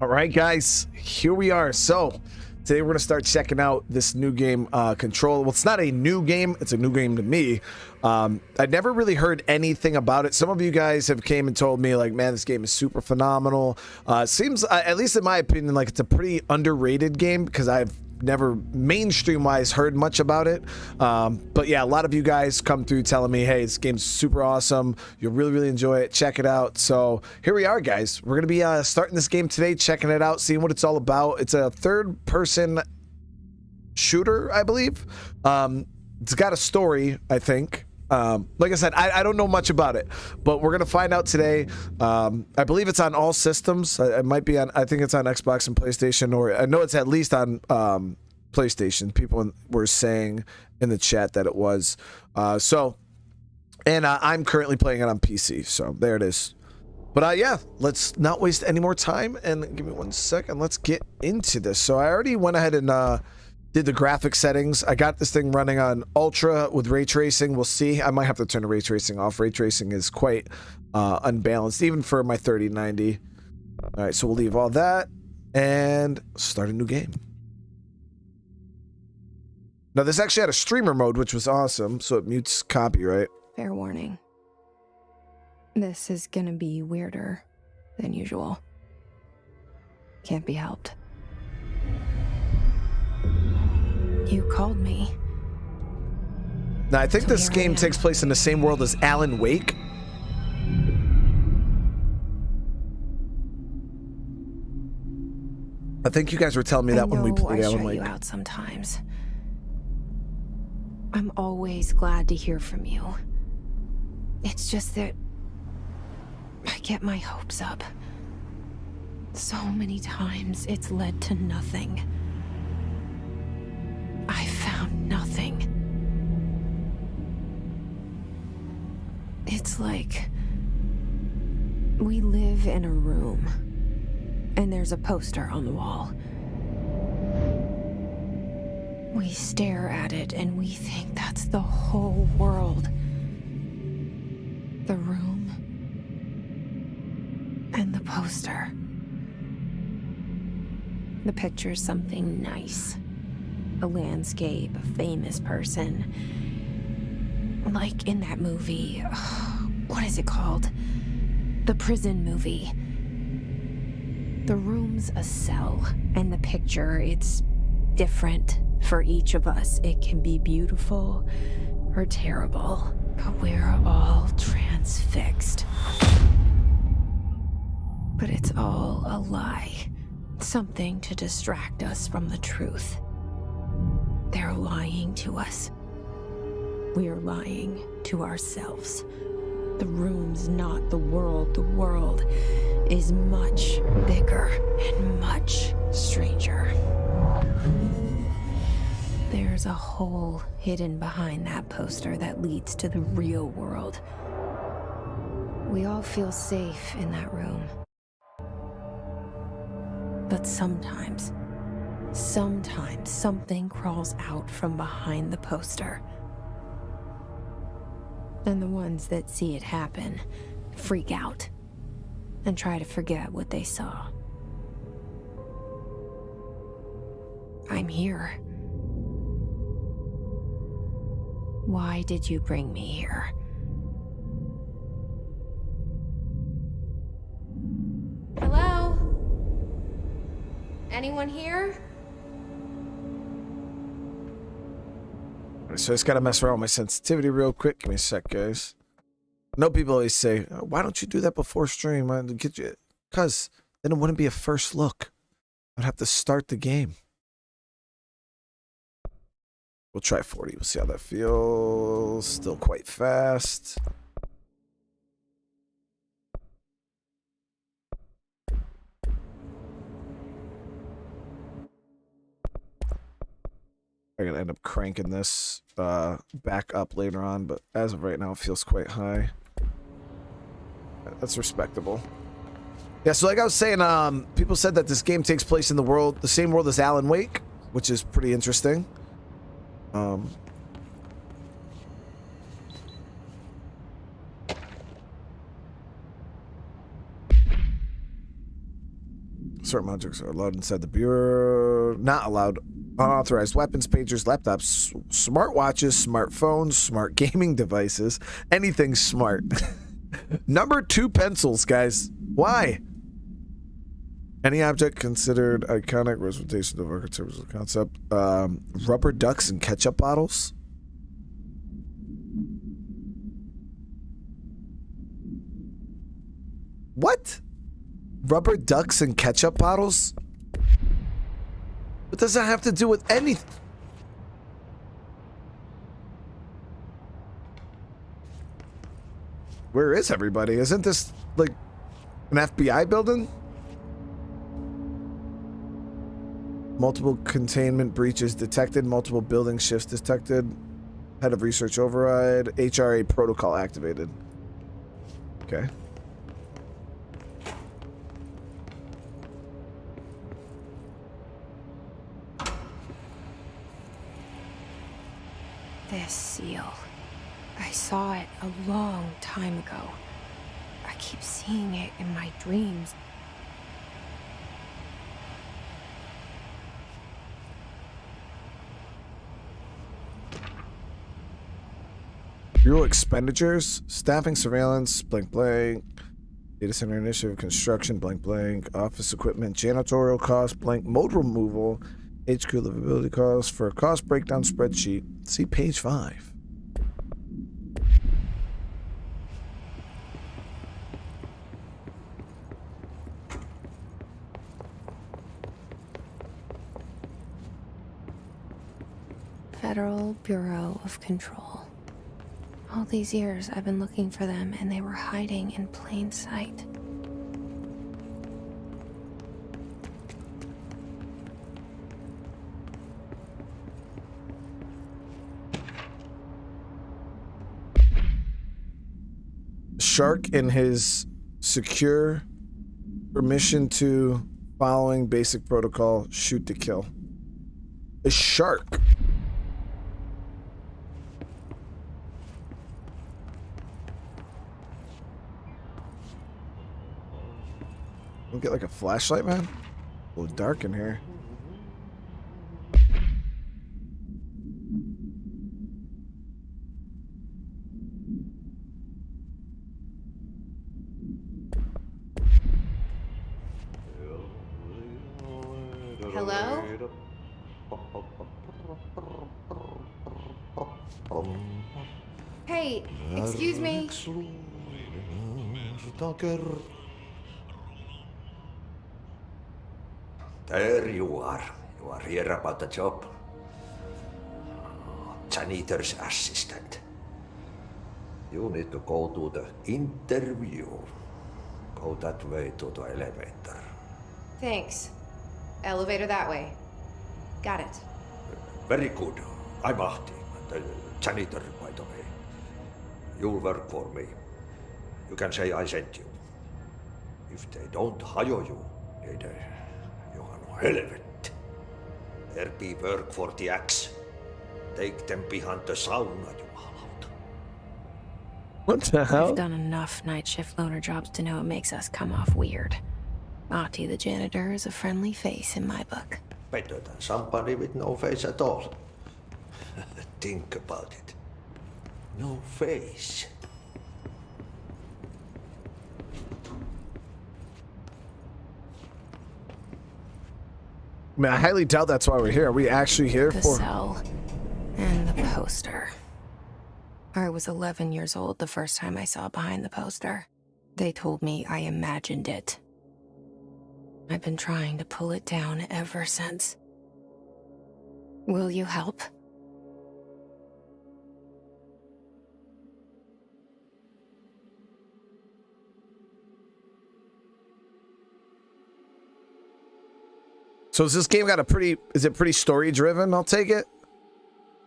All right, guys, here we are. So today we're going to start checking out this new game, Control. Well, it's not a new game. It's a new game to me. I'd never really heard anything about it. Some of you guys have came and told me, like, man, this game is super phenomenal. It seems, at least in my opinion, like it's a pretty underrated game because I've never mainstream wise heard much about it, but yeah, a lot of you guys come through telling me, hey, this game's super awesome, you'll really enjoy it, check it out. So here we are, guys. We're gonna be starting this game today, checking it out, seeing what it's all about. It's a third-person shooter, I believe. It's got a story, I think. Like I said, I don't know much about it, but we're gonna find out today. I believe it's on all systems. It might be on, I think it's on Xbox and PlayStation, or I know it's at least on PlayStation. People were saying in the chat that it was. And I'm currently playing it on PC, so there it is. But yeah, let's not waste any more time, and give me 1 second. Let's get into this. So I already went ahead and did the graphic settings. I got this thing running on ultra with ray tracing. We'll see. I might have to turn the ray tracing off. Ray tracing is quite unbalanced, even for my 3090. All right, so we'll leave all that and start a new game. Now, this actually had a streamer mode, which was awesome, so it mutes copyright. Fair warning. This is gonna be weirder than usual. Can't be helped. You called me. Now, I think this game takes place in the same world as Alan Wake. I think you guys were telling me that when we played Alan Wake. I shut you out sometimes. I'm always glad to hear from you. It's just that I get my hopes up. So many times it's led to nothing. I found nothing. It's like we live in a room and there's a poster on the wall. We stare at it and we think that's the whole world. The room and the poster. The picture's something nice. A landscape, a famous person. Like in that movie, what is it called? The prison movie. The room's a cell, and the picture, it's different for each of us. It can be beautiful or terrible, but we're all transfixed. But it's all a lie. Something to distract us from the truth. They're lying to us. We're lying to ourselves. The room's not the world. The world is much bigger and much stranger. There's a hole hidden behind that poster that leads to the real world. We all feel safe in that room. But sometimes something crawls out from behind the poster. And the ones that see it happen freak out and try to forget what they saw. I'm here. Why did you bring me here? Hello? Anyone here? So I just gotta mess around with my sensitivity real quick. Give me a sec, guys. I know people always say, why don't you do that before stream? Because then it wouldn't be a first look. I'd have to start the game. We'll try 40. We'll see how that feels. Still quite fast. I'm gonna end up cranking this back up later on, but as of right now, it feels quite high. That's respectable. Yeah, so like I was saying, people said that this game takes place in the same world as Alan Wake, which is pretty interesting. Certain objects are allowed inside the bureau. Not allowed. Unauthorized weapons, pagers, laptops, smartwatches, smartphones, smart gaming devices, anything smart. Number 2 pencils, guys. Why? Any object considered iconic representation of architectural concept. Rubber ducks and ketchup bottles. What? Rubber ducks and ketchup bottles? What does that have to do with anything? Where is everybody? Isn't this like an FBI building? Multiple containment breaches detected. Multiple building shifts detected. Head of research override. HRA protocol activated. Okay. This seal. I saw it a long time ago. I keep seeing it in my dreams. Bureau expenditures, staffing, surveillance, blank blank, data center initiative, construction, blank blank, office equipment, janitorial costs, blank, mode removal, HQ livability costs. For a cost breakdown spreadsheet, see page 5. Federal Bureau of Control. All these years I've been looking for them and they were hiding in plain sight. Shark in his secure permission to following basic protocol, shoot to kill. A shark. We'll get like a flashlight, man. A little dark in here. Hello? Hey, excuse me. There you are. You are here about the job. Janitor's assistant. You need to go to the interview. Go that way to the elevator. Thanks. Elevator that way. Got it. Very good. I'm Ahti, the janitor, by the way. You'll work for me. You can say I sent you. If they don't hire you, they helvet. There be work for the axe. Take them behind the sauna, jumalauta. What the hell? I've done enough night shift loner jobs to know it makes us come off weird. Ahti the janitor is a friendly face in my book. Better than somebody with no face at all. Think about it. No face. I mean, I highly doubt that's why we're here. Are we actually here The for... cell and the poster. I was 11 years old the first time I saw behind the poster. They told me I imagined it. I've been trying to pull it down ever since. Will you help? So has this game got a pretty... Is it pretty story-driven? I'll take it.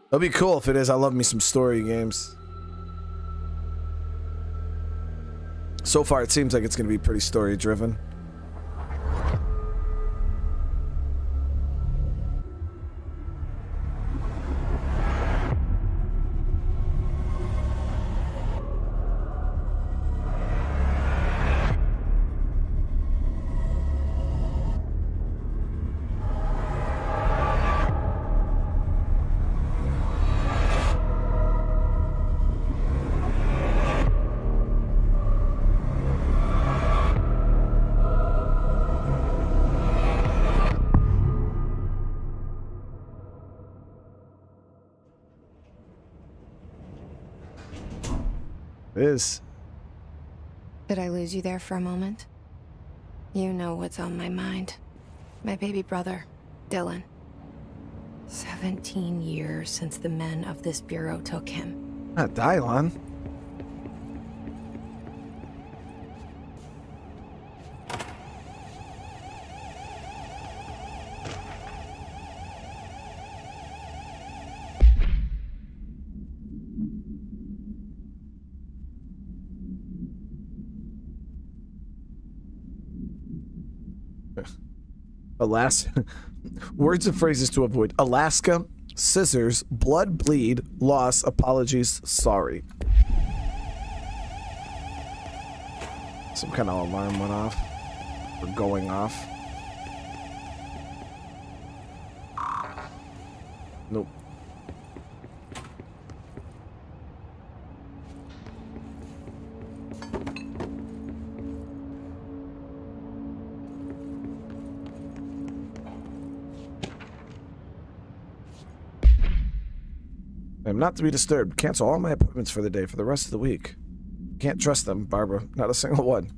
It'll be cool if it is. I love me some story games. So far, it seems like it's going to be pretty story-driven. It is. Did I lose you there for a moment? You know what's on my mind. My baby brother, Dylan. 17 years since the men of this bureau took him. Not Dylon. Alaska. Words and phrases to avoid. Alaska, scissors, blood, bleed, loss, apologies, sorry. Some kind of alarm went off. Or going off. Nope. I'm not to be disturbed. Cancel all my appointments for the day for the rest of the week. Can't trust them, Barbara. Not a single one.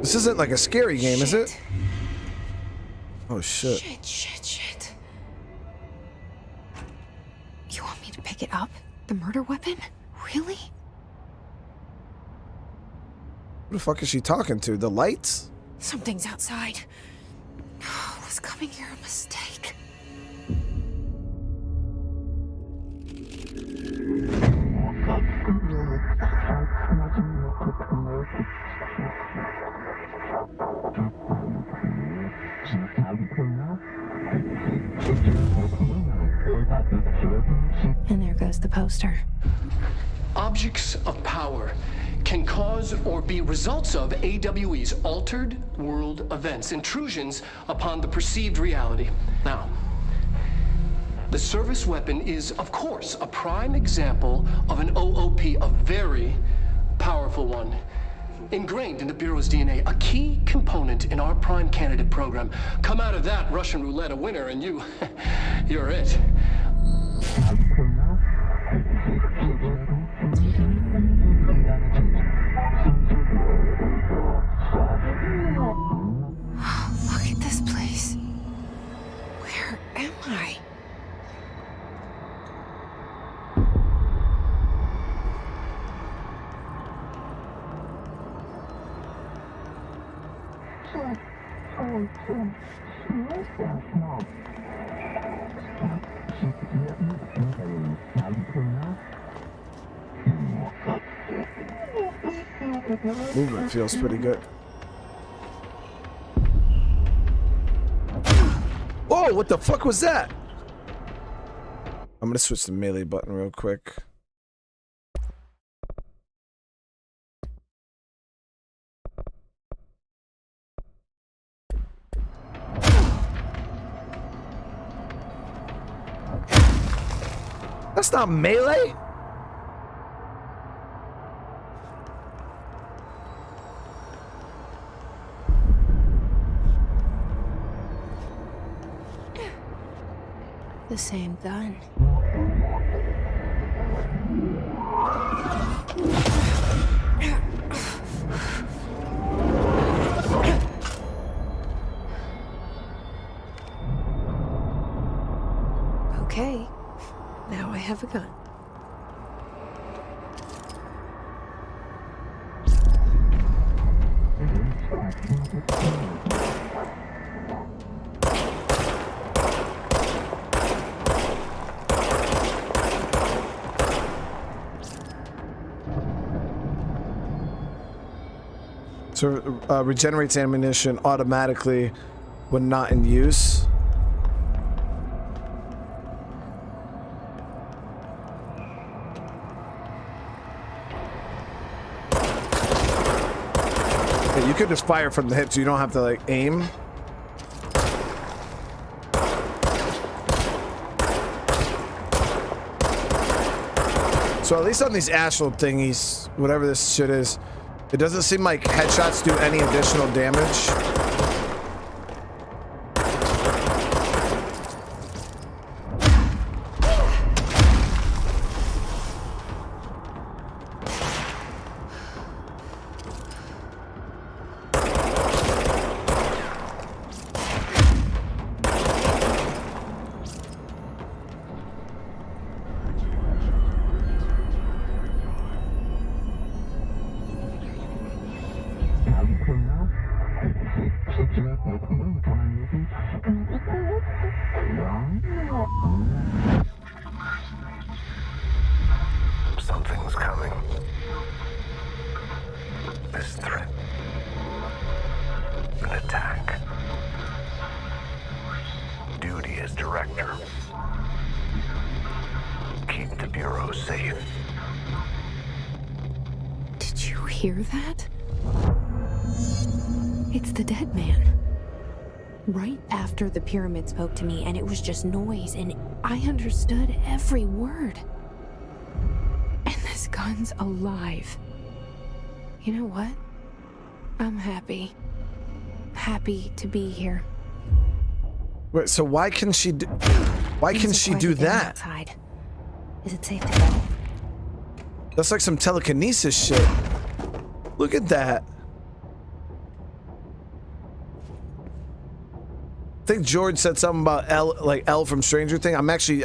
This isn't like a scary game, is it? Oh, shit. Shit. You want me to pick it up? The murder weapon? Really? Who the fuck is she talking to? The lights? Something's outside. Was coming here a mistake? And there goes the poster. Objects of power can cause or be results of AWE's altered world events, intrusions upon the perceived reality. Now, the service weapon is, of course, a prime example of an OOP, a very powerful one. Ingrained in the Bureau's DNA, a key component in our prime candidate program. Come out of that Russian roulette a winner and you're it. Look at this place. Where am I? Movement feels pretty good. Whoa, what the fuck was that? I'm gonna switch the melee button real quick. That's not melee? The same gun. Okay, now I have a gun. So regenerates ammunition automatically when not in use. Yeah, you could just fire from the hip, so you don't have to like aim. So at least on these astral thingies, whatever this shit is, It doesn't seem like headshots do any additional damage. Something's coming. This threat. An attack. Duty as director. Keep the Bureau safe. Did you hear that? It's the dead man. Right after the pyramid spoke to me, and it was just noise, and I understood every word. And this gun's alive. You know what? I'm happy. Happy to be here. Wait, so why can she do that? Outside. Is it safe to go? That's like some telekinesis shit. Look at that. I think George said something about Elle from Stranger Things. I'm actually,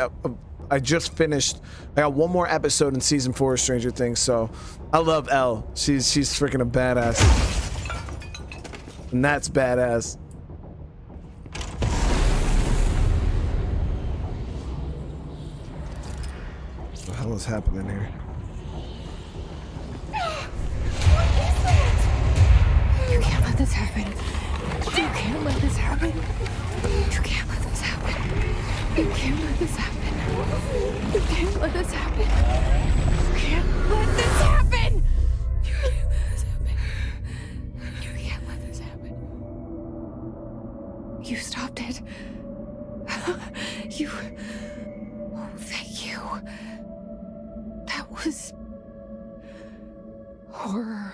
I just finished. I got one more episode in season 4 of Stranger Things, so I love Elle. She's freaking a badass, and that's badass. What the hell is happening here? You can't let this happen. You can't let this happen. You can't let this happen. You can't let this happen. You can't let this happen. You can't let this happen. You can't let this happen. You can't let this happen. You stopped it. You. Oh, thank you. That was horror.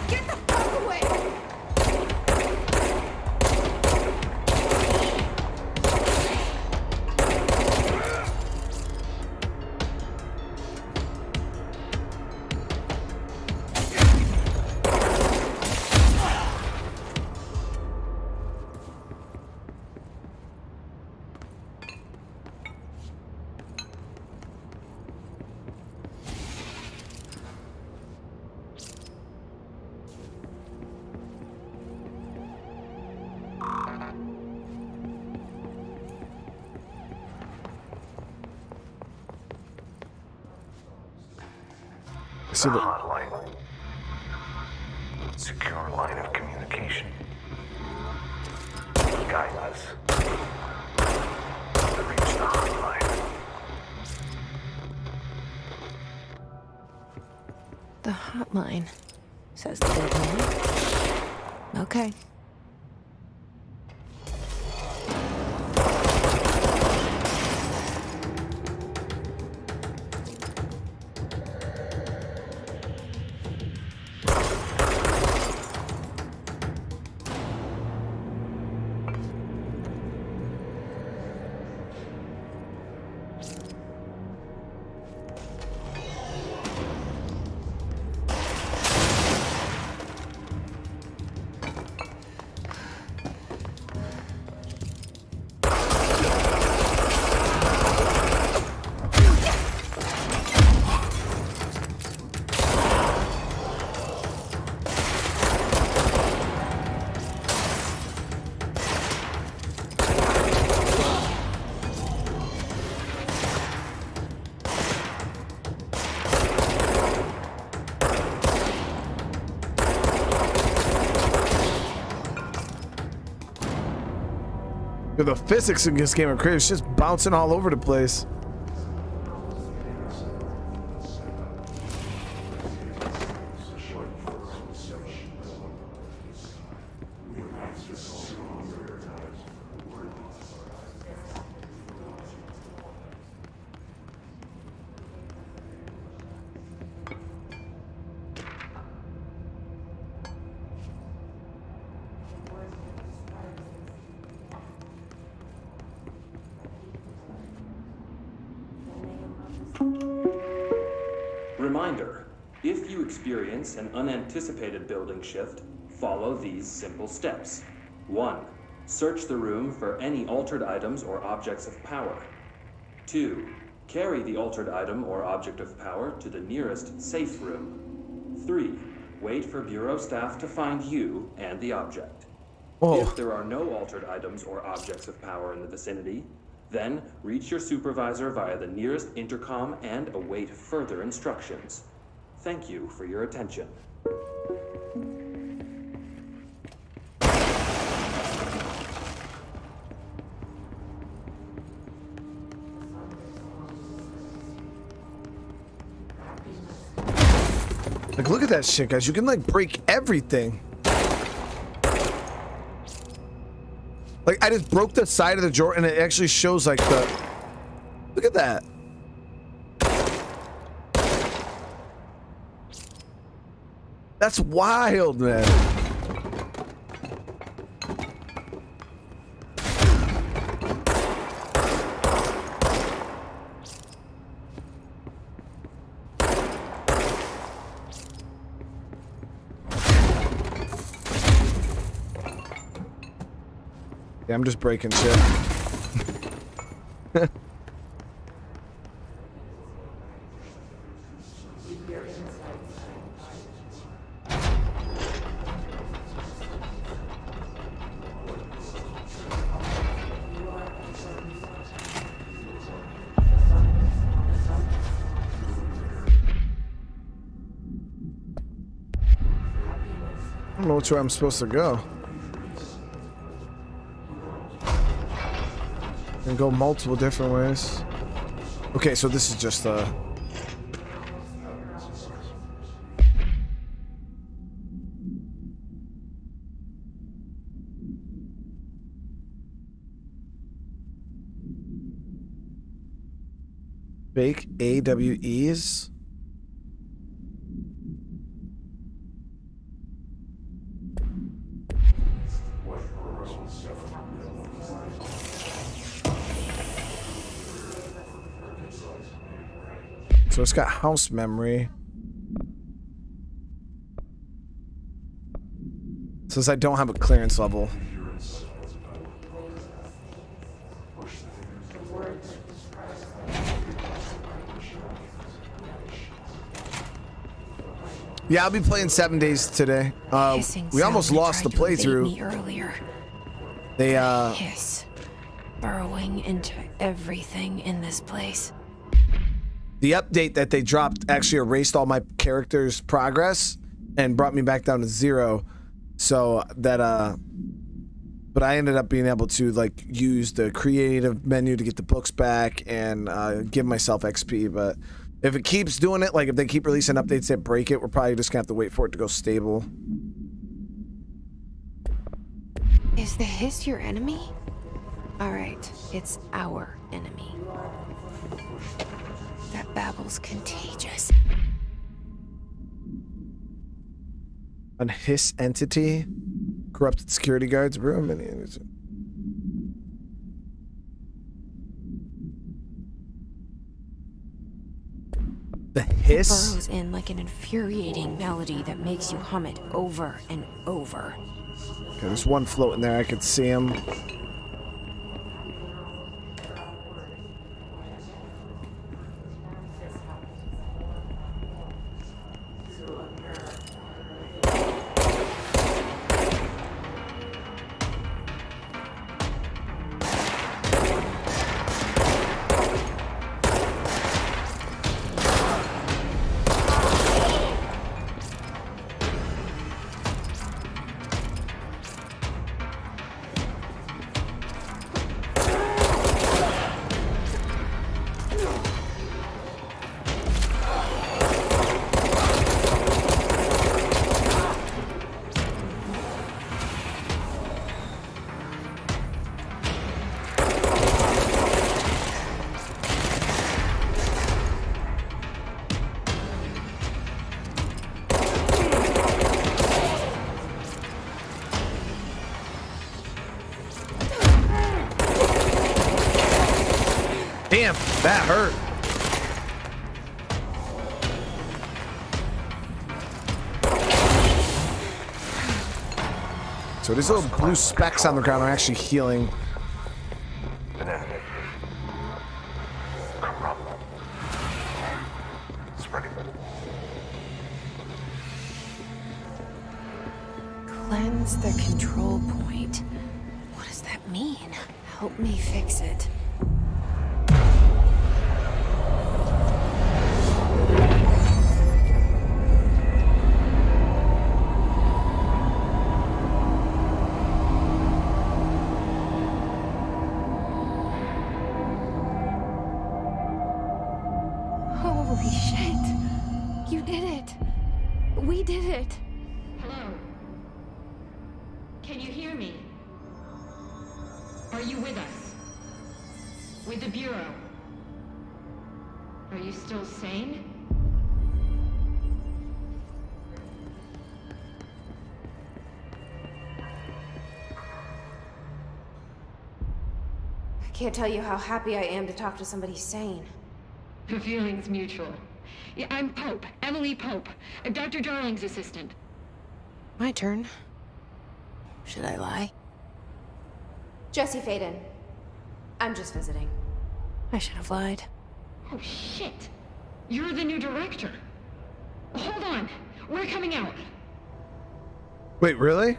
Get the fuck away! The hotline. Secure line of communication. Guide us. Reach the hotline. The hotline, says the dead man. Okay. The physics in this game are crazy. It's just bouncing all over the place. Reminder, if you experience an unanticipated building shift, follow these simple steps. 1. Search the room for any altered items or objects of power. 2. Carry the altered item or object of power to the nearest safe room. 3. Wait for Bureau staff to find you and the object. Oh. If there are no altered items or objects of power in the vicinity, then reach your supervisor via the nearest intercom and await further instructions. Thank you for your attention. Like, look at that shit, guys. You can, like, break everything. Like, I just broke the side of the drawer, and it actually shows, like, the... Look at that. That's wild, man. Yeah, I'm just breaking shit. I don't know which way I'm supposed to go. And go multiple different ways. Okay, so this is just fake AWEs. So it's got house memory. Says I don't have a clearance level. Yeah, I'll be playing 7 days today. We almost lost the playthrough. They Hiss, burrowing into everything in this place. The update that they dropped actually erased all my characters' progress and brought me back down to 0. So that but I ended up being able to like use the creative menu to get the books back and give myself XP. But if it keeps doing it, like if they keep releasing updates that break it, we're probably just gonna have to wait for it to go stable. Is the hiss your enemy? All right, it's our enemy. That babble's contagious. An hiss entity, corrupted security guards, room, and the hiss burrows in like an infuriating melody that makes you hum it over and over. Okay, there's one floating there. I could see him. Damn, that hurt. So these little blue specks on the ground are actually healing. Menard. Corrupt. Spreading. Cleanse the control point. What does that mean? Help me fix it. Holy shit. You did it. We did it. Hello? Can you hear me? Are you with us? With the Bureau? Are you still sane? I can't tell you how happy I am to talk to somebody sane. The feeling's mutual. Yeah, I'm Pope, Emily Pope, Dr. Darling's assistant. My turn. Should I lie? Jesse Faden. I'm just visiting. I should have lied. Oh, shit. You're the new director. Hold on. We're coming out. Wait, really?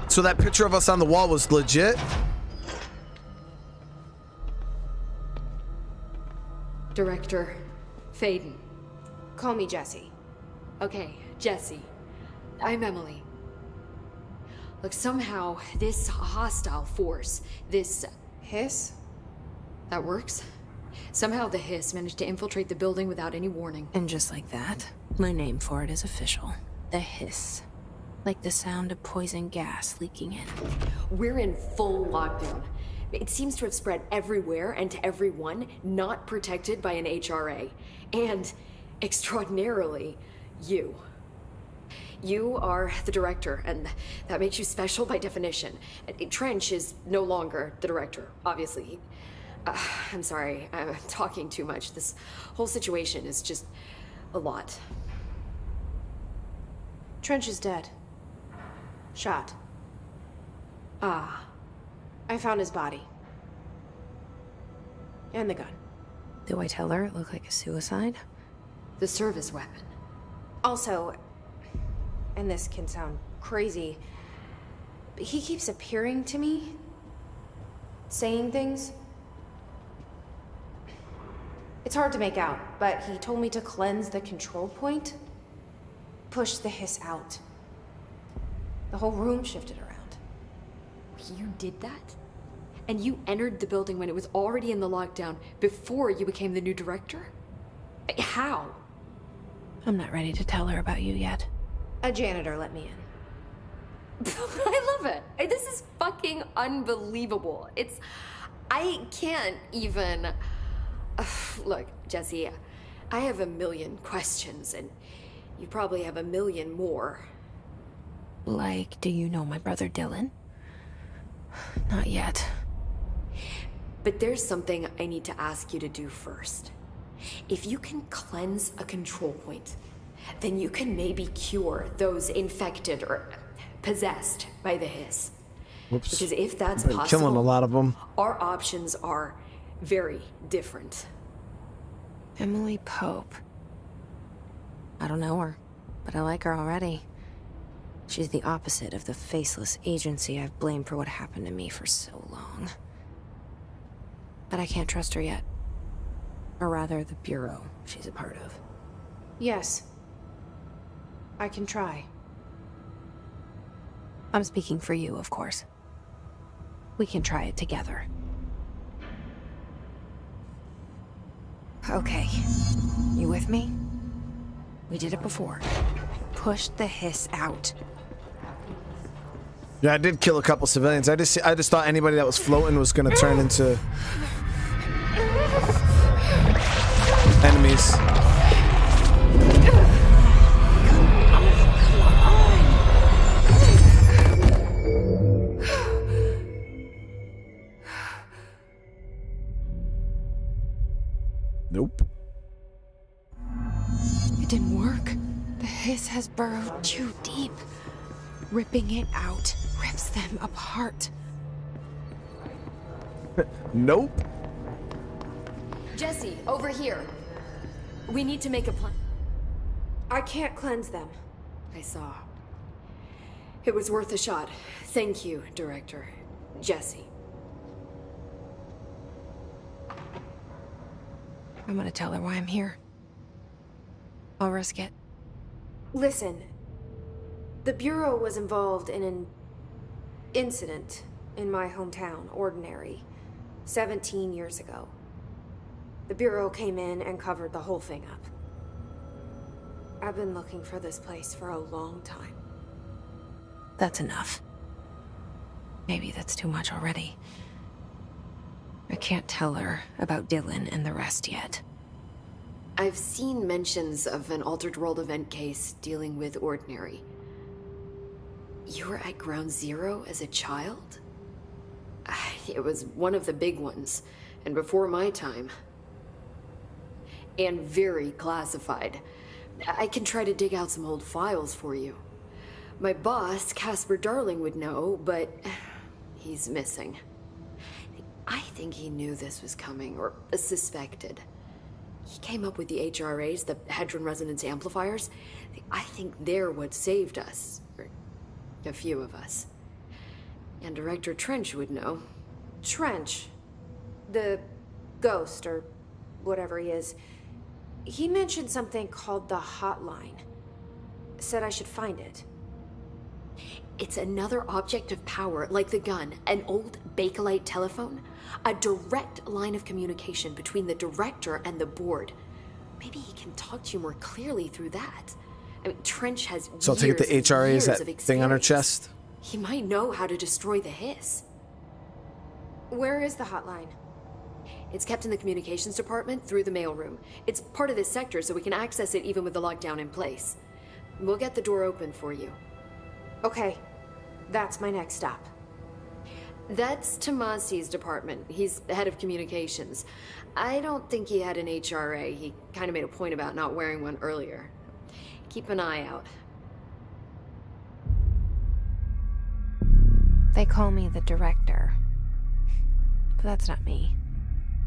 So that picture of us on the wall was legit? Director Faden. Call me Jesse. Okay, Jesse. I'm Emily. Look, somehow this hostile force, this... Hiss? That works? Somehow the hiss managed to infiltrate the building without any warning. And just like that, my name for it is official. The hiss. Like the sound of poison gas leaking in. We're in full lockdown. It seems to have spread everywhere and to everyone not protected by an HRA. And, extraordinarily, you. You are the director, and that makes you special by definition. Trench is no longer the director, obviously. I'm sorry, I'm talking too much. This whole situation is just a lot. Trench is dead. Shot. Ah. I found his body. And the gun. Do I tell her it looked like a suicide? The service weapon. Also, and this can sound crazy, but he keeps appearing to me, saying things. It's hard to make out, but he told me to cleanse the control point, push the hiss out. The whole room shifted around. You did that? And you entered the building when it was already in the lockdown before you became the new director? How? I'm not ready to tell her about you yet. A janitor let me in. I love it. This is fucking unbelievable. I can't even... Look, Jesse, I have a million questions, and you probably have a million more. Like, do you know my brother Dylan? Not yet. But there's something I need to ask you to do first. If you can cleanse a control point, then you can maybe cure those infected or possessed by the hiss. Whoops. Because if that's Been possible, killing a lot of them. our options are very different. Emily Pope. I don't know her, but I like her already. She's the opposite of the faceless agency I've blamed for what happened to me for so long. But I can't trust her yet. Or rather, the Bureau she's a part of. Yes. I can try. I'm speaking for you, of course. We can try it together. Okay. You with me? We did it before. Push the hiss out. Yeah, I did kill a couple civilians. I just thought anybody that was floating was gonna turn into enemies. Nope. It didn't work. The hiss has burrowed too deep. Ripping it out rips them apart. Nope. Jesse, over here. We need to make a plan. I can't cleanse them. I saw. It was worth a shot. Thank you, Director. Jesse. I'm gonna tell her why I'm here. I'll risk it. Listen, the Bureau was involved in an incident in my hometown, Ordinary, 17 years ago. The Bureau came in and covered the whole thing up. I've been looking for this place for a long time. That's enough. Maybe that's too much already. I can't tell her about Dylan and the rest yet. I've seen mentions of an Altered World event case dealing with Ordinary. You were at Ground Zero as a child? It was one of the big ones, and before my time. And very classified. I can try to dig out some old files for you. My boss, Casper Darling, would know, but he's missing. I think he knew this was coming, or suspected. He came up with the HRAs, the Hadron Resonance Amplifiers. I think they're what saved us. Or a few of us. And Director Trench would know. Trench, the ghost, or whatever he is, he mentioned something called the Hotline. Said I should find it. It's another object of power, like the gun, an old Bakelite telephone. A direct line of communication between the director and the board. Maybe he can talk to you more clearly through that. I mean, Trench has So I'll take it the HRA is that thing on her chest. He might know how to destroy the hiss. Where is the hotline? It's kept in the communications department through the mailroom. It's part of this sector, so we can access it even with the lockdown in place. We'll get the door open for you. Okay, that's my next stop. That's Tomasi's department. He's the head of communications. I don't think he had an HRA. He kind of made a point about not wearing one earlier. Keep an eye out. They call me the director. But that's not me.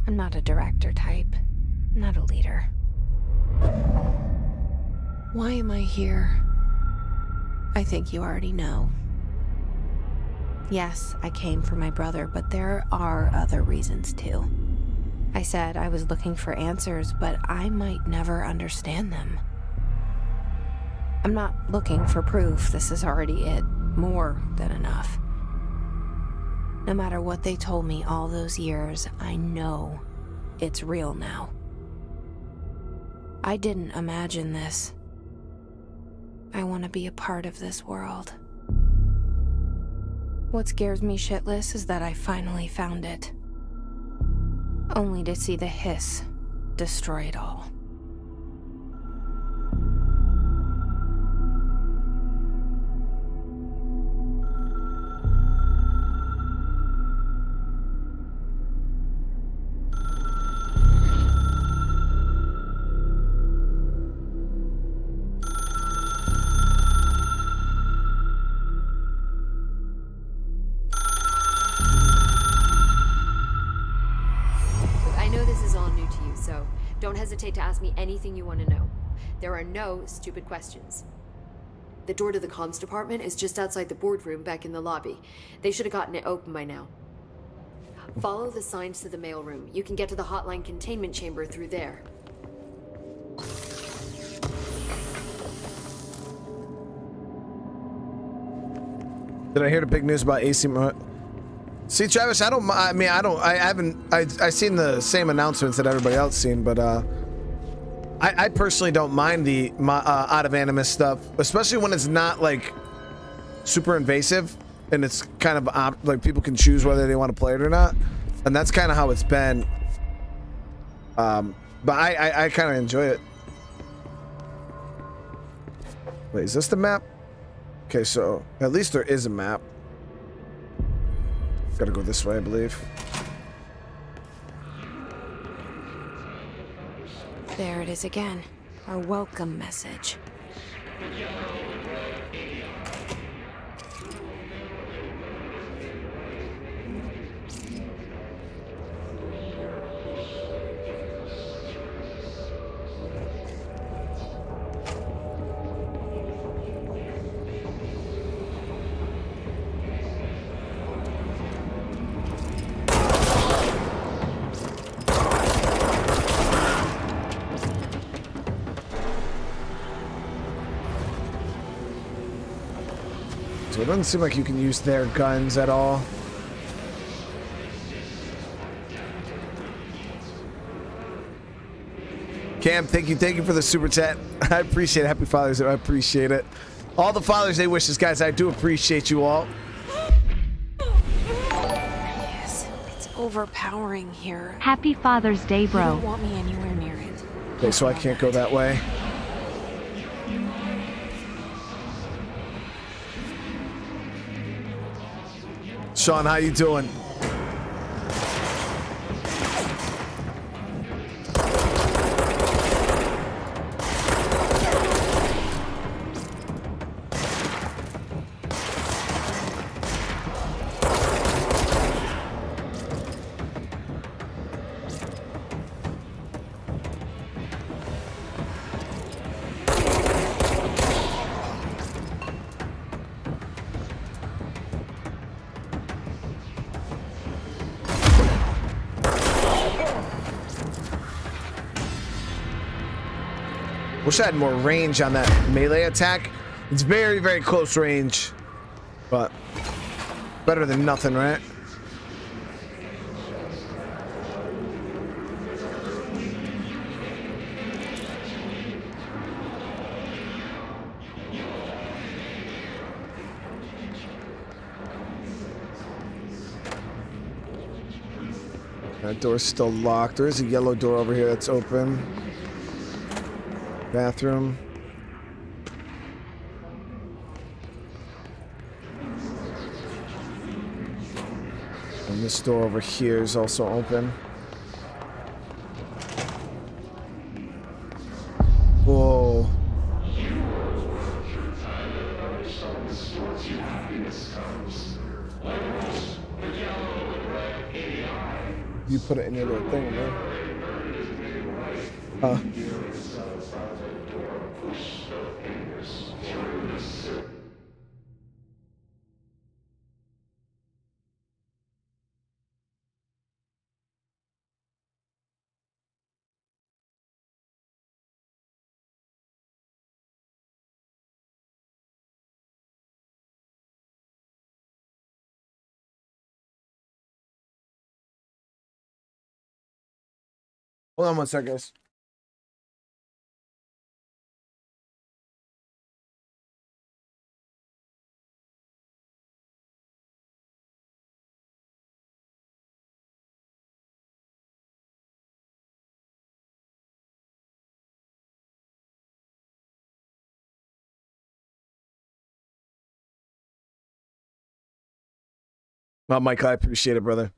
I'm not a director type. I'm not a leader. Why am I here? I think you already know. Yes, I came for my brother, but there are other reasons too. I said I was looking for answers, but I might never understand them. I'm not looking for proof. This is already it. More than enough. No matter what they told me all those years, I know it's real now. I didn't imagine this. I want to be a part of this world. What scares me shitless is that I finally found it. Only to see the hiss destroy it all. Don't hesitate to ask me anything you want to know. There are no stupid questions. The door to the comms department is just outside the boardroom back in the lobby. They should have gotten it open by now. Follow the signs to the mailroom. You can get to the hotline containment chamber through there. Did I hear the big news about AC? See, Travis, I seen the same announcements that everybody else seen, but I personally don't mind the out of animus stuff, especially when it's not like super invasive and it's kind of like people can choose whether they want to play it or not, and that's kind of how it's been. But I kind of enjoy it. Wait, is this the map? Okay, so at least there is a map. Gotta go this way, I believe. There it is again. Our welcome message. So it doesn't seem like you can use their guns at all. Cam, thank you for the super chat. I appreciate it. Happy Father's Day. I appreciate it. All the Father's Day wishes, guys. I do appreciate you all. Yes, it's overpowering here. Happy Father's Day, You bro. don't want me anywhere near it. Okay, so I can't go that way. Sean, how you doing? Wish I had more range on that melee attack. It's very, very close range, but better than nothing, right? That door's still locked. There is a yellow door over here that's open. Bathroom. And this door over here is also open. Whoa. You put it in your little thing, man. Hold on one sec, guys. Well, Mike, I appreciate it, brother.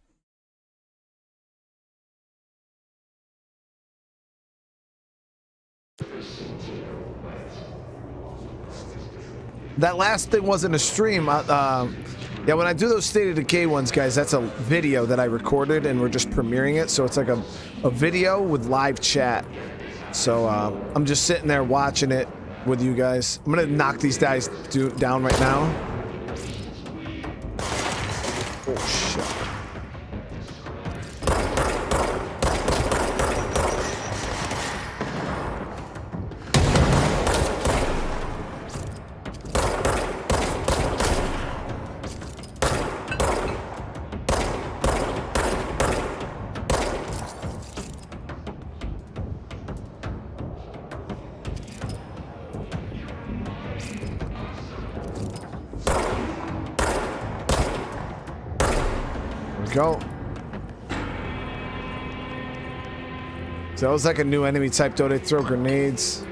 That last thing wasn't a stream. Yeah, when I do those State of Decay ones, guys, that's a video that I recorded and we're just premiering it. So it's like a video with live chat. So I'm just sitting there watching it with you guys. I'm going to knock these guys down right now. Oh, shit. Go. So that was like a new enemy type, though. They throw grenades.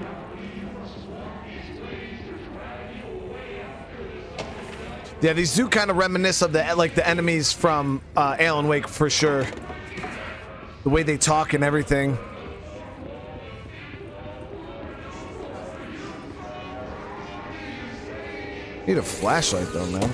Yeah, these do kind of reminisce of the enemies from Alan Wake for sure. The way they talk and everything. Need a flashlight though, man.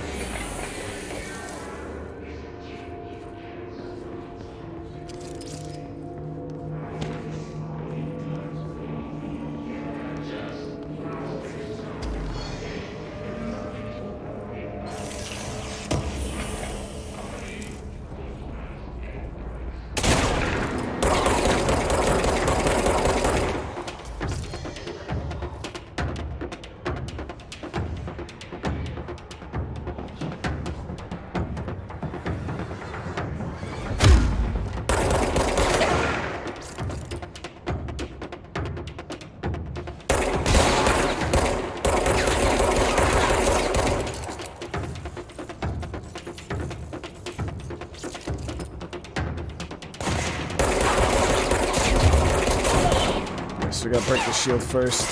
So we gotta break the shield first.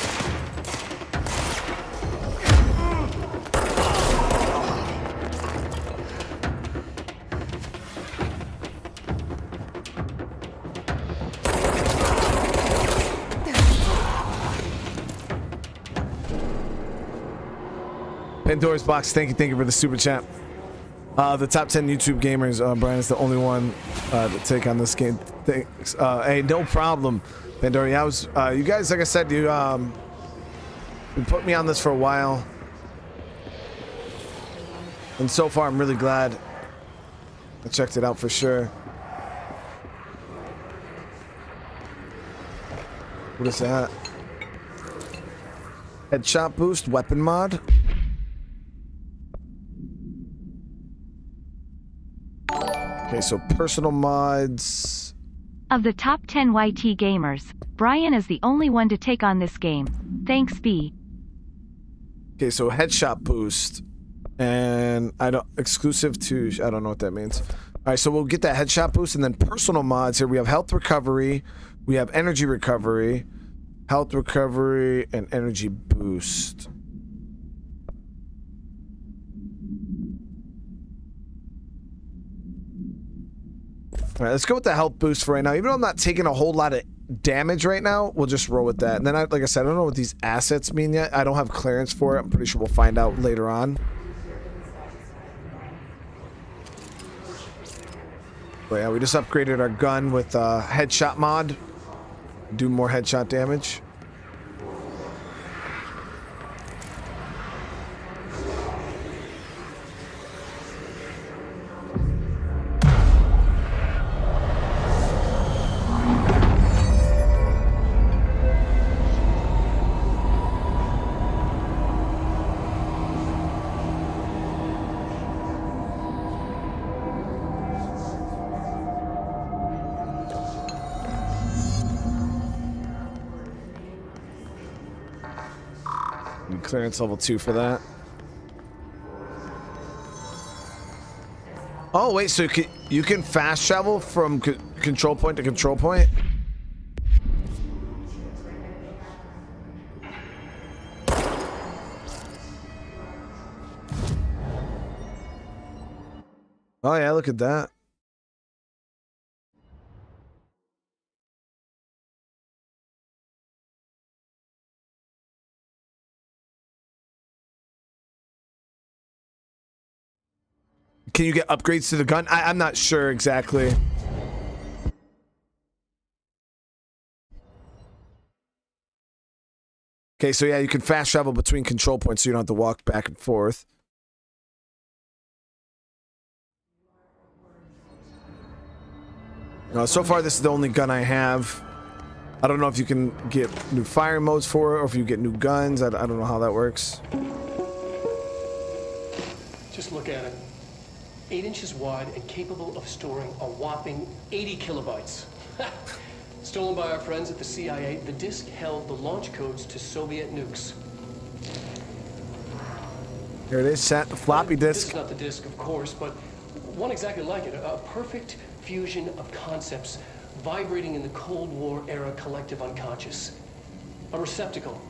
Pandora's Box, thank you for the super chat. The top 10 YouTube gamers, Brian is the only one to take on this game. Thanks. Hey, no problem, Pandora. Yeah, I was, you guys, like I said, you put me on this for a while. And so far, I'm really glad I checked it out for sure. What is that? Headshot boost, weapon mod. Okay, so personal mods. Of the top 10 YT gamers, Brian is the only one to take on this game. Thanks, B. Okay, so headshot boost. And I don't exclusive to I don't know what that means. Alright, so we'll get that headshot boost and then personal mods here. We have health recovery, we have energy recovery, health recovery, and energy boost. Alright, let's go with the health boost for right now. Even though I'm not taking a whole lot of damage right now, we'll just roll with that. And then, like I said, I don't know what these assets mean yet. I don't have clearance for it. I'm pretty sure we'll find out later on. But yeah, we just upgraded our gun with headshot mod. Do more headshot damage. Clearance level 2 for that. Oh wait, so you can fast travel from control point to control point? Oh yeah, look at that. Can you get upgrades to the gun? I'm not sure exactly. Okay, so yeah, you can fast travel between control points so you don't have to walk back and forth. So far, this is the only gun I have. I don't know if you can get new firing modes for it or if you get new guns. I don't know how that works. Just look at it. 8 inches wide and capable of storing a whopping 80 kilobytes. Stolen by our friends at the CIA, the disk held the launch codes to Soviet nukes. Here it is, set the floppy disk. This is not the disk, of course, but one exactly like it. A perfect fusion of concepts vibrating in the Cold War era collective unconscious. A receptacle.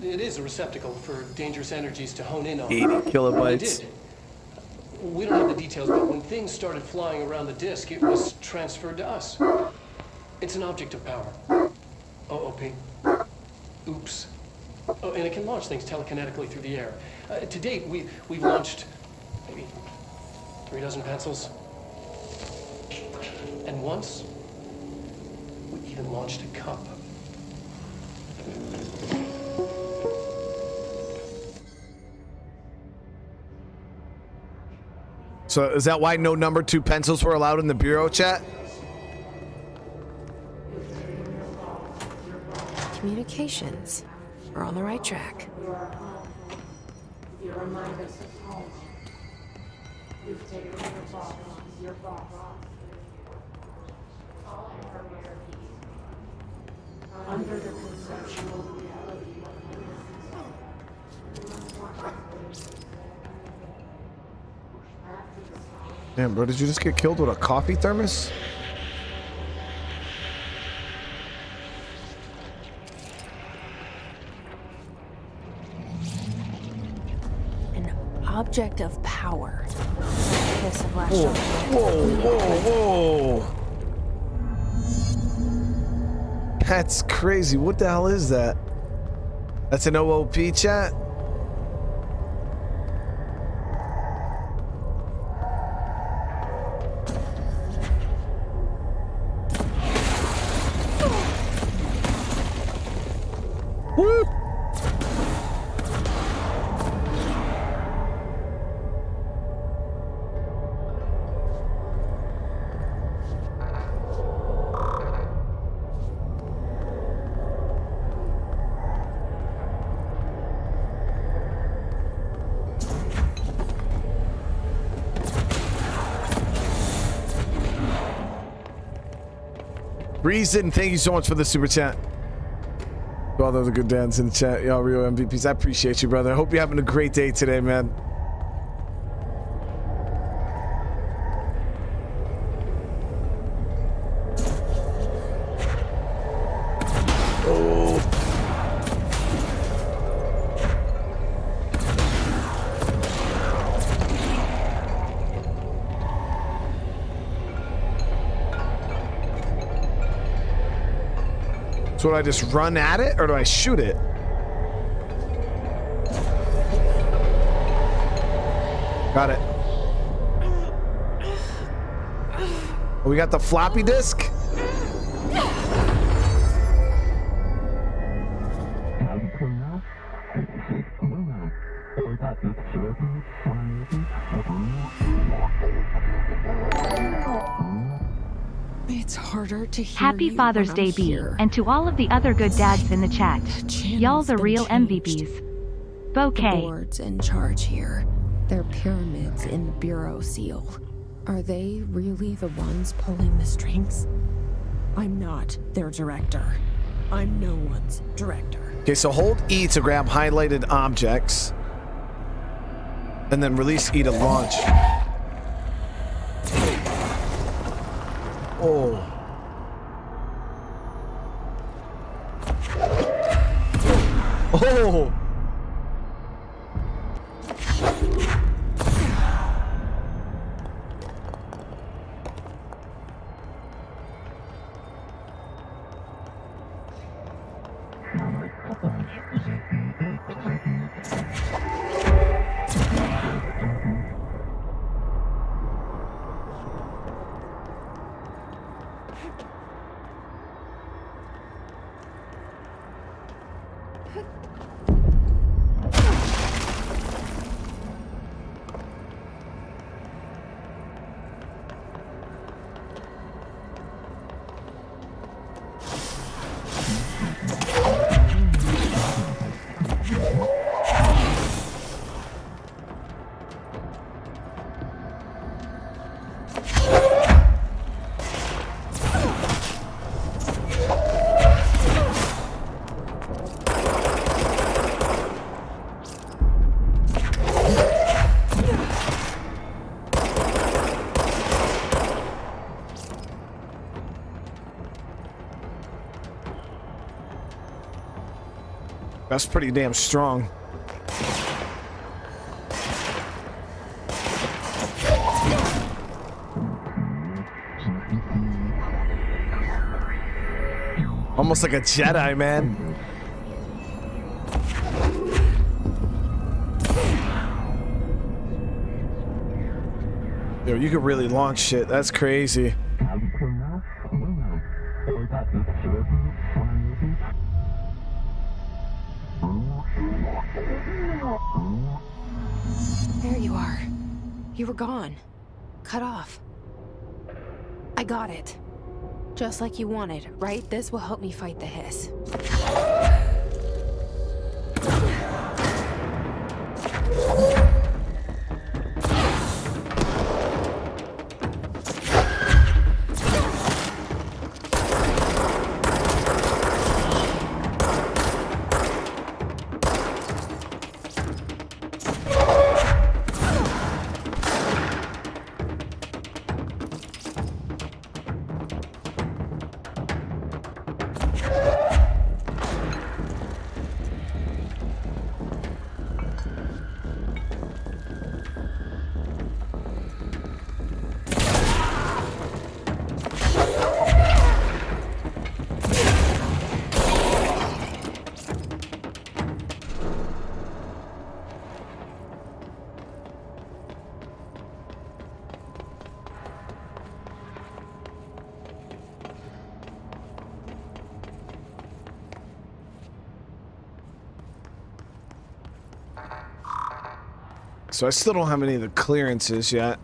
It is a receptacle for dangerous energies to hone in on. 80 kilobytes. We don't have the details, but when things started flying around the disk, it was transferred to us. It's an object of power. OOP. Oops. Oh, and it can launch things telekinetically through the air. To date, we've launched maybe 3 dozen pencils. And once, we even launched a cup. So is that why no number 2 pencils were allowed in the bureau, chat? Communications. We're on the right track. Damn, bro, did you just get killed with a coffee thermos? An object of power. This of last Whoa, whoa. That's crazy. What the hell is that? That's an OOP, chat? Woo! Reason, thank you so much for the super chat. All those are good dads in the chat. Y'all real MVPs. I appreciate you, brother. I hope you're having a great day today, man. So do I just run at it or do I shoot it? Got it. Oh, we got the floppy disk? It's harder to hear. Happy you Father's when Day, I'm B, here. and to all of the other good dads in the chat. Y'all the been real changed. MVPs. The Bouquet. board's in charge here. They're pyramids in the bureau seal. Are they really the ones pulling the strings? I'm not their director. I'm no one's director. Okay, so hold E to grab highlighted objects. And then release E to launch. Oh. Oh. That's pretty damn strong. Almost like a Jedi, man. Yo, you could really launch shit. That's crazy. There you are. You were gone. Cut off. I got it. Just like you wanted, right? This will help me fight the hiss. So I still don't have any of the clearances yet.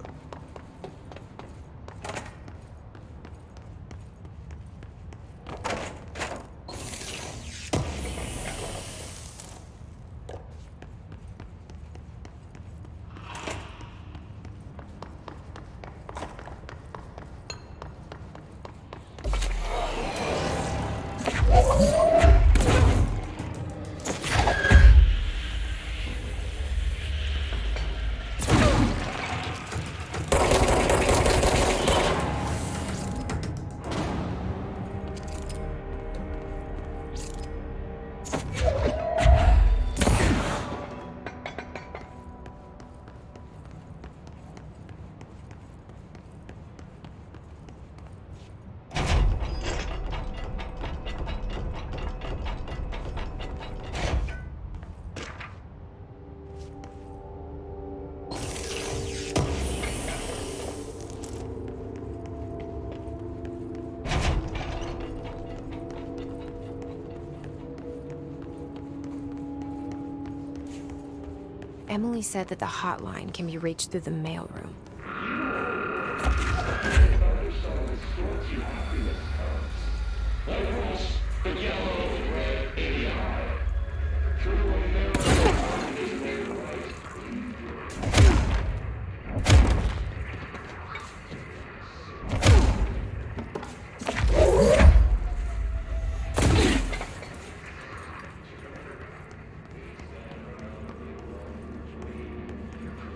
Emily said that the hotline can be reached through the mailroom.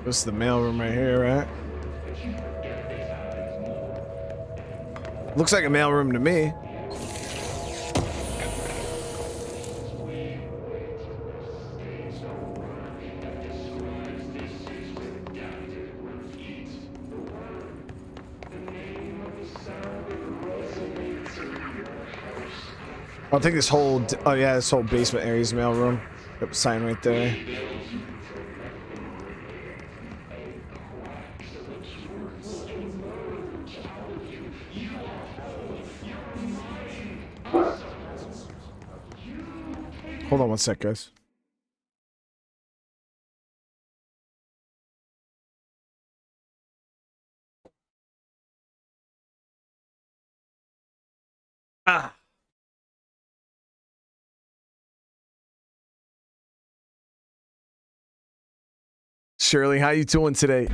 This is the mailroom right here, right? Looks like a mailroom to me. I think this whole, oh yeah, this whole basement area is mailroom. Yep, sign right there. Hold on one sec, guys. Ah. Shirley, how you doing today?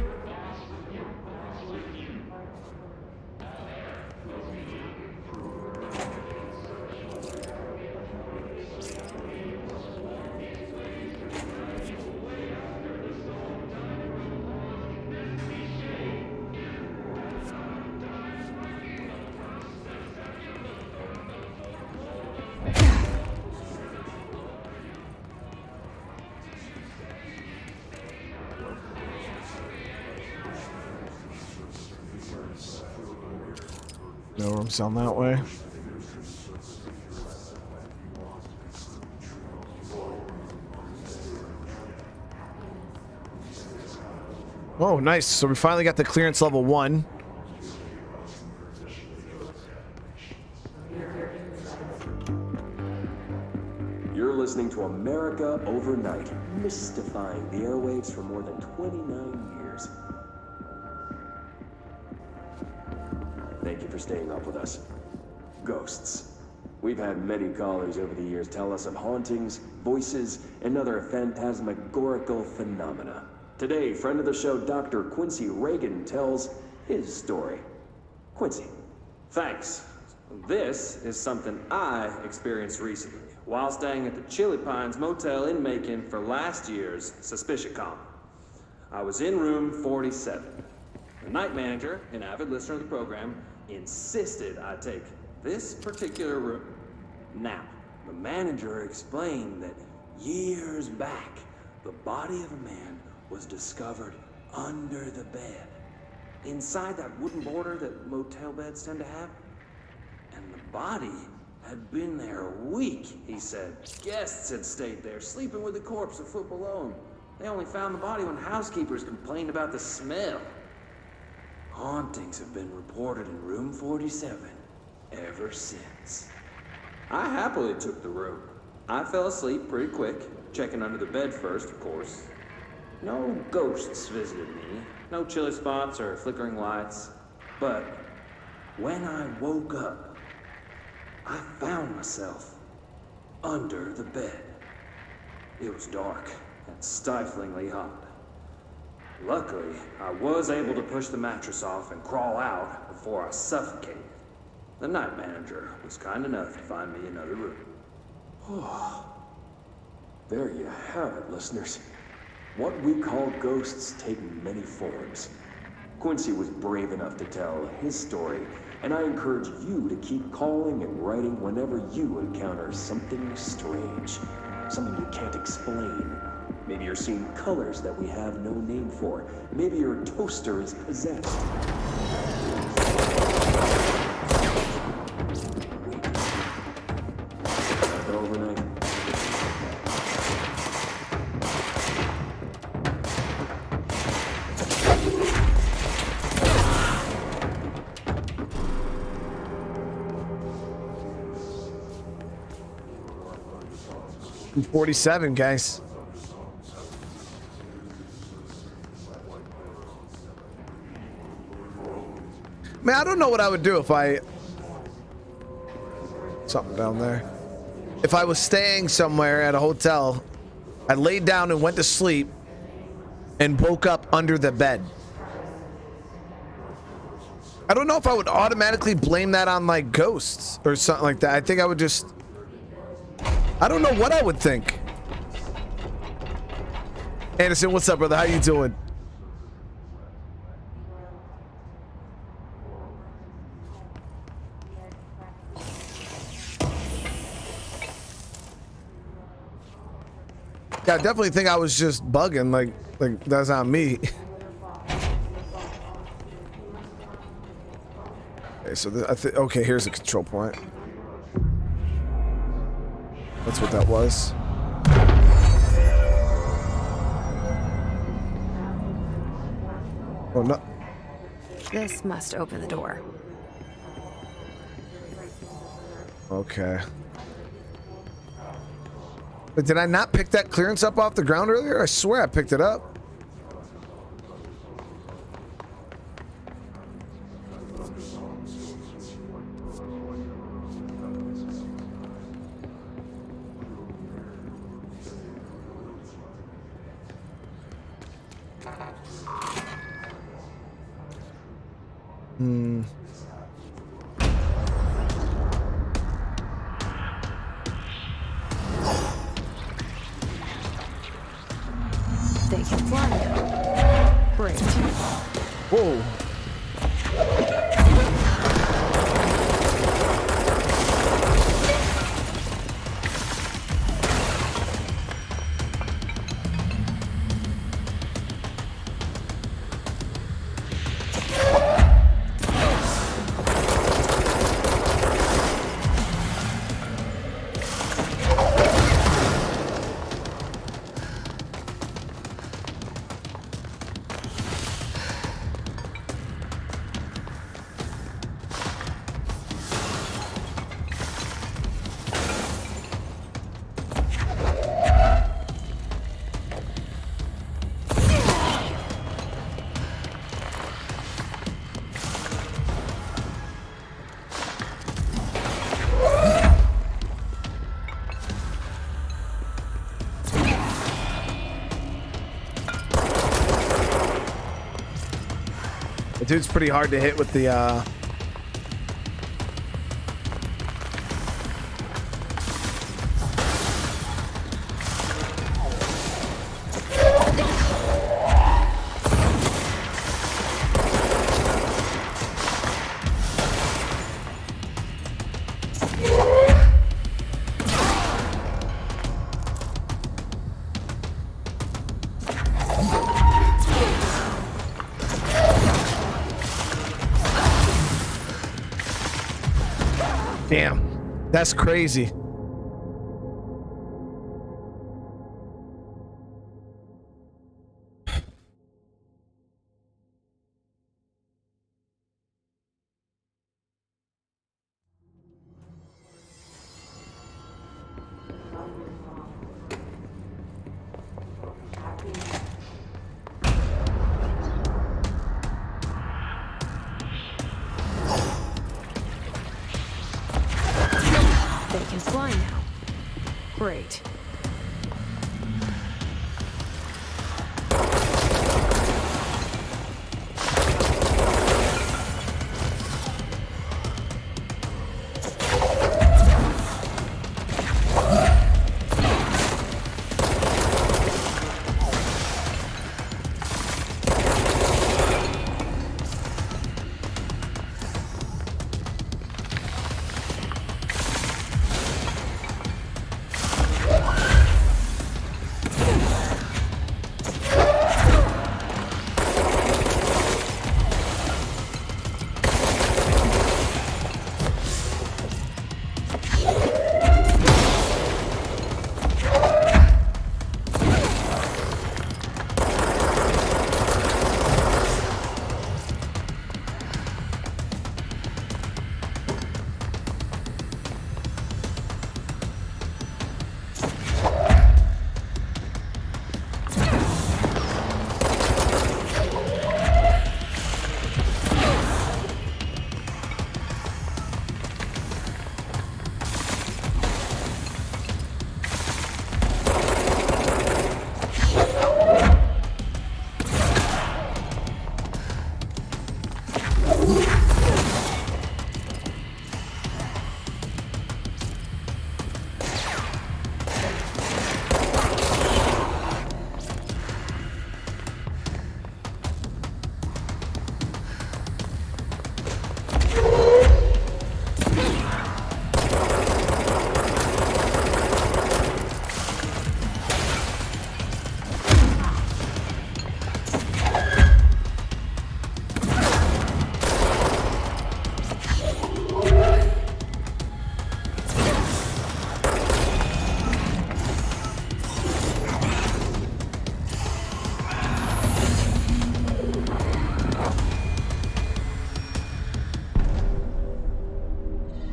No rooms down that way. Oh, nice. So we finally got the clearance level 1. You're listening to America Overnight, mystifying the airwaves for more than 29 years. Thank you for staying up with us. Ghosts. We've had many callers over the years tell us of hauntings, voices, and other phantasmagorical phenomena. Today, friend of the show, Dr. Quincy Reagan, tells his story. Quincy. Thanks. This is something I experienced recently while staying at the Chili Pines Motel in Macon for last year's SuspiciaCon. I was in room 47. The night manager, an avid listener of the program, insisted I take this particular room. Now, the manager explained that years back, the body of a man was discovered under the bed, inside that wooden border that motel beds tend to have. And the body had been there a week, he said. Guests had stayed there, sleeping with the corpse a foot below them. They only found the body when housekeepers complained about the smell. Hauntings have been reported in room 47 ever since. I happily took the room. I fell asleep pretty quick, checking under the bed first, of course. No ghosts visited me, no chilly spots or flickering lights. But when I woke up, I found myself under the bed. It was dark and stiflingly hot. Luckily, I was able to push the mattress off and crawl out before I suffocated. The night manager was kind enough to find me another room. Oh, there you have it, listeners. What we call ghosts take many forms. Quincy was brave enough to tell his story, and I encourage you to keep calling and writing whenever you encounter something strange, something you can't explain. Maybe you're seeing colors that we have no name for. Maybe your toaster is possessed. Overnight. I'm 47, guys. Man, I don't know what I would do if I... Something down there. If I was staying somewhere at a hotel, I laid down and went to sleep and woke up under the bed. I don't know if I would automatically blame that on like ghosts or something like that. I think I would just... I don't know what I would think. Anderson, what's up, brother? How you doing? Yeah, I definitely think I was just bugging, like that's on me. Okay, so okay, here's a control point. That's what that was. Oh no. This must open the door. Okay. But did I not pick that clearance up off the ground earlier? I swear I picked it up. They can fly now. Great. Whoa. The dude's pretty hard to hit with the Damn, that's crazy. They can fly now. Great.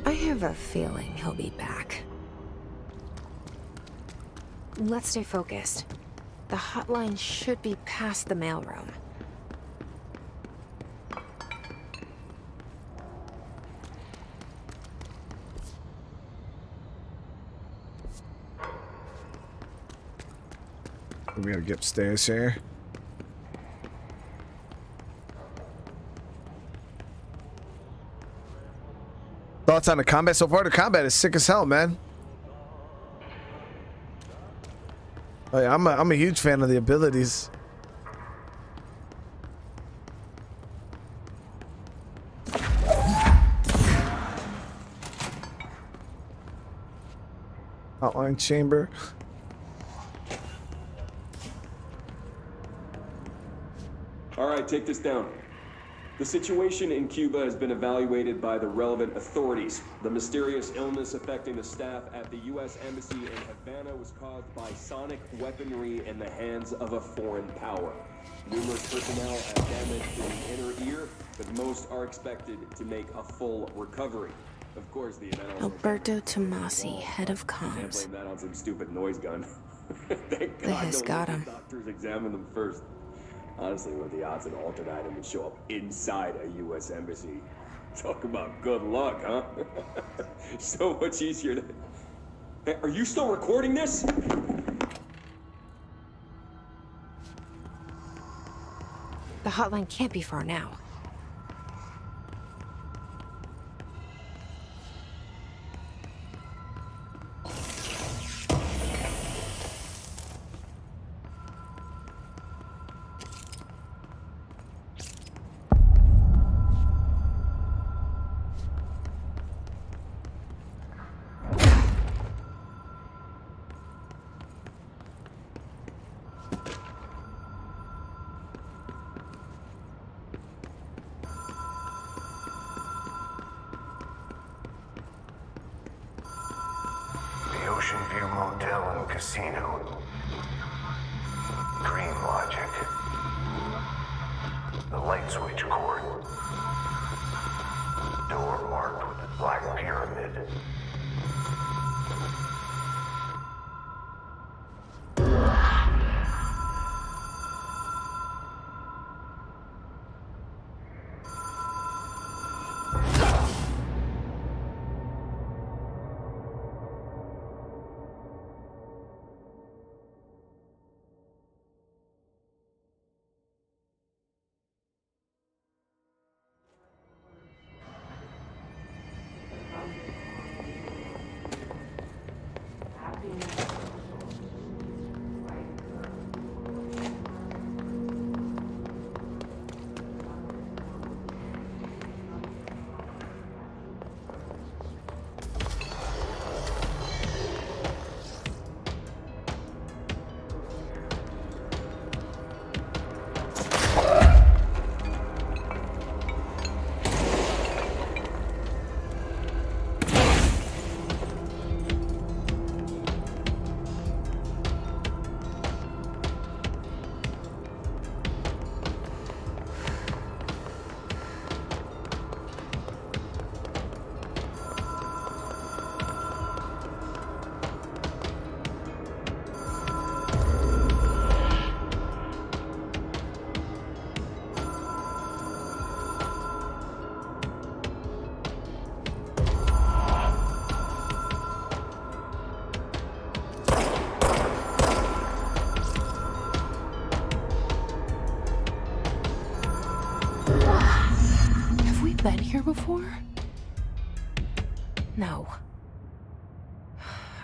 I have a feeling he'll be back. Let's stay focused. The hotline should be past the mailroom. We gotta get upstairs here. Thoughts on the combat so far? The combat is sick as hell, man. Oh, yeah, I'm a huge fan of the abilities. Outline chamber. All right, take this down. The situation in Cuba has been evaluated by the relevant authorities. The mysterious illness affecting the staff at the U.S. Embassy in Havana was caused by sonic weaponry in the hands of a foreign power. Numerous personnel have damage to the inner ear, but most are expected to make a full recovery. Of course, the event... Alberto Tomasi, head of comms. Can't blame that on some stupid noise gun. Thank The God Hiss got him. doctors examine them first. Honestly, what are the odds an alternate item would show up inside a U.S. embassy? Talk about good luck, huh? So much easier to... Hey, are you still recording this? The hotline can't be far now. Zone Casino. Dream logic. The light switch cord. Door marked with the black pyramid. Been here before? No.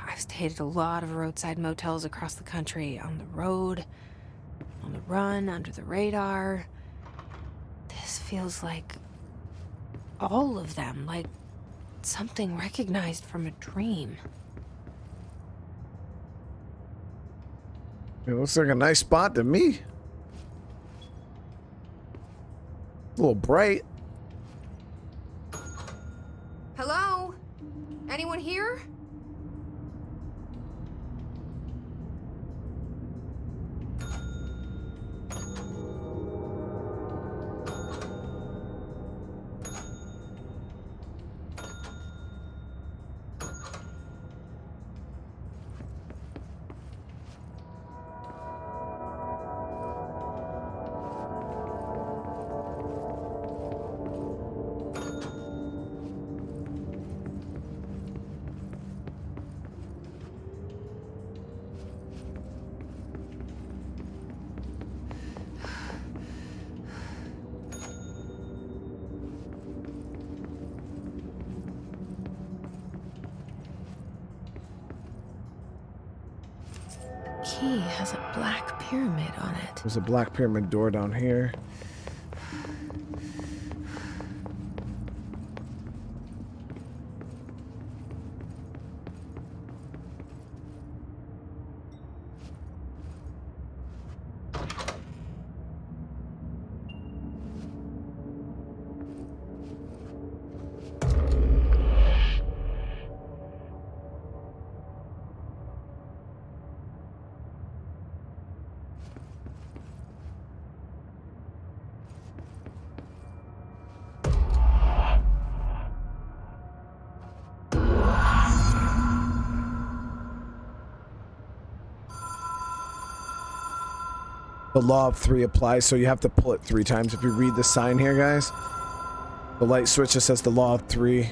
I've stayed at a lot of roadside motels across the country, on the road, on the run, under the radar. This feels like all of them, like something recognized from a dream. It looks like a nice spot to me. A little bright. Hello? Anyone here? Key has a black pyramid on it. There's a black pyramid door down here. The law of 3 applies, so you have to pull it 3 times. If you read the sign here, guys, the light switch just says the law of 3.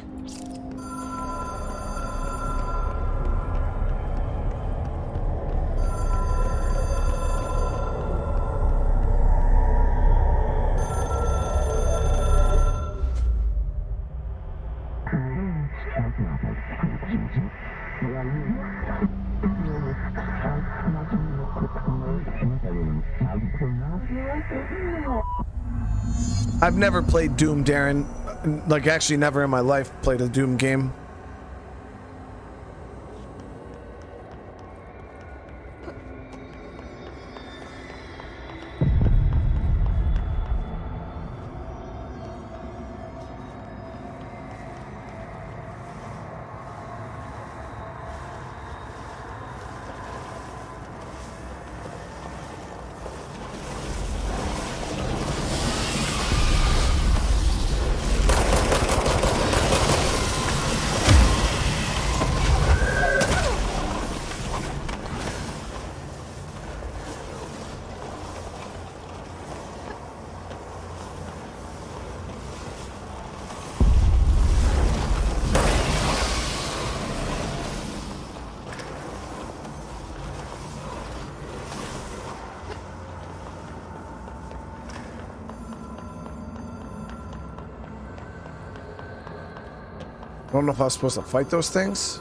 I've never played Doom, Darren. Like, actually never in my life played a Doom game. I don't know if I was supposed to fight those things.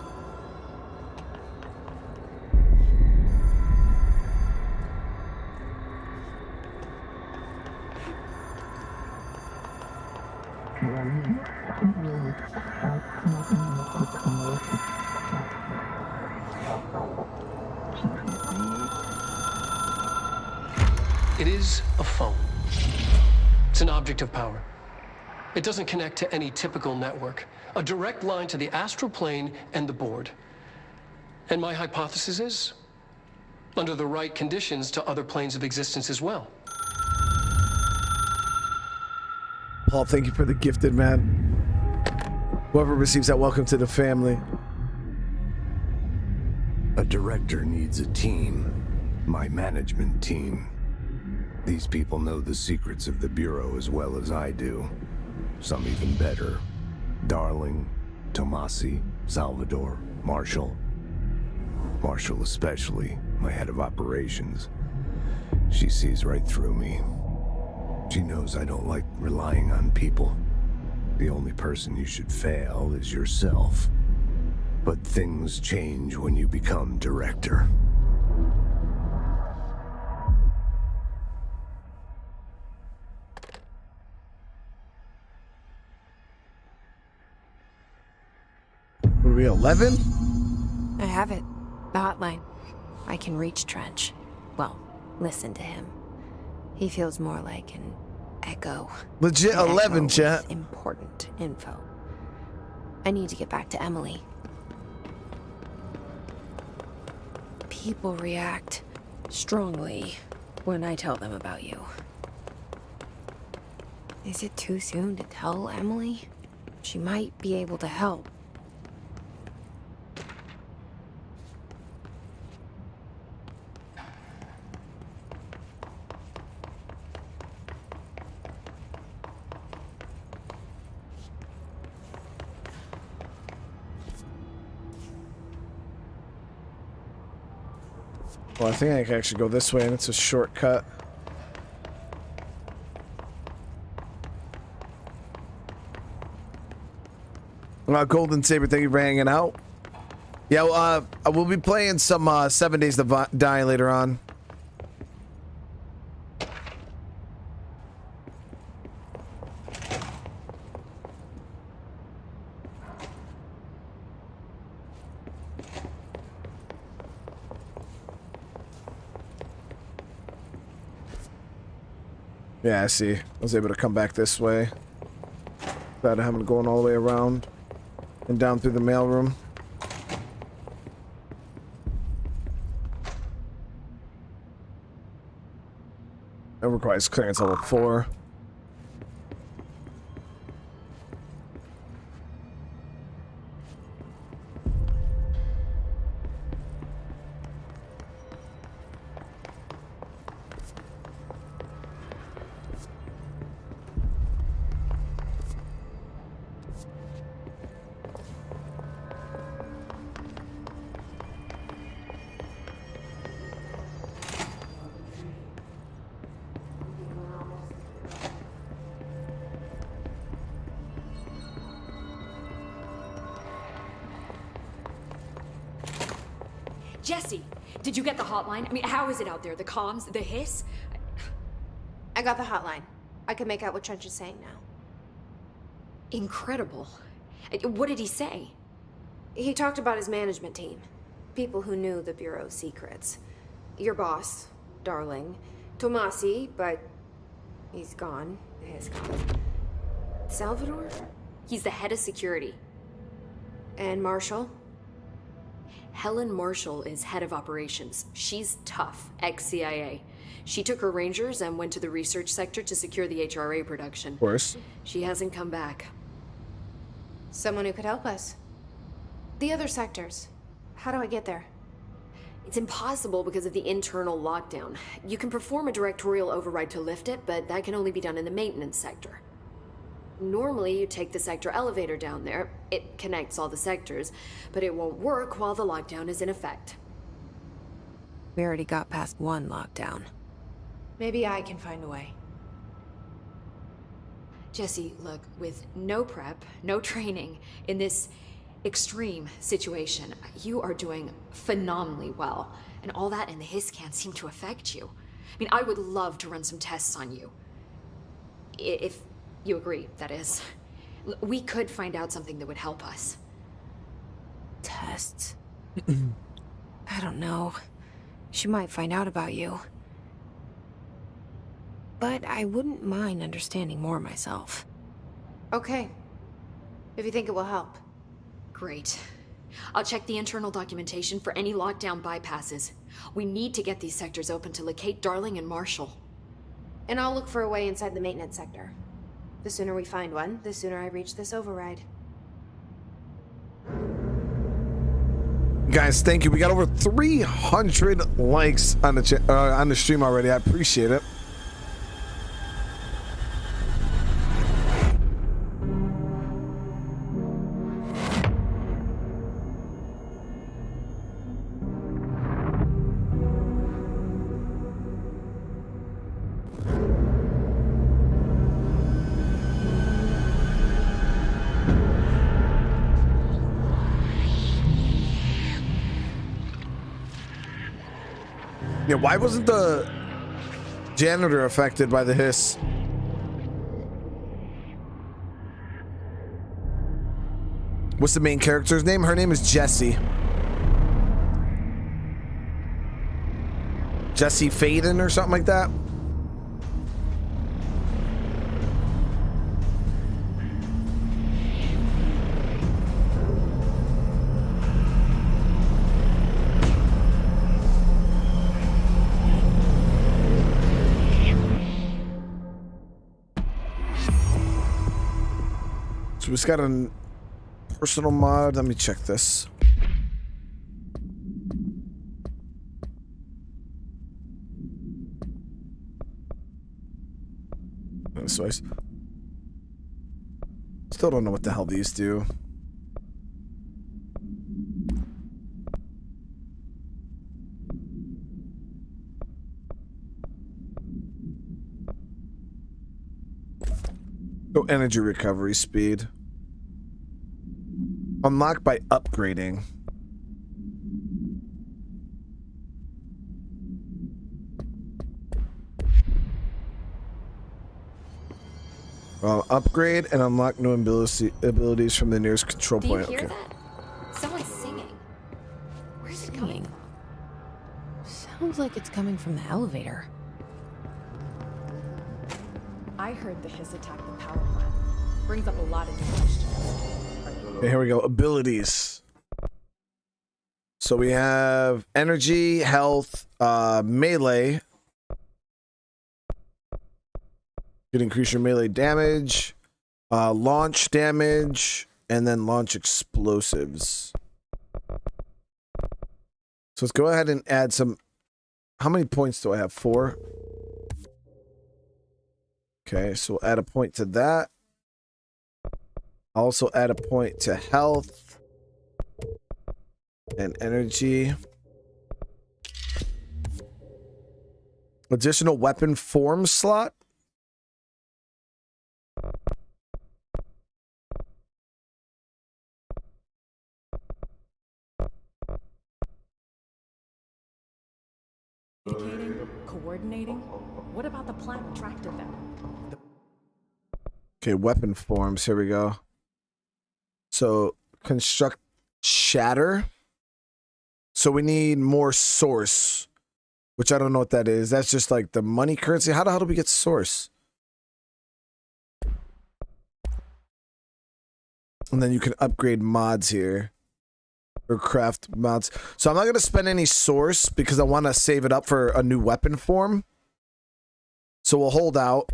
It is a phone. It's an object of power. It doesn't connect to any typical network. A direct line to the astral plane and the board. And my hypothesis is, under the right conditions, to other planes of existence as well. Paul, thank you for the gifted, man. Whoever receives that, welcome to the family. A director needs a team. My management team. These people know the secrets of the Bureau as well as I do. Some even better. Darling, Tomasi, Salvador, Marshall. Marshall especially, my head of operations. She sees right through me. She knows I don't like relying on people. The only person you should fail is yourself. But things change when you become director. What are we, 11? I have it. The hotline. I can reach Trench. Well, listen to him. He feels more like an echo. Legit An 11, echo chat. with important info. I need to get back to Emily. People react strongly when I tell them about you. Is it too soon to tell Emily? She might be able to help. Well, I think I can actually go this way, and it's a shortcut. Golden Saber, thank you for hanging out. Yeah, well, we'll be playing some 7 Days to Die later on. Yeah, I see. I was able to come back this way without having to go all the way around and down through the mailroom. That requires clearance level 4. Jesse, did you get the hotline? I mean, how is it out there? The comms, the hiss? I got the hotline. I can make out what Trench is saying now. Incredible. What did he say? He talked about his management team. People who knew the Bureau's secrets. Your boss, Darling. Tomasi, but he's gone. He's gone. Salvador? He's the head of security. And Marshall? Helen Marshall is head of operations. She's tough, ex-CIA. She took her Rangers and went to the research sector to secure the HRA production. Of course. She hasn't come back. Someone who could help us. The other sectors. How do I get there? It's impossible because of the internal lockdown. You can perform a directorial override to lift it, but that can only be done in the maintenance sector. Normally, you take the sector elevator down there. It connects all the sectors, but it won't work while the lockdown is in effect. We already got past one lockdown. Maybe I can find a way. Jesse, look, with no prep, no training, in this extreme situation, you are doing phenomenally well. And all that and the hiss can't seem to affect you. I mean, I would love to run some tests on you. If you agree, that is. We could find out something that would help us. Tests? I don't know. She might find out about you. But I wouldn't mind understanding more myself. Okay. If you think it will help. Great. I'll check the internal documentation for any lockdown bypasses. We need to get these sectors open to locate Darling and Marshall. And I'll look for a way inside the maintenance sector. The sooner we find one, the sooner I reach this override. Guys, thank you. We got over 300 likes on the stream already. I appreciate it. Yeah, why wasn't the janitor affected by the hiss? What's the main character's name? Her name is Jesse. Jesse Faden or something like that. So it's got a personal mod. Let me check this. This way. Still don't know what the hell these do. Oh, energy recovery speed. Unlocked by upgrading. Upgrade and unlock new abilities from the nearest control Do you point. hear Okay. that? Someone's singing. Where's it coming from? Sounds like it's coming from the elevator. I heard the hiss attack the power plant. Brings up a lot of new questions. Okay, here we go. Abilities. So we have energy, health, melee. Could increase your melee damage, launch damage, and then launch explosives. So let's go ahead and add some. How many points do I have? 4. Okay, so we'll add a point to that. Also add a point to health and energy. Additional weapon form slot. Communicating, coordinating. What about the plant attracted them? Okay, weapon forms. Here we go. So construct shatter. So we need more source, which I don't know what that is. That's just like the money currency. How the hell do we get source? And then you can upgrade mods here. Or craft mods. So I'm not going to spend any source because I want to save it up for a new weapon form. So we'll hold out.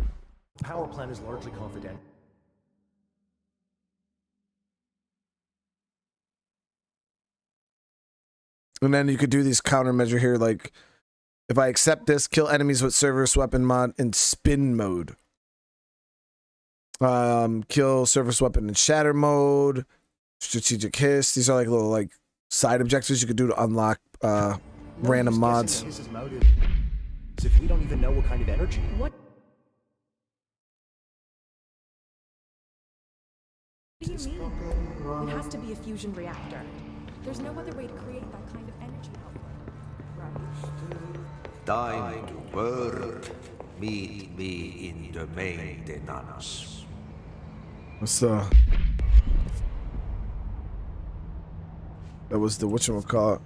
Power plant is largely confidential. And then you could do these countermeasure here, like if I accept this, kill enemies with service weapon mod in spin mode. Kill service weapon in shatter mode. Strategic hiss. These are like little like side objectives you could do to unlock random mods. If we don't even know what kind of energy. What do you mean? It has to be a fusion reactor. There's no other way to create that kind of energy output. Time to work. Meet me in the maintenance. What's the... That was the whatchamacallit.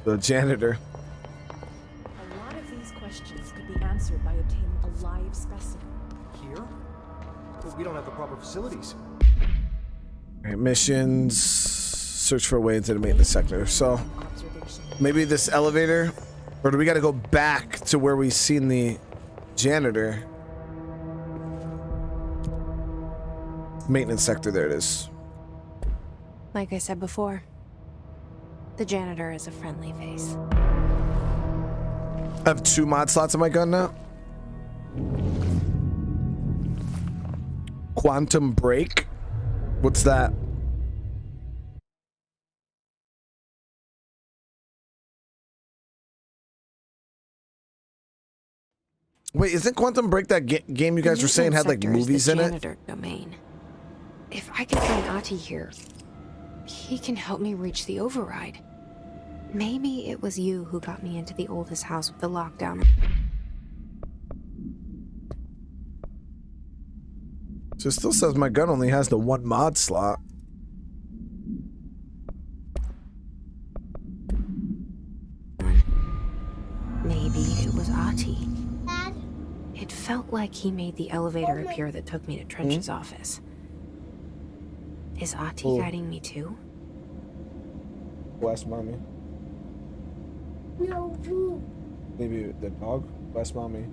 The janitor. A lot of these questions could be answered by obtaining a live specimen. Here? But we don't have the proper facilities. Alright, missions. Search for a way into the maintenance sector. So maybe this elevator, or do we gotta go back to where we seen the janitor? Maintenance sector, there it is. Like I said before, the janitor is a friendly face. I have 2 mod slots in my gun now. Quantum break. What's that? Wait, isn't Quantum Break that game you guys were saying had like movies in it? Janitor domain. If I can find Ahti here, he can help me reach the override. Maybe it was you who got me into the oldest house with the lockdown. So it still says my gun only has the 1 mod slot. Maybe it was Ahti. It felt like he made the elevator appear that took me to Trench's office. Is Ahti guiding me too? West mommy. No. Maybe the dog. West mommy.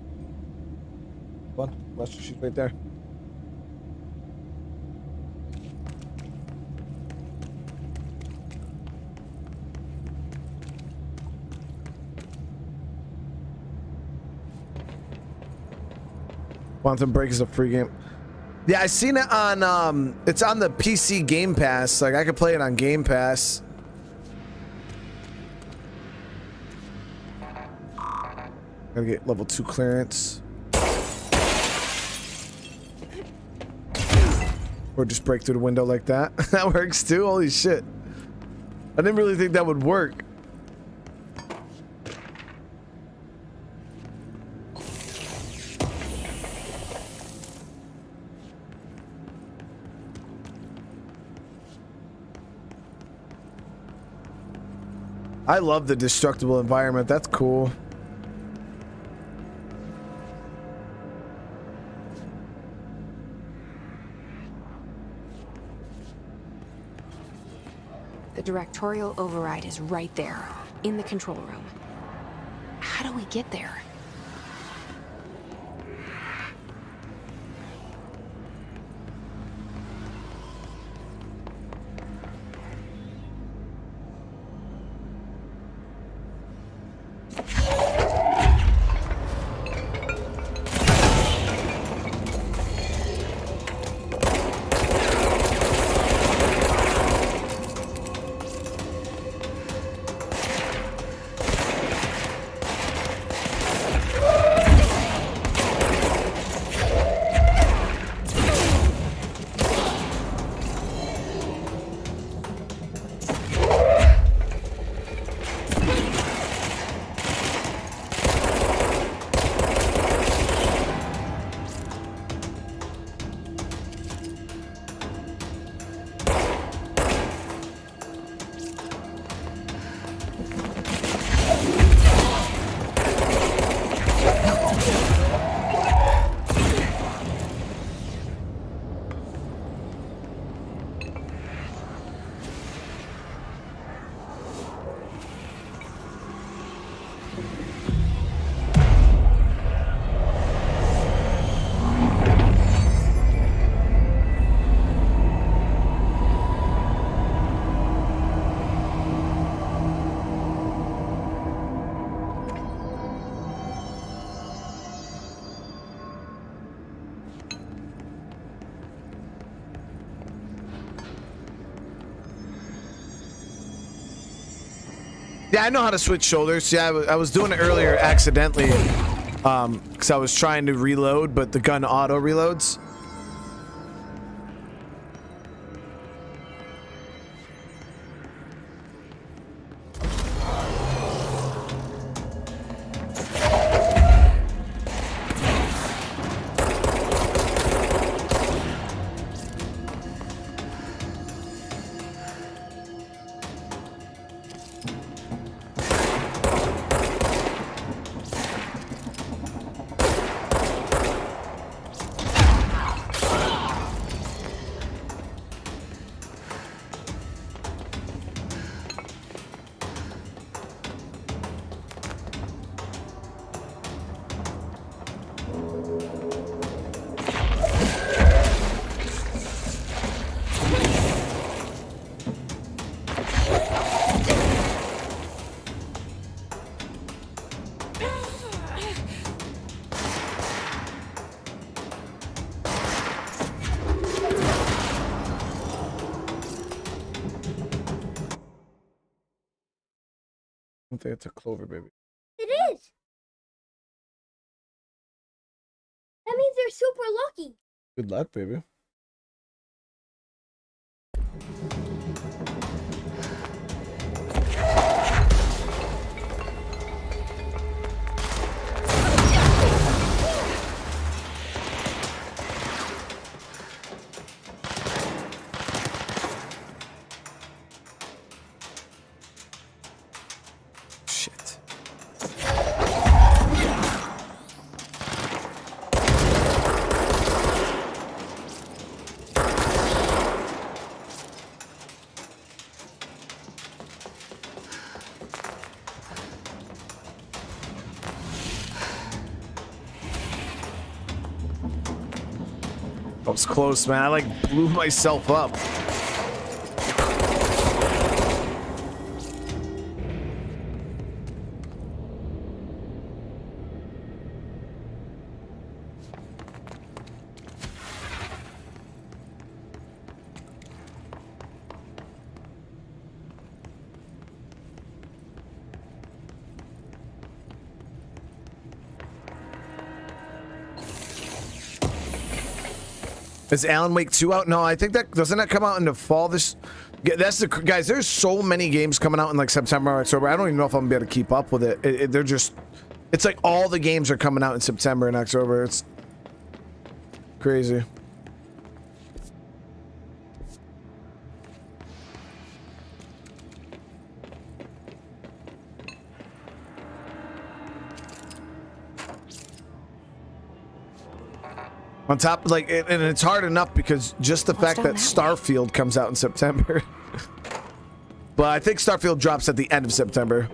What? West, she's right there. Quantum Break is a free game. Yeah, I seen it on it's on the PC Game Pass. Like I could play it on Game Pass. Gotta get level 2 clearance. Or just break through the window like that. That works too. Holy shit. I didn't really think that would work. I love the destructible environment. That's cool. The directorial override is right there, in the control room. How do we get there? Yeah, I know how to switch shoulders. Yeah, I was doing it earlier accidentally, because I was trying to reload, but the gun auto reloads. think it's a clover, baby. It is. That means they're super lucky. Good luck, baby. That was close, man. I like blew myself up. Is Alan Wake 2 out? No, I think that doesn't that come out in the fall. This, that's the guys. There's so many games coming out in like September or October. I don't even know if I'm gonna be able to keep up with it. They're just, it's like all the games are coming out in September and October. It's crazy. On top, like, and it's hard enough because just the fact that Starfield comes out in September. But I think Starfield drops at the end of September.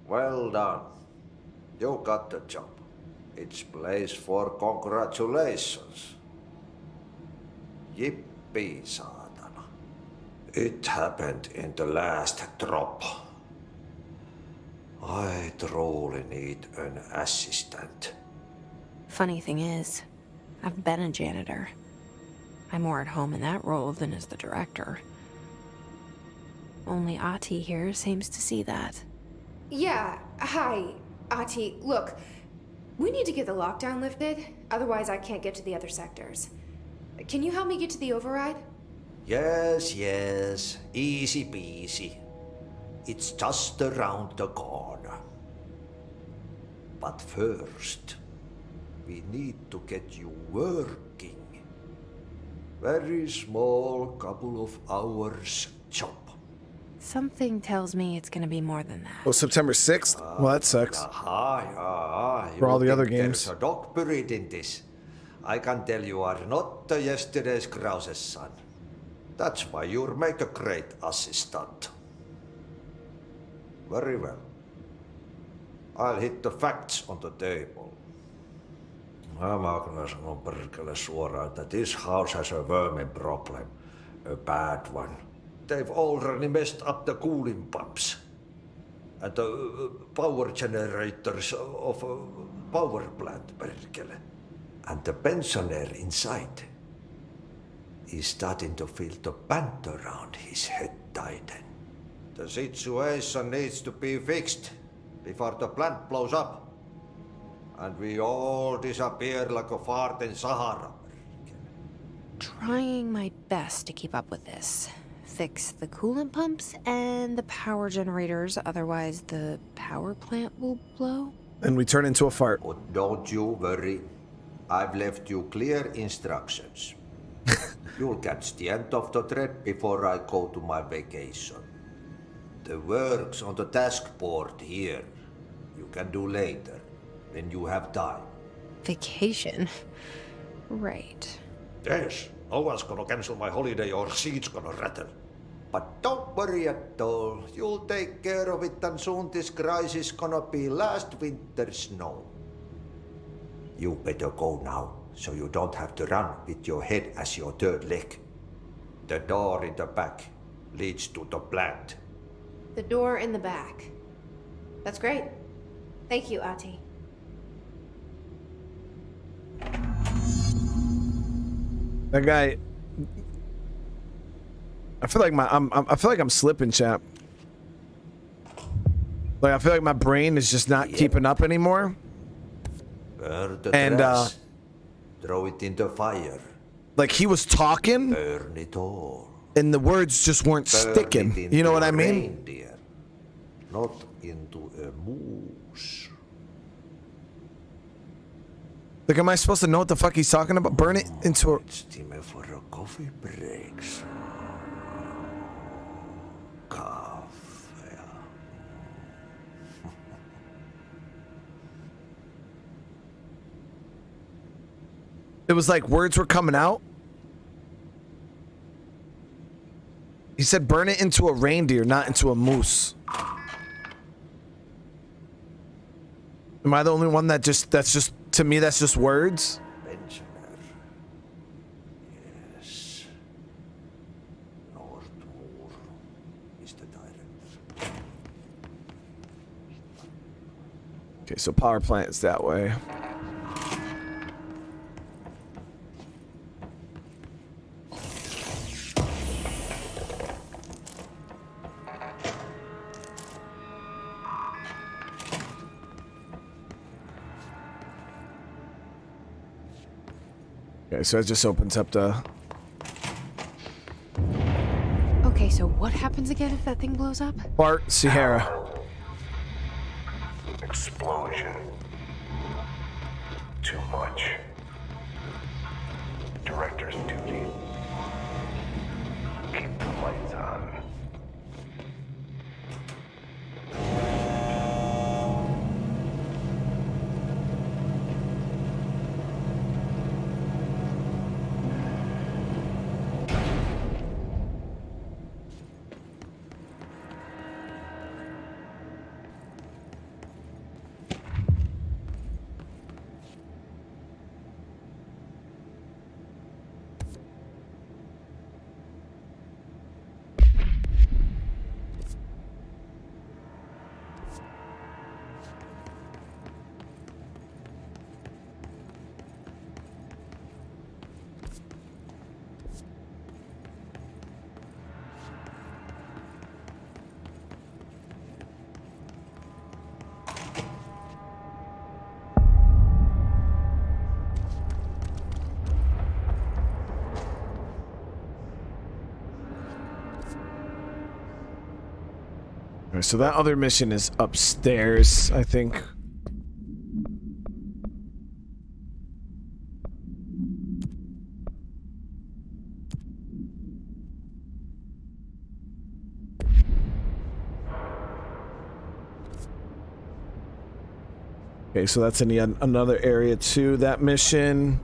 Well done. You got the job. It's place for congratulations. Yippee, saatana. It happened in the last drop. I truly need an assistant. Funny thing is, I've been a janitor. I'm more at home in that role than as the director. Only Ati here seems to see that. Yeah, hi, Ati. Look, we need to get the lockdown lifted, otherwise I can't get to the other sectors. Can you help me get to the override? Yes, yes. Easy peasy. It's just around the corner. But first, we need to get you working. Very small, couple of hours job. Something tells me it's gonna be more than that. Oh, September 6th? Well, that sucks. For all the other games. There's a dog buried in this. I can tell you are not the yesterday's Krause's son. That's why you'll make a great assistant. Very well. I'll hit the facts on the table. Mä kyllä sanon perkele suoraan, että this house has a vermin problem. A bad one. They've already messed up the cooling pumps and the power generators of a power plant, perkele. And the pensioner inside is starting to feel the band around his head tighten. The situation needs to be fixed before the plant blows up. And we all disappear like a fart in Sahara. Trying my best to keep up with this. Fix the coolant pumps and the power generators, otherwise the power plant will blow. And we turn into a fart. But don't you worry. I've left you clear instructions. You'll catch the end of the thread before I go to my vacation. The work's on the task board here. You can do later, when you have time. Vacation? Right. Yes, no one's gonna cancel my holiday or seat's gonna rattle. But don't worry at all. You'll take care of it and soon this crisis gonna be last winter's snow. You better go now, so you don't have to run with your head as your third leg. The door in the back leads to the plant. The door in the back. That's great. Thank you, Ati. That guy. I feel like I feel like I'm slipping, chap. Like I feel like my brain is just not keeping up anymore. Burn the And trash. Throw it in the fire. like he was talking, Burn it all. and the words just weren't Burn sticking. it You know into what I a mean? reindeer, not into a moose. Like, am I supposed to know what the fuck he's talking about? Burn it into a. It's time for a coffee breaks. Coffee. It was like words were coming out. He said, "Burn it into a reindeer, not into a moose." Am I the only one that's just to me that's just words? Pensioner. Yes. Nordmoor is the direct. Okay, so power plant is that way. Okay, so it just opens up the. Okay, so what happens again if that thing blows up? Bart Sierra. Explosion. Too much. Director's duty. Keep the lights on. Okay, so that other mission is upstairs, I think. Okay, so that's in the, another area too, that mission.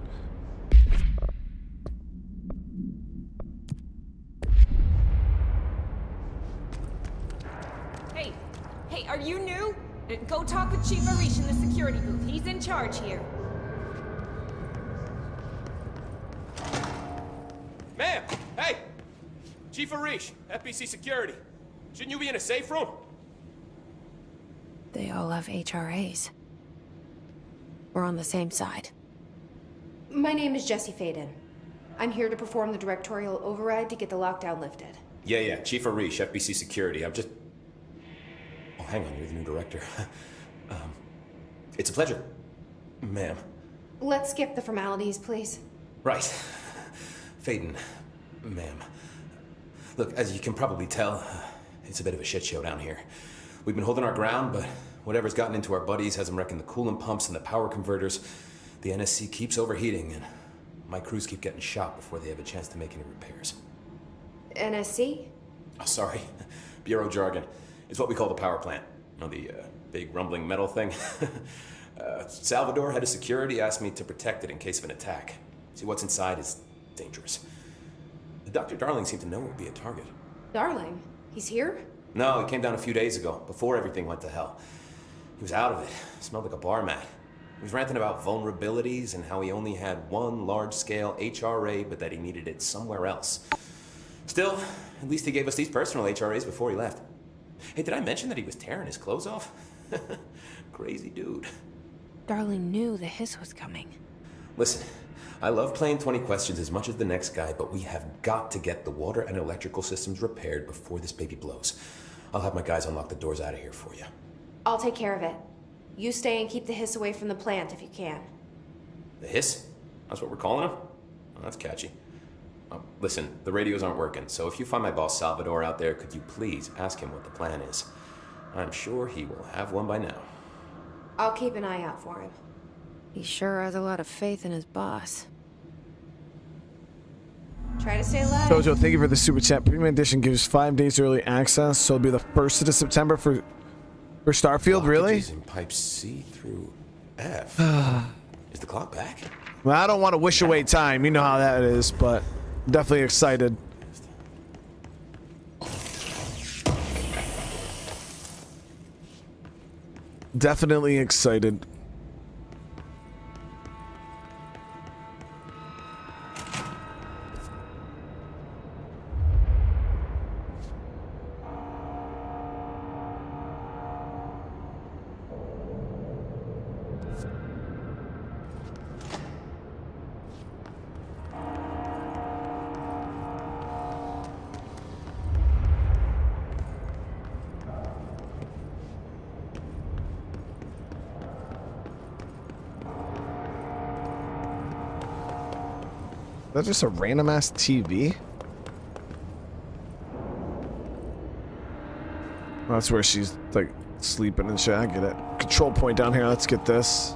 Hey, are you new? Go talk with Chief Arish in the security booth. He's in charge here. Ma'am! Hey! Chief Arish, FBC Security. Shouldn't you be in a safe room? They all have HRAs. We're on the same side. My name is Jesse Faden. I'm here to perform the directorial override to get the lockdown lifted. Yeah, Chief Arish, FBC Security. I'm just... Oh, hang on, you're the new director. It's a pleasure, ma'am. Let's skip the formalities, please. Right. Faden, ma'am. Look, as you can probably tell, it's a bit of a shit show down here. We've been holding our ground, but whatever's gotten into our buddies has them wrecking the coolant pumps and the power converters. The NSC keeps overheating, and my crews keep getting shot before they have a chance to make any repairs. NSC? Oh, sorry. Bureau jargon. It's what we call the power plant. You know, the big rumbling metal thing? Salvador, head of security, asked me to protect it in case of an attack. See, what's inside is dangerous. Dr. Darling seemed to know it would be a target. Darling? He's here? No, he came down a few days ago, before everything went to hell. He was out of it. Smelled like a bar mat. He was ranting about vulnerabilities and how he only had one large-scale HRA, but that he needed it somewhere else. Still, at least he gave us these personal HRAs before he left. Hey, did I mention that he was tearing his clothes off? Crazy dude. Darling knew the hiss was coming. Listen, I love playing 20 questions as much as the next guy, but we have got to get the water and electrical systems repaired before this baby blows. I'll have my guys unlock the doors out of here for you. I'll take care of it. You stay and keep the hiss away from the plant if you can. The hiss? That's what we're calling him? Oh, that's catchy. Oh, listen, the radios aren't working, so if you find my boss Salvador out there, could you please ask him what the plan is? I'm sure he will have one by now. I'll keep an eye out for him. He sure has a lot of faith in his boss. Try to stay alive. Jojo, thank you for the super chat. Premium edition gives 5 days early access, so it'll be the 1st of September for Starfield. Really? In pipe C through F. Is the clock back? Well, I don't want to wish away time. You know how that is, but definitely excited. Definitely excited. Is that just a random ass TV? That's where she's like sleeping and shit. I get it. Control point down here. Let's get this.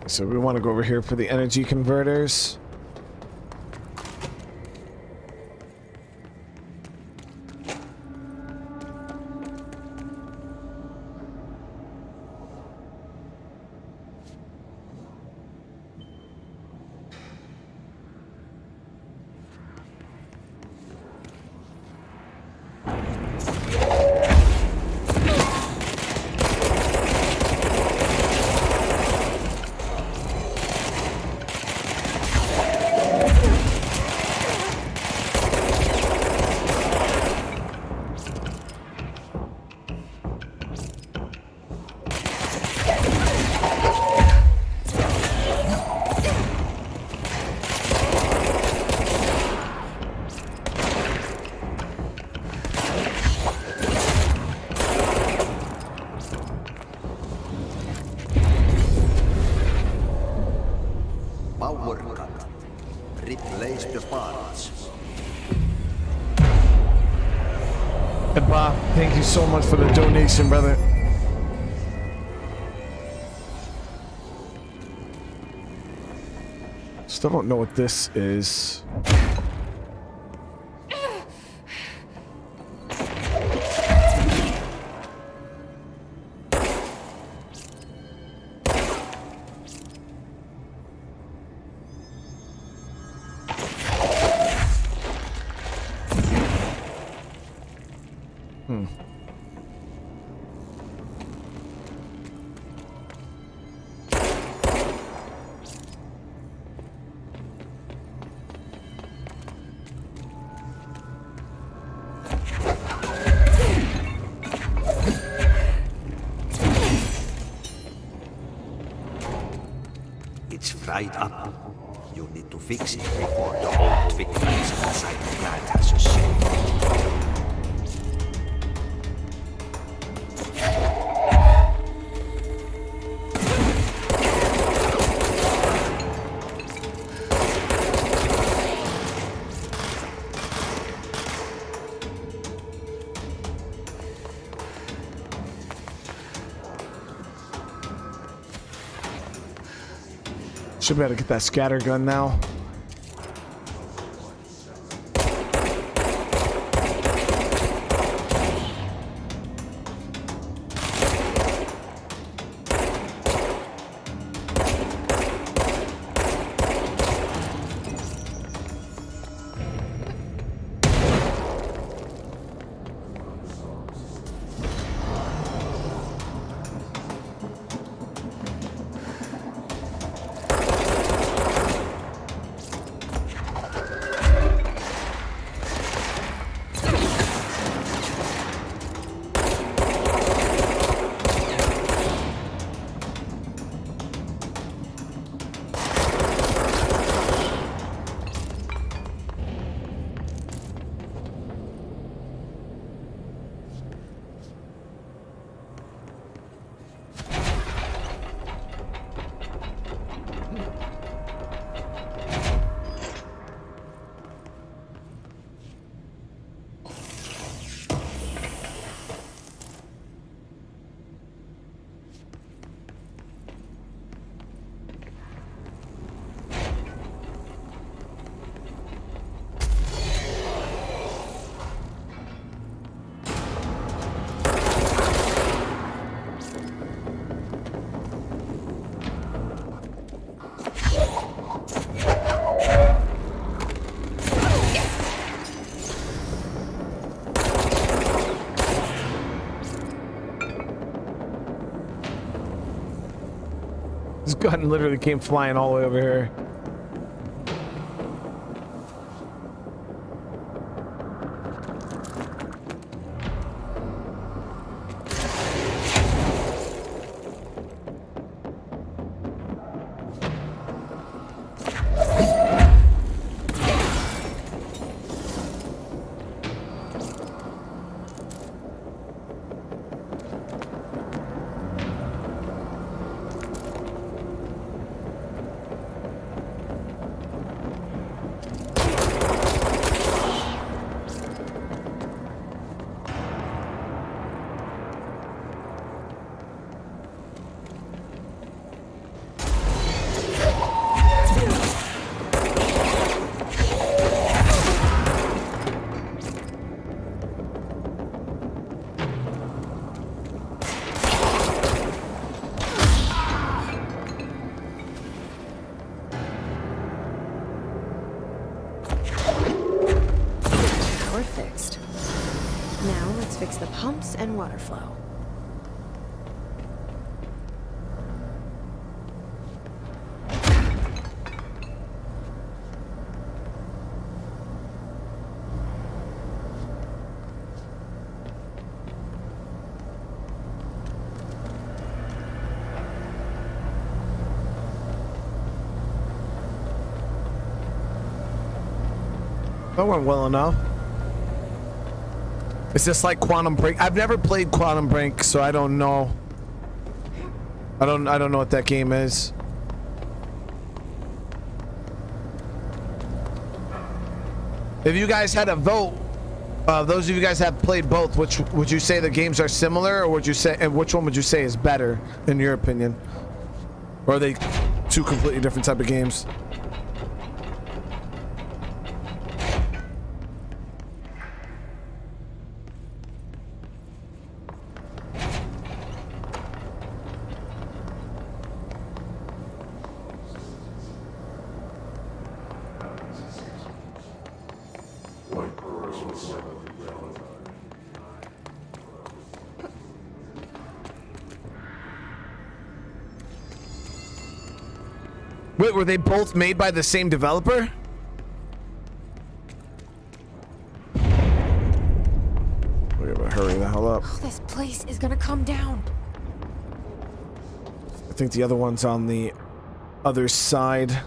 So we want to go over here for the energy converters. Thank you so much for the donation, brother. Still don't know what this is. It's fried up. You need to fix it before the old victims inside the plant has a say. Should be able to get that scatter gun now. This gun literally came flying all the way over here. And water flow. That went well enough. It's just like Quantum Break. I've never played Quantum Break, so I don't know. I don't know what that game is. If you guys had a vote, those of you guys have played both, which would you say the games are similar, or would you say, and which one would you say is better in your opinion? Or are they two completely different type of games? Wait, were they both made by the same developer? We gotta hurry the hell up. Oh, this place is gonna come down. I think the other one's on the other side.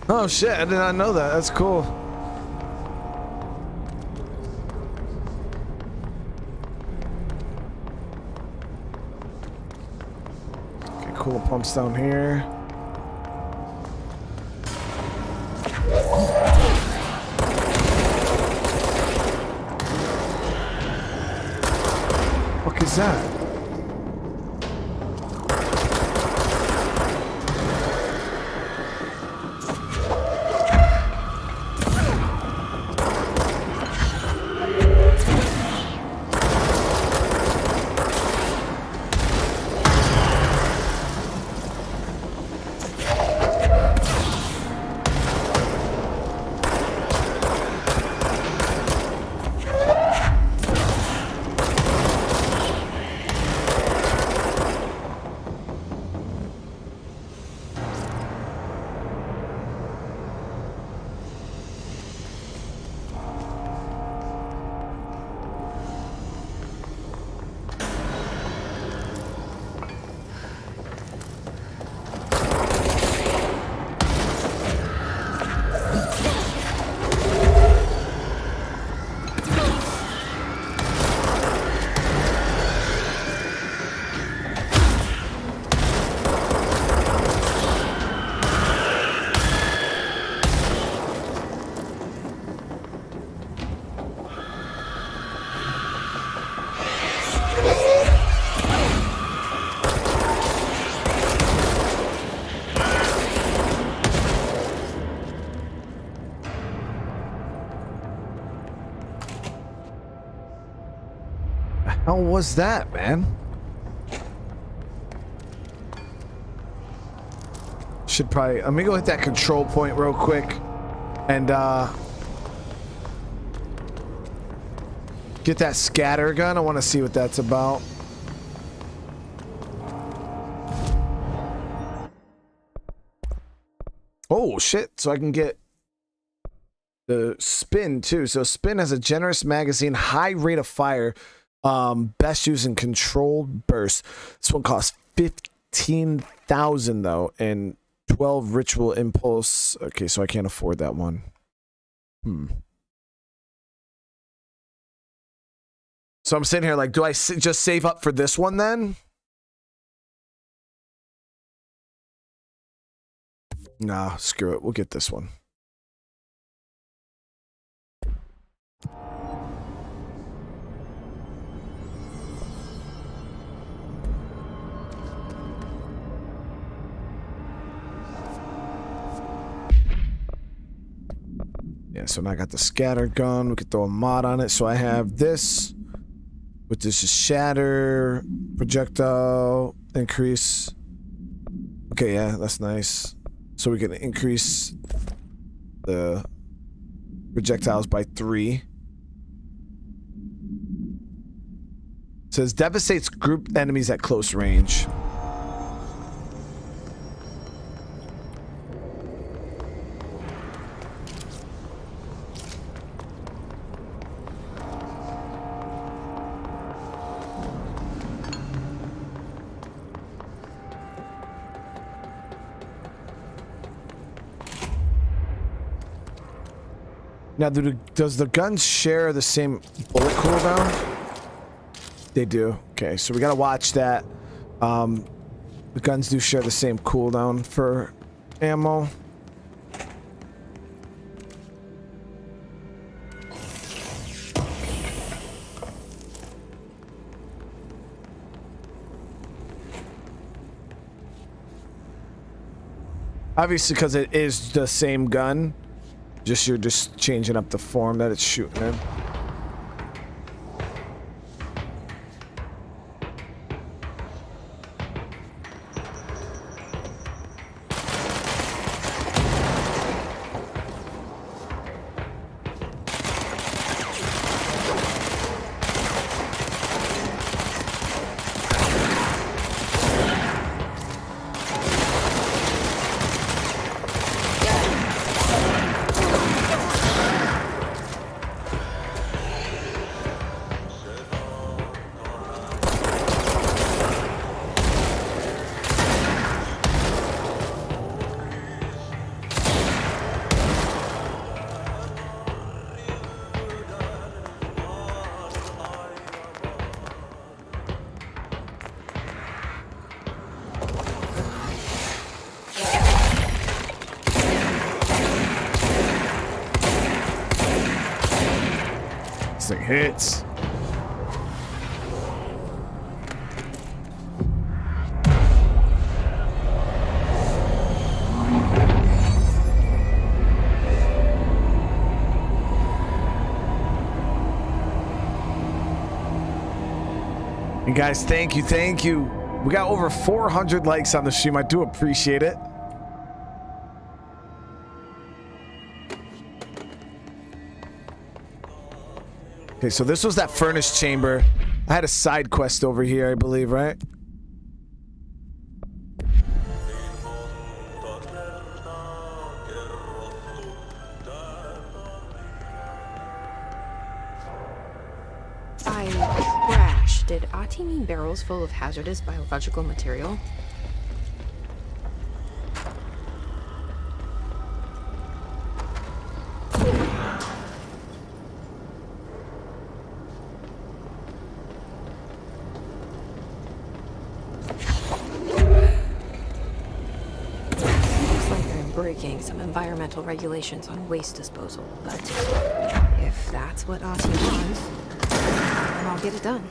Oh shit, I did not know that. That's cool. Okay, cool pumps down here. What is that? How was that, man? Should probably... Let me go hit that control point real quick. And, get that scatter gun. I want to see what that's about. Oh, shit. So I can get the spin, too. So spin has a generous magazine, high rate of fire, best used in controlled bursts. This one costs 15,000 though, and 12 ritual impulse. Okay, so I can't afford that one. So I'm sitting here like, do I just save up for this one then? Nah, screw it. We'll get this one. Yeah, so now I got the scatter gun. We could throw a mod on it. So I have this, with this is shatter, projectile, increase. Okay, yeah, that's nice. So we can increase the projectiles by 3. It says devastates group enemies at close range. Now, does the guns share the same bullet cooldown? They do. Okay, so we gotta watch that. The guns do share the same cooldown for ammo. Obviously, because it is the same gun. You're just changing up the form that it's shooting in. hits. And guys, thank you. We got over 400 likes on the stream. I do appreciate it. Okay, so this was that furnace chamber. I had a side quest over here, I believe, right? Did Ati mean barrels full of hazardous biological material? Looks like I'm breaking some environmental regulations on waste disposal, but if that's what Ati wants, then I'll get it done.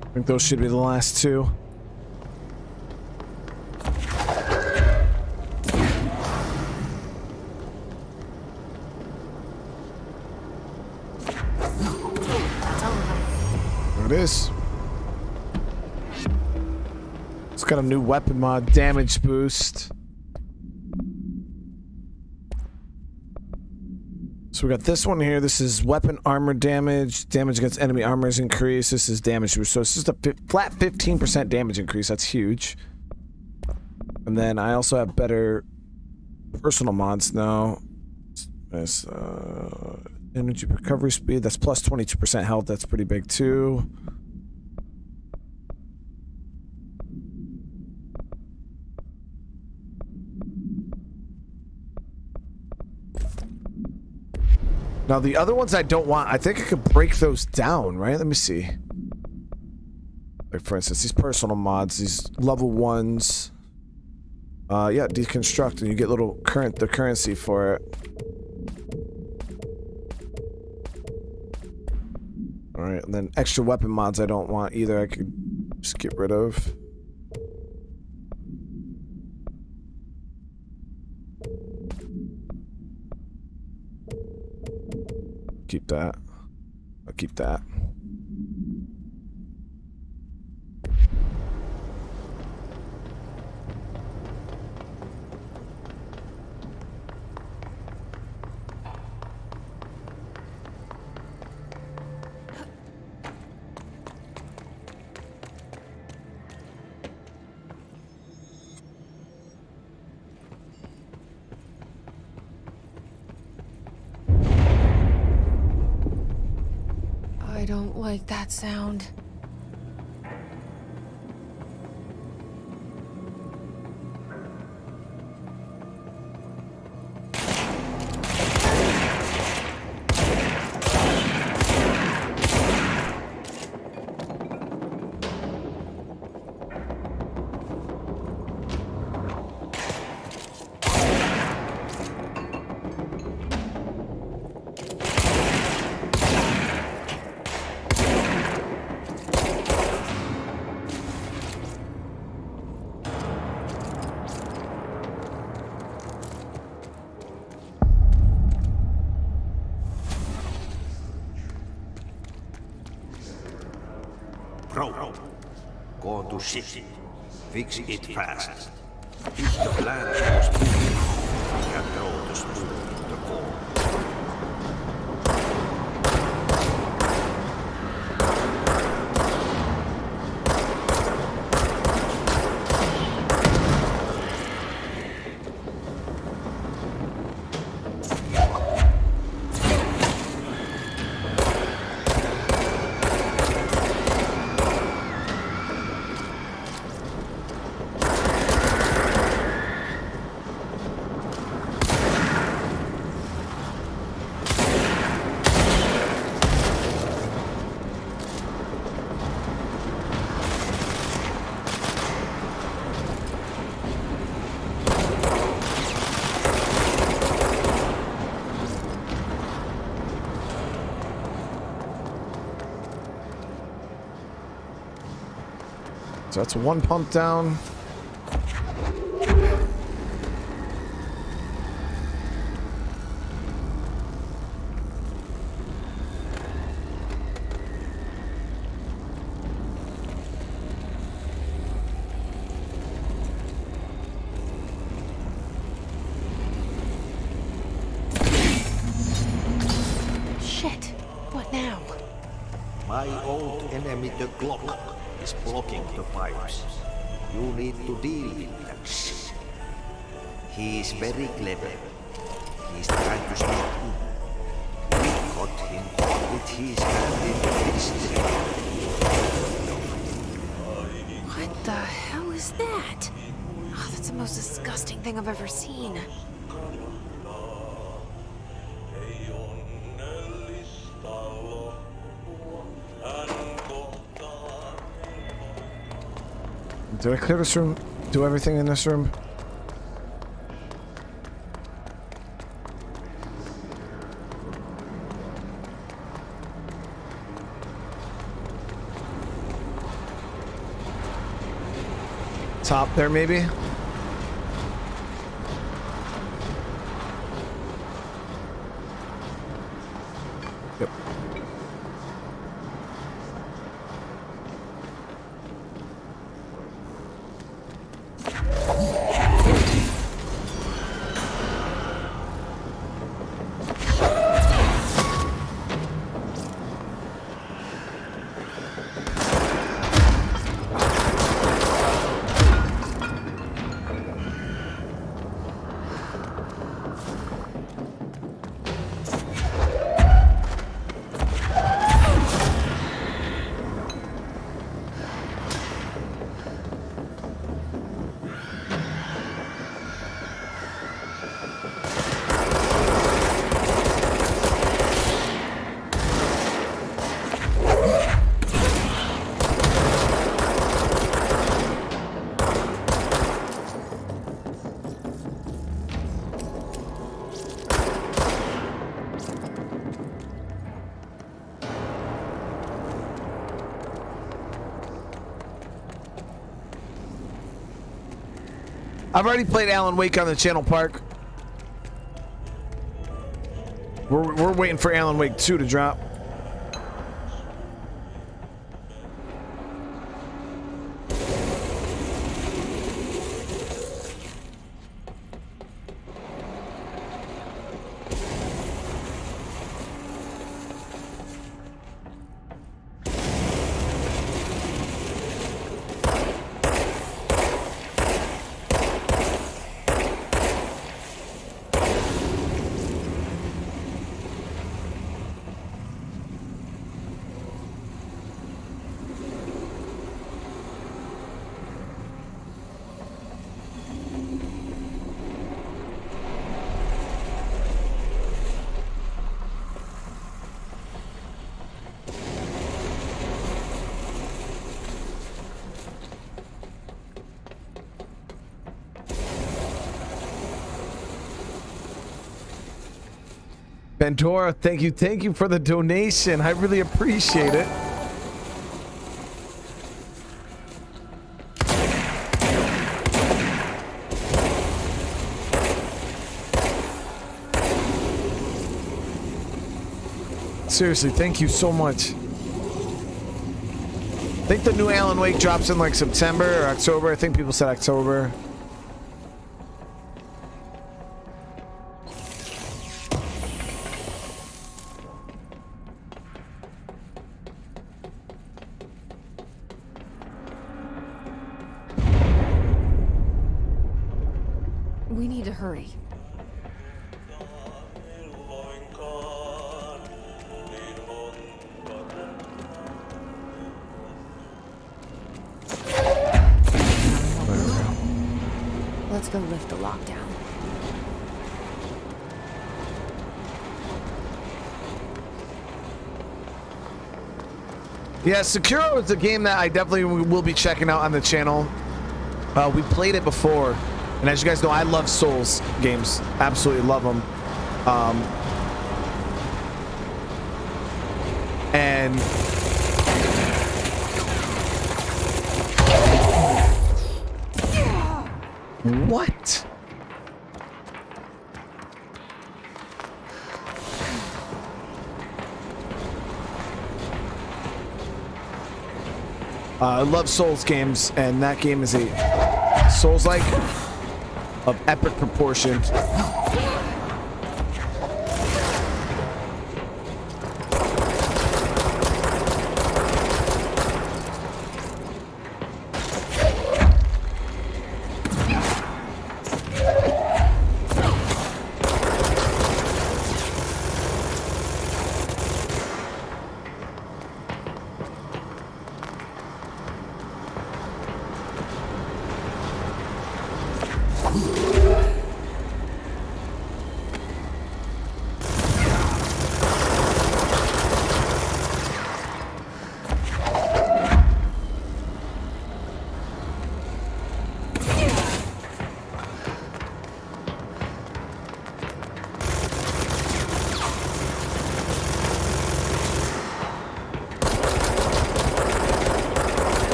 I think those should be the last two. There it is. It's got a new weapon mod, damage boost. So we got this one here. This is weapon armor damage. Damage against enemy armor is increased. This is damage boost. So it's just a flat 15% damage increase. That's huge. And then I also have better personal mods now. That's energy recovery speed. That's plus 22% health. That's pretty big too. Now, the other ones I don't want, I think I could break those down, right? Let me see. Like, for instance, these personal mods, these level ones. Yeah, deconstruct, and you get the currency for it. Alright, and then extra weapon mods I don't want either. I could just get rid of. Keep that. I'll keep that. I don't like that sound. Go on to ship. Fix it fast. If the plant goes big, we can throw the spoon in the core. So that's one pump down. Shit. What now? My old enemy, the clock, is blocking the pipes. You need to deal with that shit. He is very clever. He's trying to sneak in. We got him with his hand in the history. What the hell is that? Oh, that's the most disgusting thing I've ever seen. Did I clear this room? Do everything in this room? Top there, maybe? Yep. I've already played Alan Wake on the channel, Park. We're waiting for Alan Wake 2 to drop. Pandora, thank you for the donation. I really appreciate it. Seriously, thank you so much. I think the new Alan Wake drops in like September or October. I think people said October. hurry. Let's go lift the lockdown. Yeah, Sekiro is a game that I definitely will be checking out on the channel. We played it before, and as you guys know, I love Souls games. Absolutely love them. And what? I love Souls games, and that game is a Souls-like of epic proportions.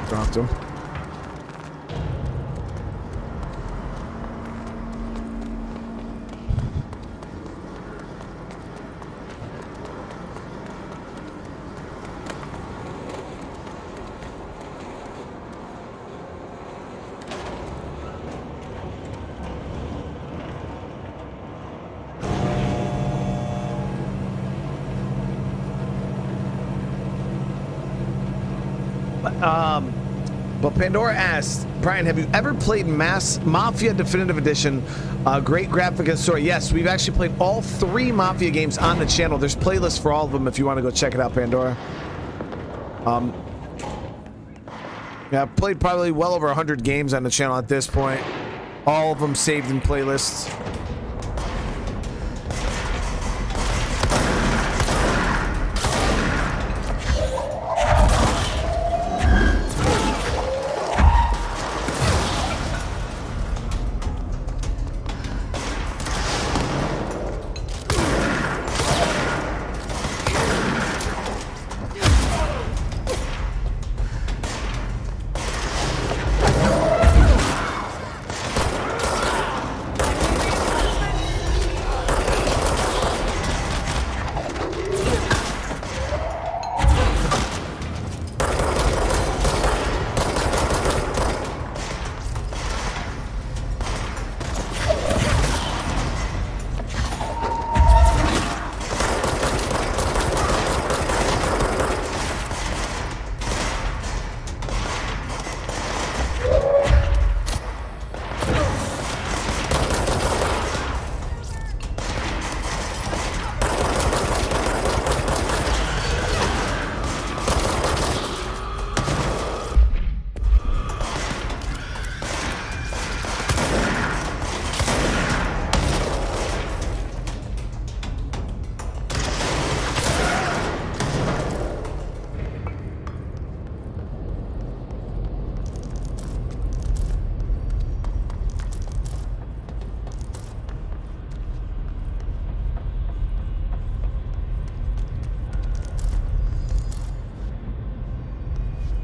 Dropped him. But Pandora asked, Brian, have you ever played Mafia Definitive Edition? Great graphic and story. Yes, we've actually played all 3 Mafia games on the channel. There's playlists for all of them if you want to go check it out, Pandora. Yeah, I've played probably well over 100 games on the channel at this point. All of them saved in playlists.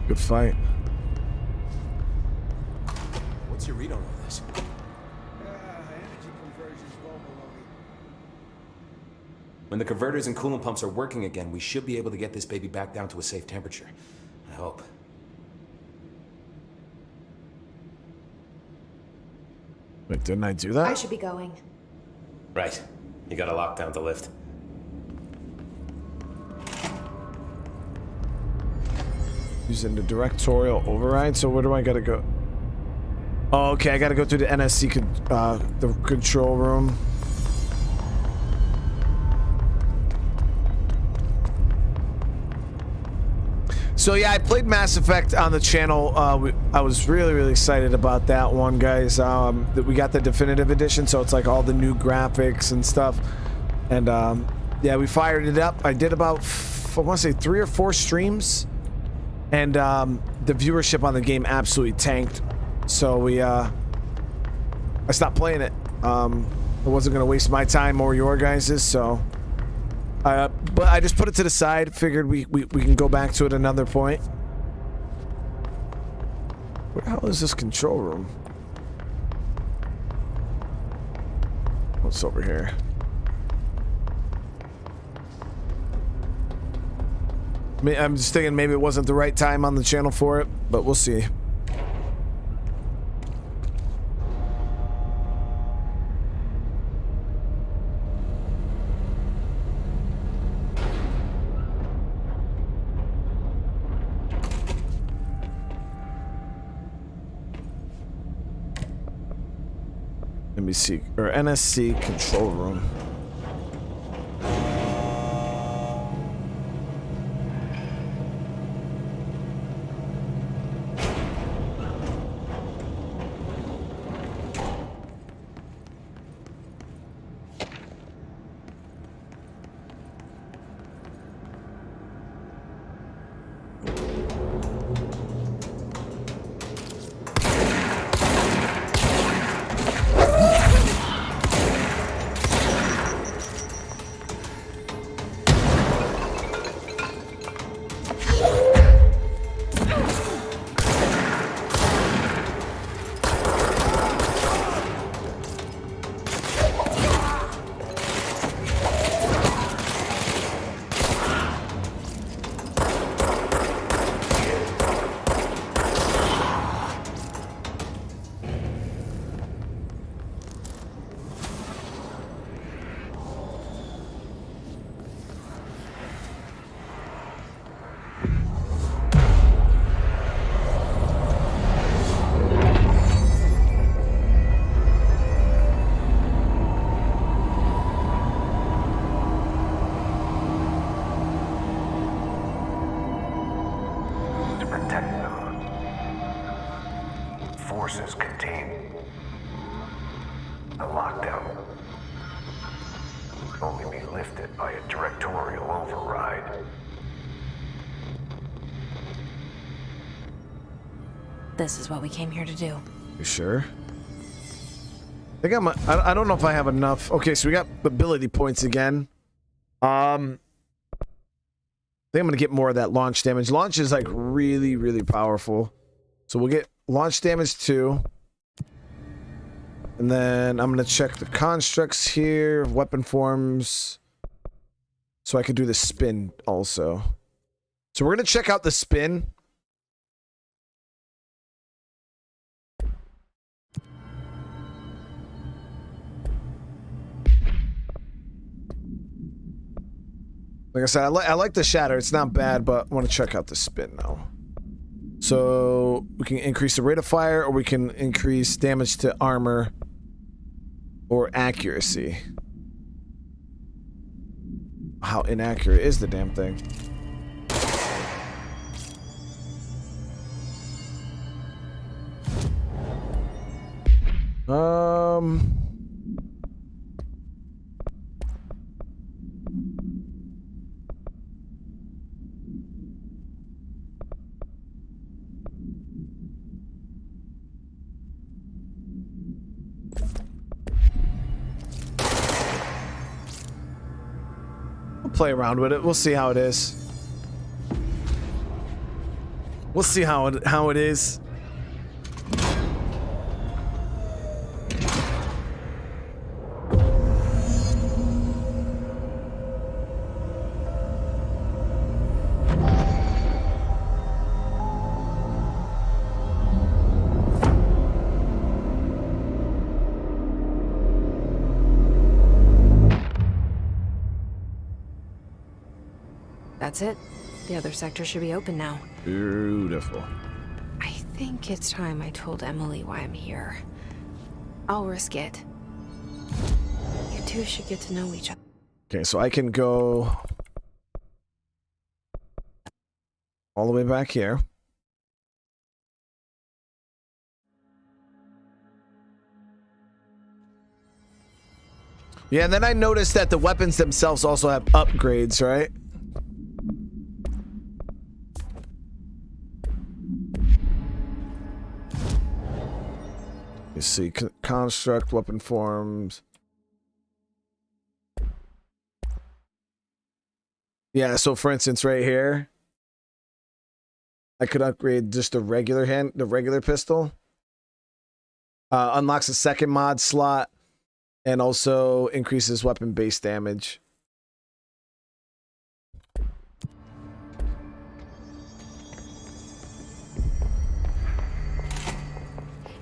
Good fight. What's your read on all this? Energy conversion's well below me. When the converters and coolant pumps are working again, we should be able to get this baby back down to a safe temperature. I hope. Wait, didn't I do that? I should be going. Right. You gotta lock down the lift. Using the directorial override. So where do I gotta go? Oh, okay, I gotta go through the NSC, the control room. So yeah, I played Mass Effect on the channel. I was really excited about that one, guys. That we got the definitive edition, so it's like all the new graphics and stuff. And yeah, we fired it up. I did about, I want to say 3 or 4 streams, and the viewership on the game absolutely tanked. So I stopped playing it. I wasn't gonna waste my time or your guys's, so. But I just put it to the side. Figured we can go back to it another point. Where the hell is this control room? What's over here? I'm just thinking maybe it wasn't the right time on the channel for it, but we'll see. NBC or NSC control room. Forces contain a lockdown. Only be lifted by a directorial override. This is what we came here to do. You sure? I think I don't know if I have enough. Okay, so we got ability points again. I think I'm gonna get more of that launch damage. Launch is like really powerful. So we'll get launch damage 2. And then I'm gonna check the constructs here, weapon forms. So I could do the spin also. So we're gonna check out the spin. Like I said, I like the shatter. It's not bad, but I want to check out the spin now. So we can increase the rate of fire, or we can increase damage to armor or accuracy. How inaccurate is the damn thing? Play around with it. We'll see how it is. We'll see how it is. That's it. The other sector should be open now. Beautiful. I think it's time I told Emily why I'm here. I'll risk it. You two should get to know each other. Okay, so I can go all the way back here. Yeah, and then I noticed that the weapons themselves also have upgrades, right? You see, construct, weapon forms. Yeah, so for instance, right here, I could upgrade just the regular pistol. Unlocks a second mod slot and also increases weapon base damage.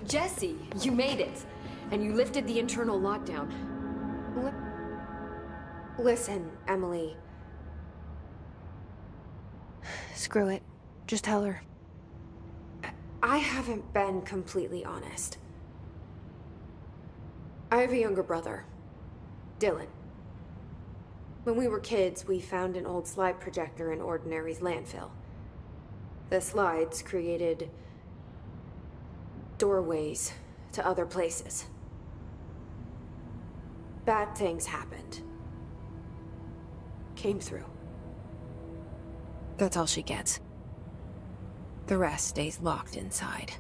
Jesse, you made it. And you lifted the internal lockdown. Listen, Emily. Screw it. Just tell her. I haven't been completely honest. I have a younger brother, Dylan. When we were kids, we found an old slide projector in Ordinary's landfill. The slides created doorways to other places. Bad things happened. Came through. That's all she gets. The rest stays locked inside.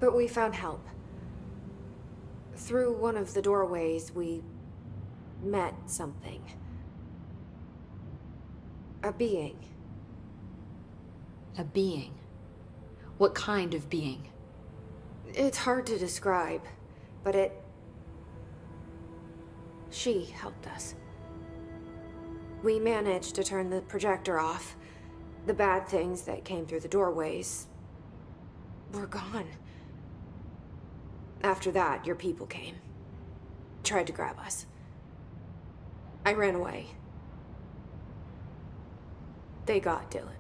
But we found help. Through one of the doorways, we met something. A being. A being? What kind of being? It's hard to describe, but she helped us. We managed to turn the projector off. The bad things that came through the doorways were gone. After that, your people came. Tried to grab us. I ran away. They got Dylan.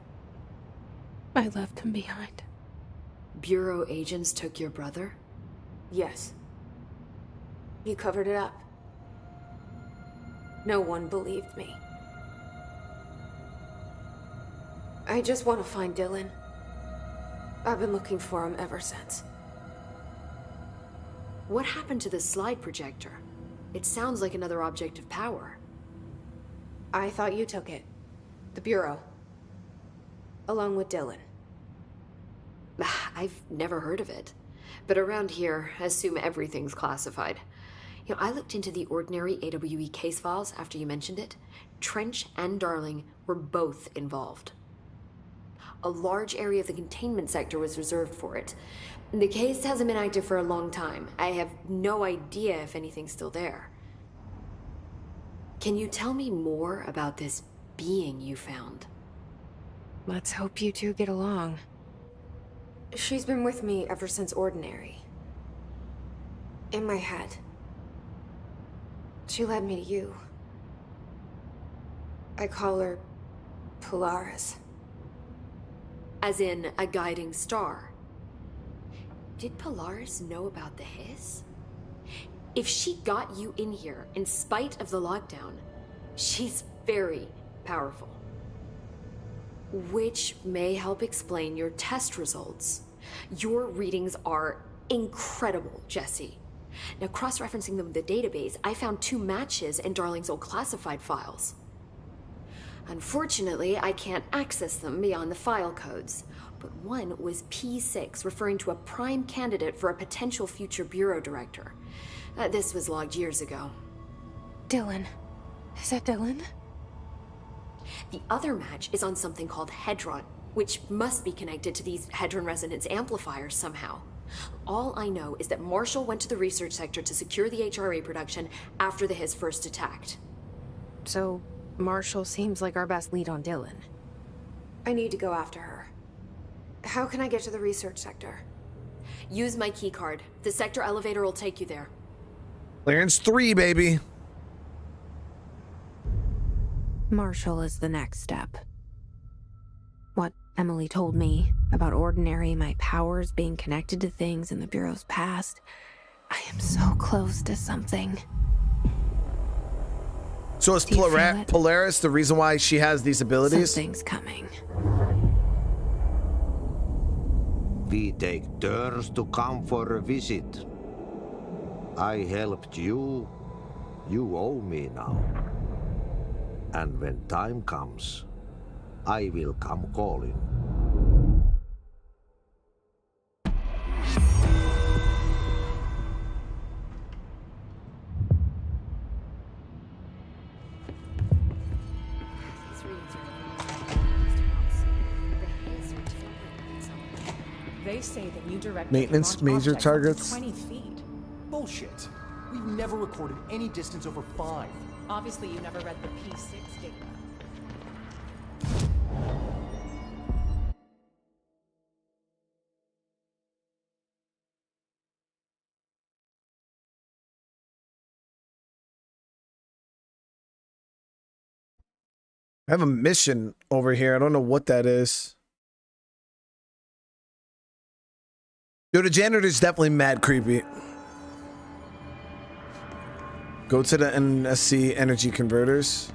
I left him behind. Bureau agents took your brother? Yes. You covered it up. No one believed me. I just want to find Dylan. I've been looking for him ever since. What happened to the slide projector? It sounds like another object of power. I thought you took it. The Bureau. Along with Dylan. I've never heard of it. But around here, I assume everything's classified. You know, I looked into the Ordinary AWE case files after you mentioned it. Trench and Darling were both involved. A large area of the containment sector was reserved for it. The case hasn't been active for a long time. I have no idea if anything's still there. Can you tell me more about this being you found? Let's hope you two get along. She's been with me ever since Ordinary. In my head. She led me to you. I call her Polaris. As in, a guiding star. Did Polaris know about the hiss? If she got you in here in spite of the lockdown, she's very powerful. Which may help explain your test results. Your readings are incredible, Jesse. Now, cross-referencing them with the database, I found 2 matches in Darling's old classified files. Unfortunately, I can't access them beyond the file codes, but one was P6, referring to a prime candidate for a potential future bureau director. This was logged years ago. Dylan. Is that Dylan? The other match is on something called Hedron, which must be connected to these Hedron resonance amplifiers somehow. All I know is that Marshall went to the research sector to secure the HRA production after the Hiss first attacked. So, Marshall seems like our best lead on Dylan. I need to go after her. How can I get to the research sector? Use my keycard. The sector elevator will take you there. Clearance 3, baby. Marshall is the next step. What Emily told me about Ordinary, my powers being connected to things in the Bureau's past. I am so close to something. So is Polaris the reason why she has these abilities? Something's coming. We take turns to come for a visit. I helped you. You owe me now. And when time comes, I will come calling. They say the new director Maintenance can launch major objects up to targets. 20 feet. Bullshit. We've never recorded any distance over 5. Obviously, you never read the P6 data. I have a mission over here. I don't know what that is. Yo, the janitor's definitely mad creepy. Go to the NSC energy converters.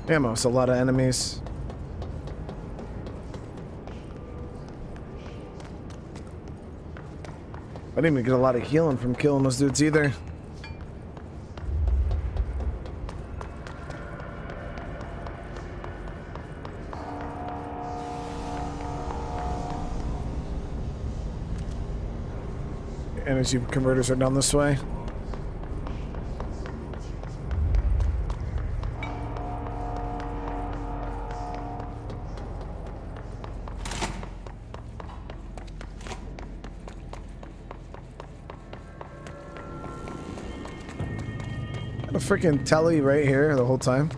Damn, it's a lot of enemies. I didn't even get a lot of healing from killing those dudes either. Energy converters are down this way. A freaking telly right here the whole time.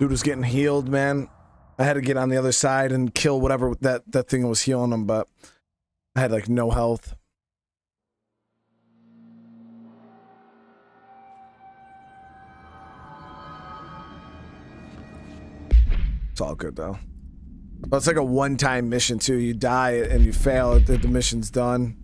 Dude was getting healed, man. I had to get on the other side and kill whatever that thing was healing him, but I had like no health. It's all good though. Well, it's like a one-time mission too. You die and you fail, the mission's done.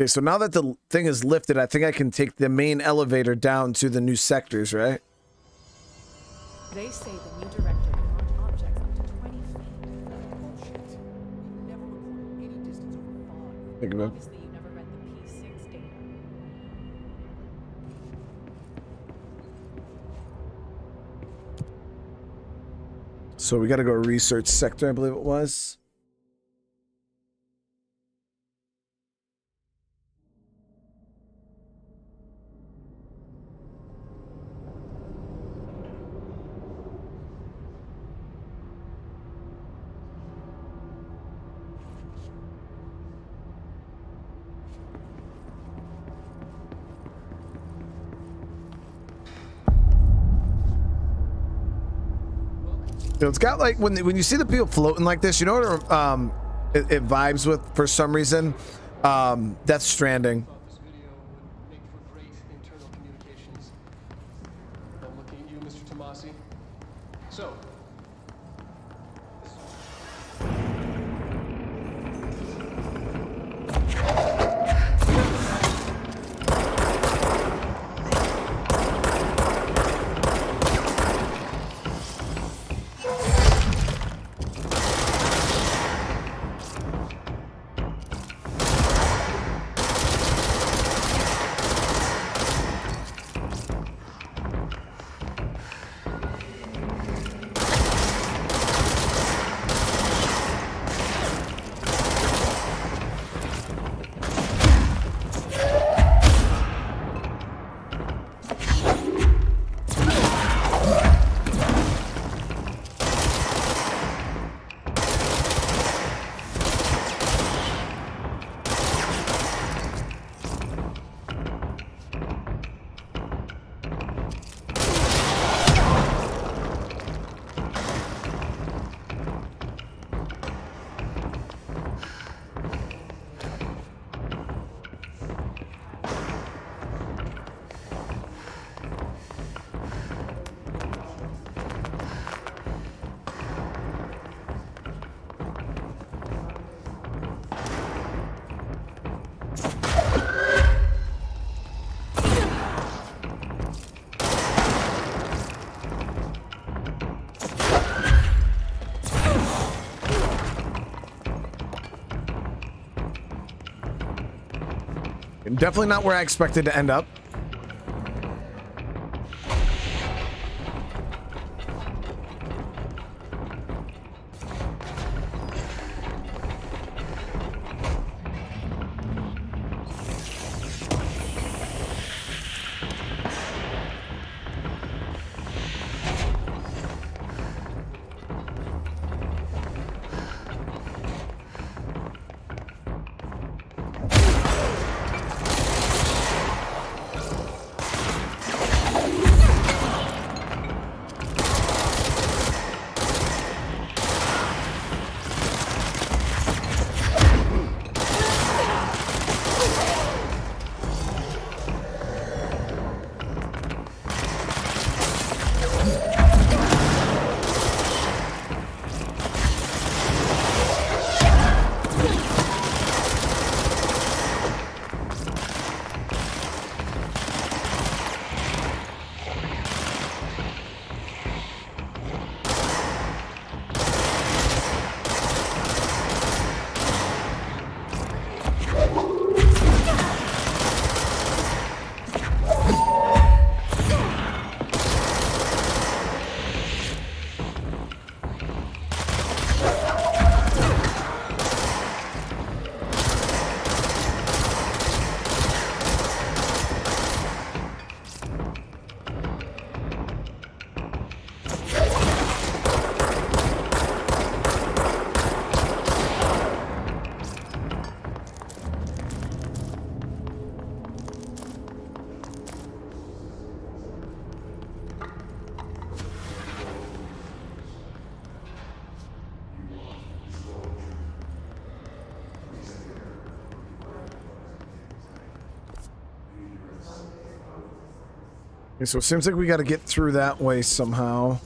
Okay, so now that the thing is lifted, I think I can take the main elevator down to the new sectors, right? They say the new director can launch objects up to 20 feet. Bullshit. You never reported any distance over 5. Think about it. Obviously, you never read the P6 data. So we got to go research sector, I believe it was. You know, it's got like when you see the people floating like this, you know what it vibes with for some reason. Death Stranding. This video would make for great internal communications. I'm looking at you, Mr. Tomasi. So, Definitely not where I expected to end up. Okay, so it seems like we got to get through that way somehow.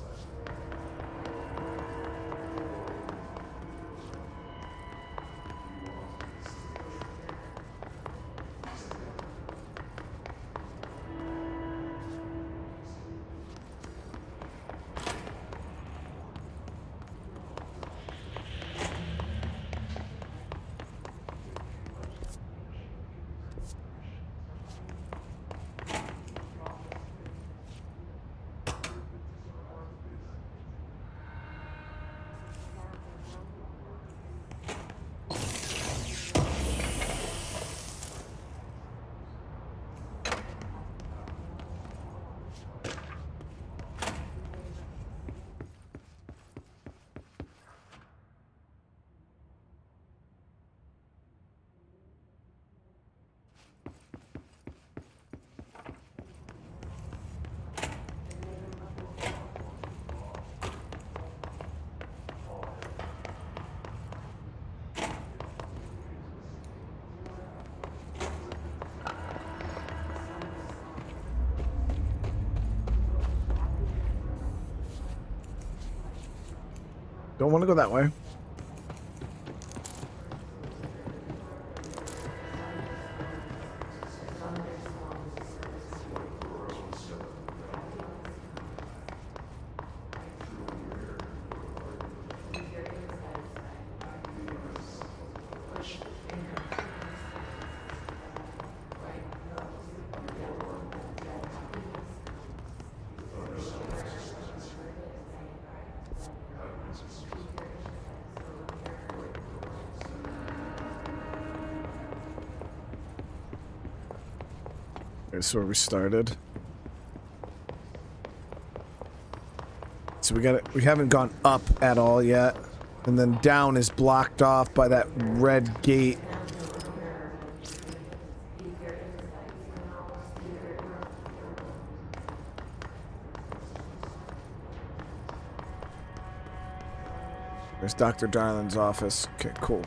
Don't want to go that way. That's where we started. So we haven't gone up at all yet. And then down is blocked off by that red gate. There's Dr. Darlin's office. Okay, cool.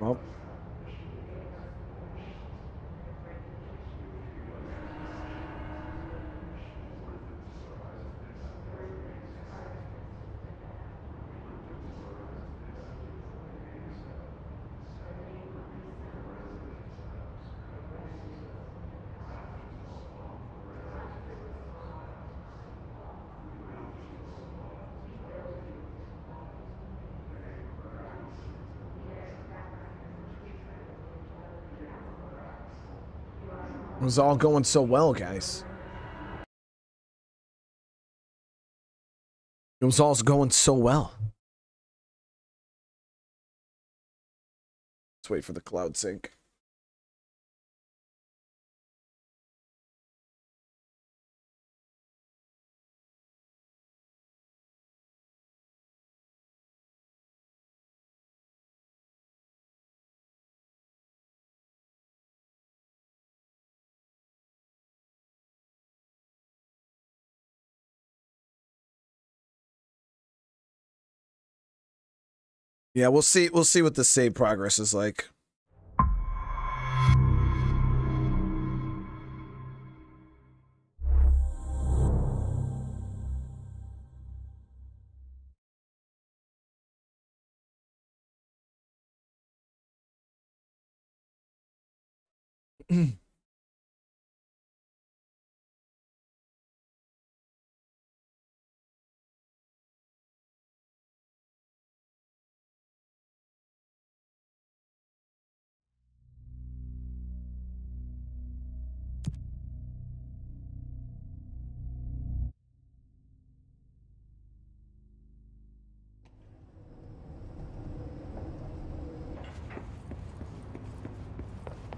Well. It was all going so well, guys. It was all going so well. Let's wait for the cloud sync. Yeah, we'll see what the save progress is like.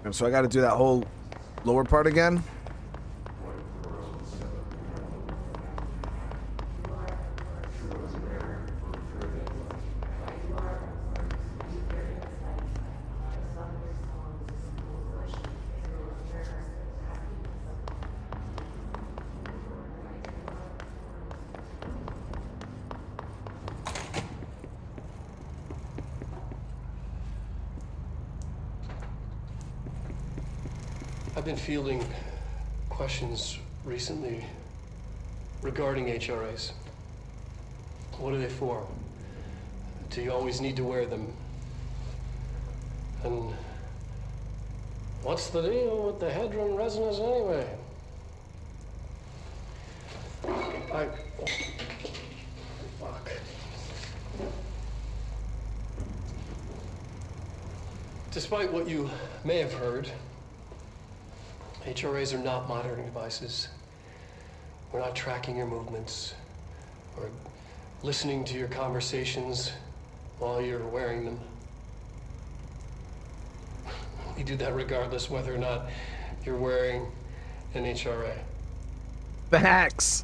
And so I got to do that whole lower part again. I've been fielding questions recently regarding HRAs. What are they for? Do you always need to wear them? And what's the deal with the Hedron resonance anyway? Fuck. Despite what you may have heard, HRAs are not monitoring devices. We're not tracking your movements or listening to your conversations while you're wearing them. We do that regardless whether or not you're wearing an HRA. Facts.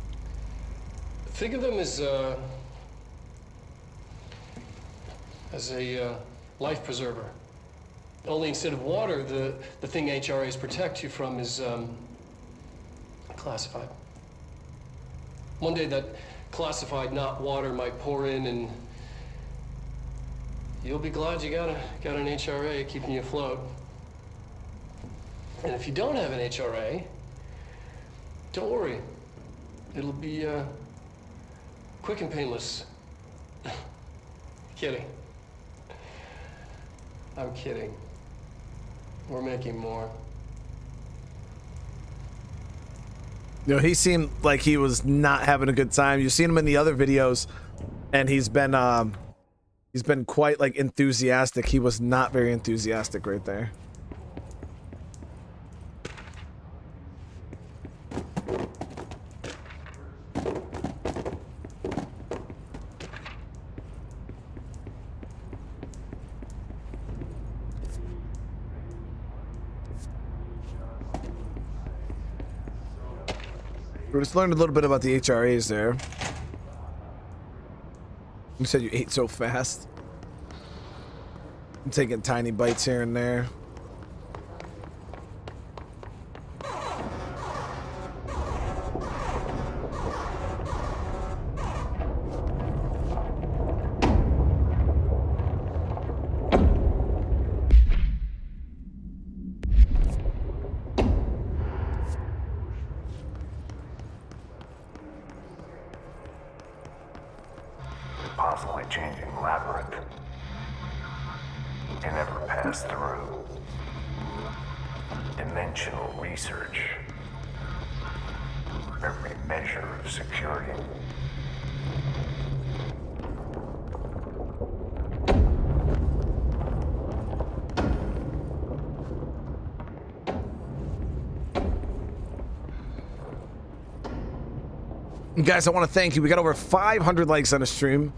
Think of them as a life preserver. Only instead of water, the thing HRAs protect you from is classified. One day that classified, not water, might pour in, and you'll be glad you got an HRA keeping you afloat. And if you don't have an HRA, don't worry. It'll be quick and painless. Kidding. I'm kidding. We're making more. You know, he seemed like he was not having a good time. You've seen him in the other videos, and he's been quite like enthusiastic. He was not very enthusiastic right there. We just learned a little bit about the HRAs there. You said you ate so fast. I'm taking tiny bites here and there. Possibly changing labyrinth. It never passed through. Dimensional research. Every measure of security. Guys, I want to thank you. We got over 500 likes on the stream.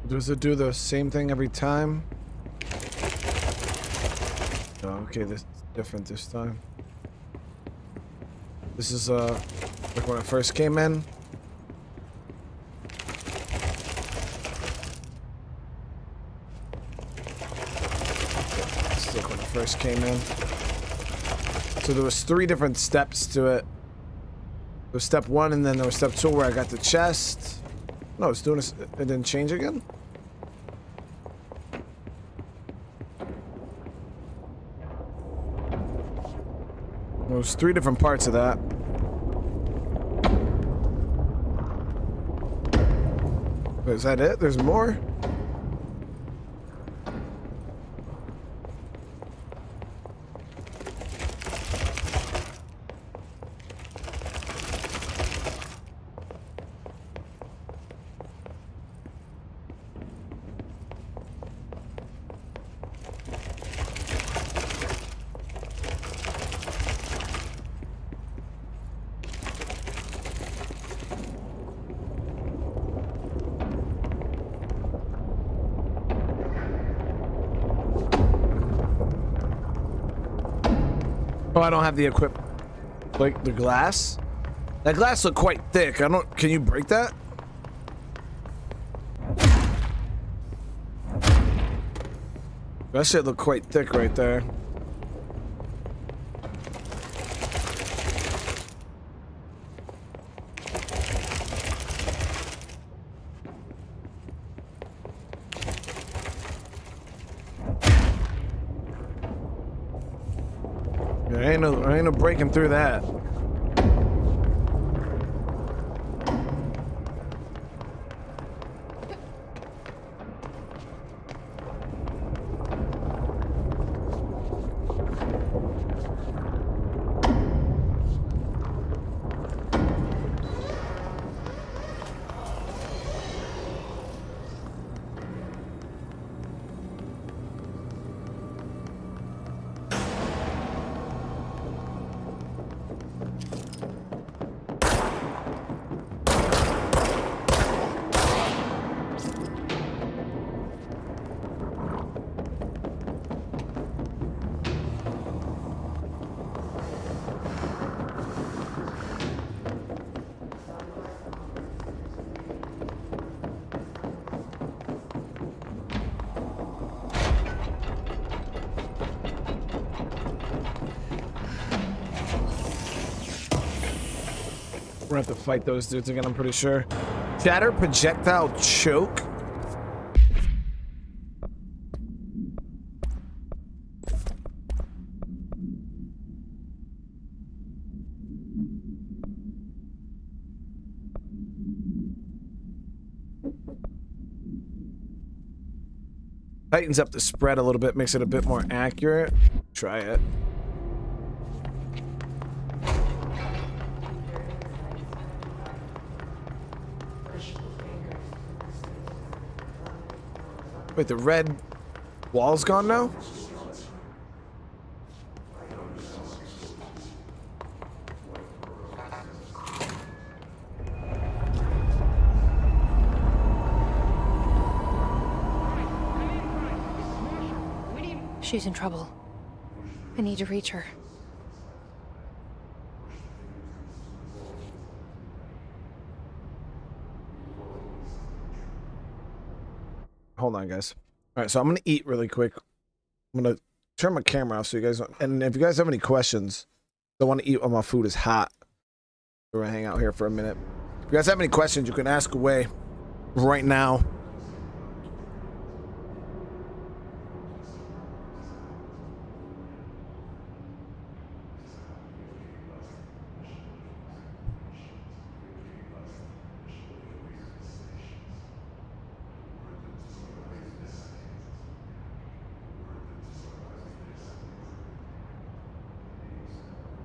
Does it do the same thing every time? Oh, okay, this is different this time. This is like when I first came in. This is like when I first came in. So there was 3 different steps to it. There was step 1, and then there was step 2 where I got the chest. No, it's doing this. It didn't change again. There was 3 different parts of that. Is that it? There's more? Oh, I don't have the equip. Like the glass? That glass looked quite thick. I don't. Can you break that? That shit looked quite thick right there. Ain't no breaking through that. We're gonna have to fight those dudes again, I'm pretty sure. Shatter projectile choke. Tightens up the spread a little bit, makes it a bit more accurate. Try it. Wait, the red wall's gone now? She's in trouble. I need to reach her. Hold on, guys. All right, so I'm gonna eat really quick. I'm gonna turn my camera off so you guys. And if you guys have any questions, I want to eat while my food is hot. We're gonna hang out here for a minute. If you guys have any questions, you can ask away right now.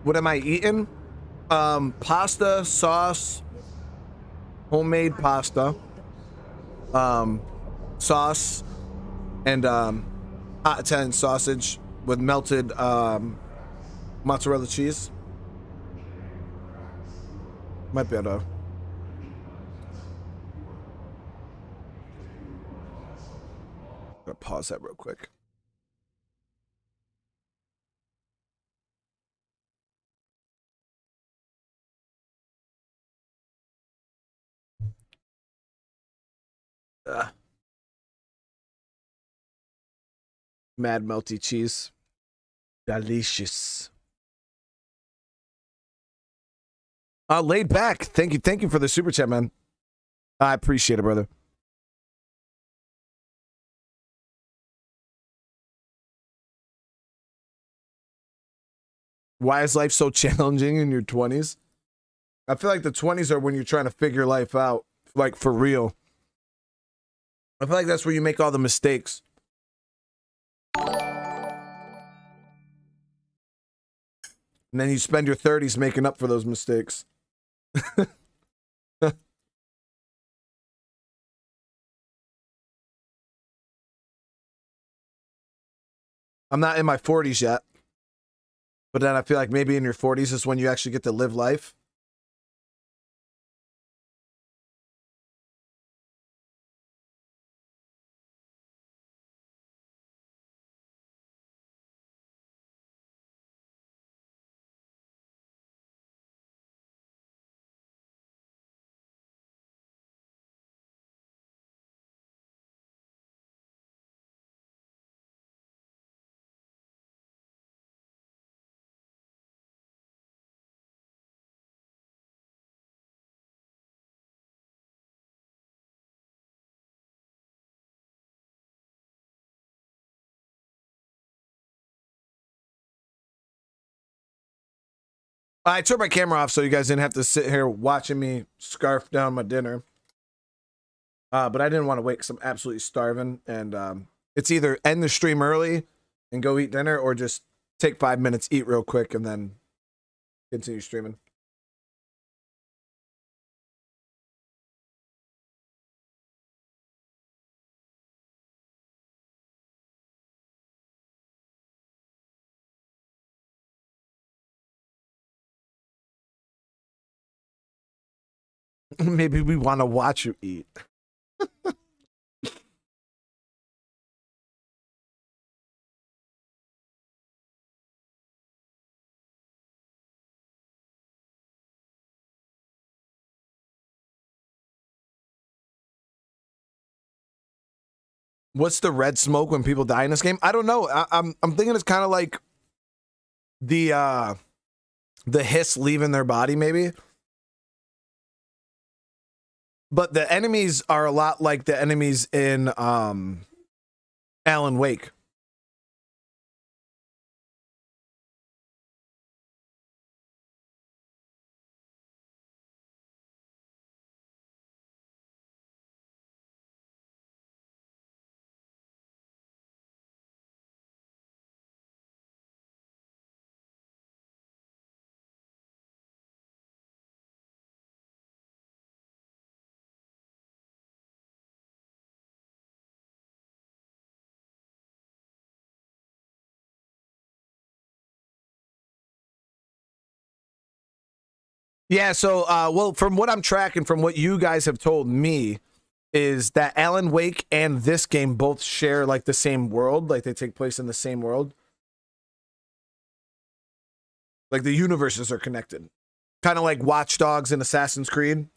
What am I eating? Pasta, sauce, homemade pasta, sauce, and hot Italian sausage with melted mozzarella cheese. Might be able to. I'm gonna pause that real quick. Mad melty cheese. Delicious. Laid back. Thank you for the super chat, man. I appreciate it, brother. Why is life so challenging in your 20s? I feel like the 20s are when you're trying to figure life out, like for real. I feel like that's where you make all the mistakes. And then you spend your 30s making up for those mistakes. I'm not in my 40s yet. But then I feel like maybe in your 40s is when you actually get to live life. I turned my camera off so you guys didn't have to sit here watching me scarf down my dinner. But I didn't want to wait because I'm absolutely starving. And it's either end the stream early and go eat dinner or just take 5 minutes, eat real quick, and then continue streaming. Maybe we want to watch you eat. What's the red smoke when people die in this game? I don't know. I'm thinking it's kind of like the hiss leaving their body, maybe. But the enemies are a lot like the enemies in Alan Wake. Yeah, so well, from what I'm tracking, from what you guys have told me, is that Alan Wake and this game both share like the same world, like they take place in the same world. Like the universes are connected. Kind of like Watch Dogs and Assassin's Creed.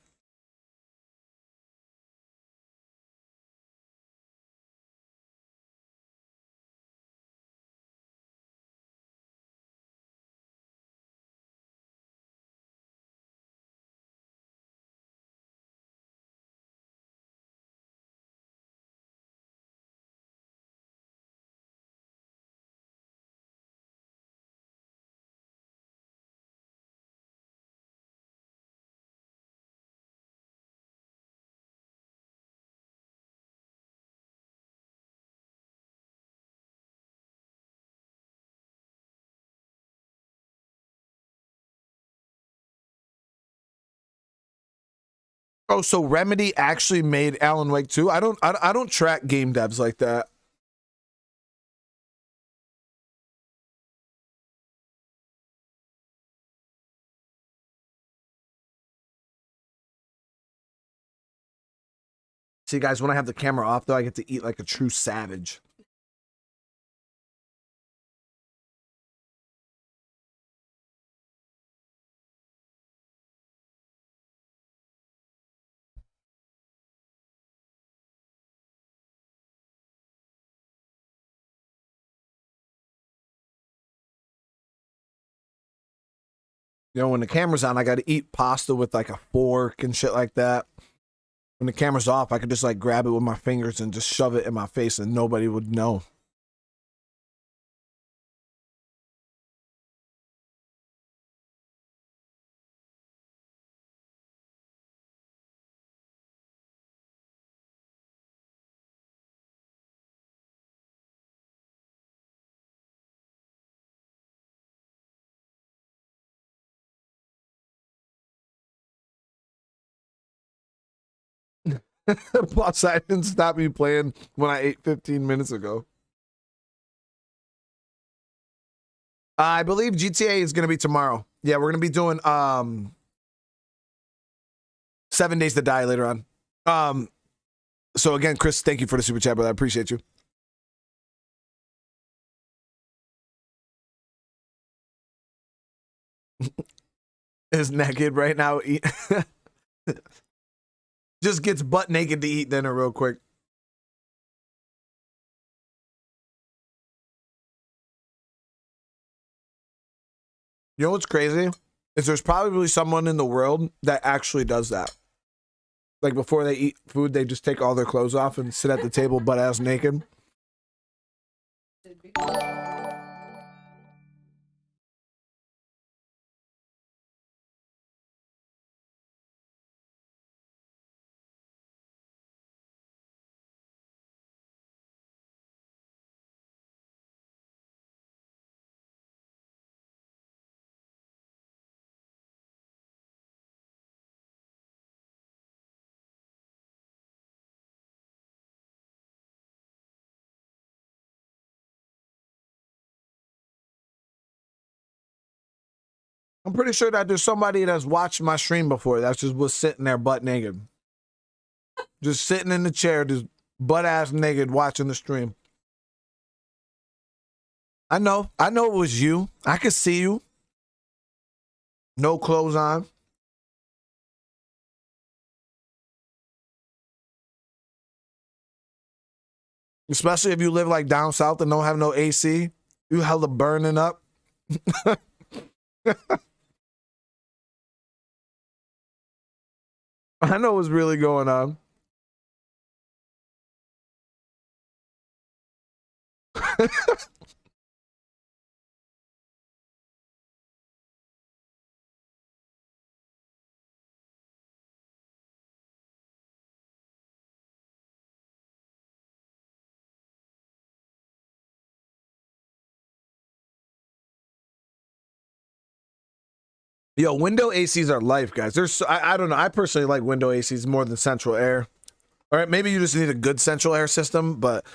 Oh, so Remedy actually made Alan Wake 2? I don't track game devs like that. See, guys, when I have the camera off, though, I get to eat like a true savage. You know, when the camera's on, I got to eat pasta with like a fork and shit like that. When the camera's off, I could just like grab it with my fingers and just shove it in my face and nobody would know. Plus, I didn't stop me playing when I ate 15 minutes ago. I believe GTA is going to be tomorrow. Yeah, we're going to be doing 7 Days to Die later on. So again, Chris, thank you for the super chat, brother. I appreciate you. Is naked right now. Just gets butt naked to eat dinner real quick. You know what's crazy? Is there's probably someone in the world that actually does that. Like before they eat food, they just take all their clothes off and sit at the table butt ass naked. I'm pretty sure that there's somebody that's watched my stream before that just was sitting there butt naked. Just sitting in the chair, just butt ass naked watching the stream. I know it was you. I could see you. No clothes on. Especially if you live like down south and don't have no AC. You hella burning up. I know what's really going on. Yo, window ACs are life, guys. There's, I don't know. I personally like window ACs more than central air. All right, maybe you just need a good central air system, but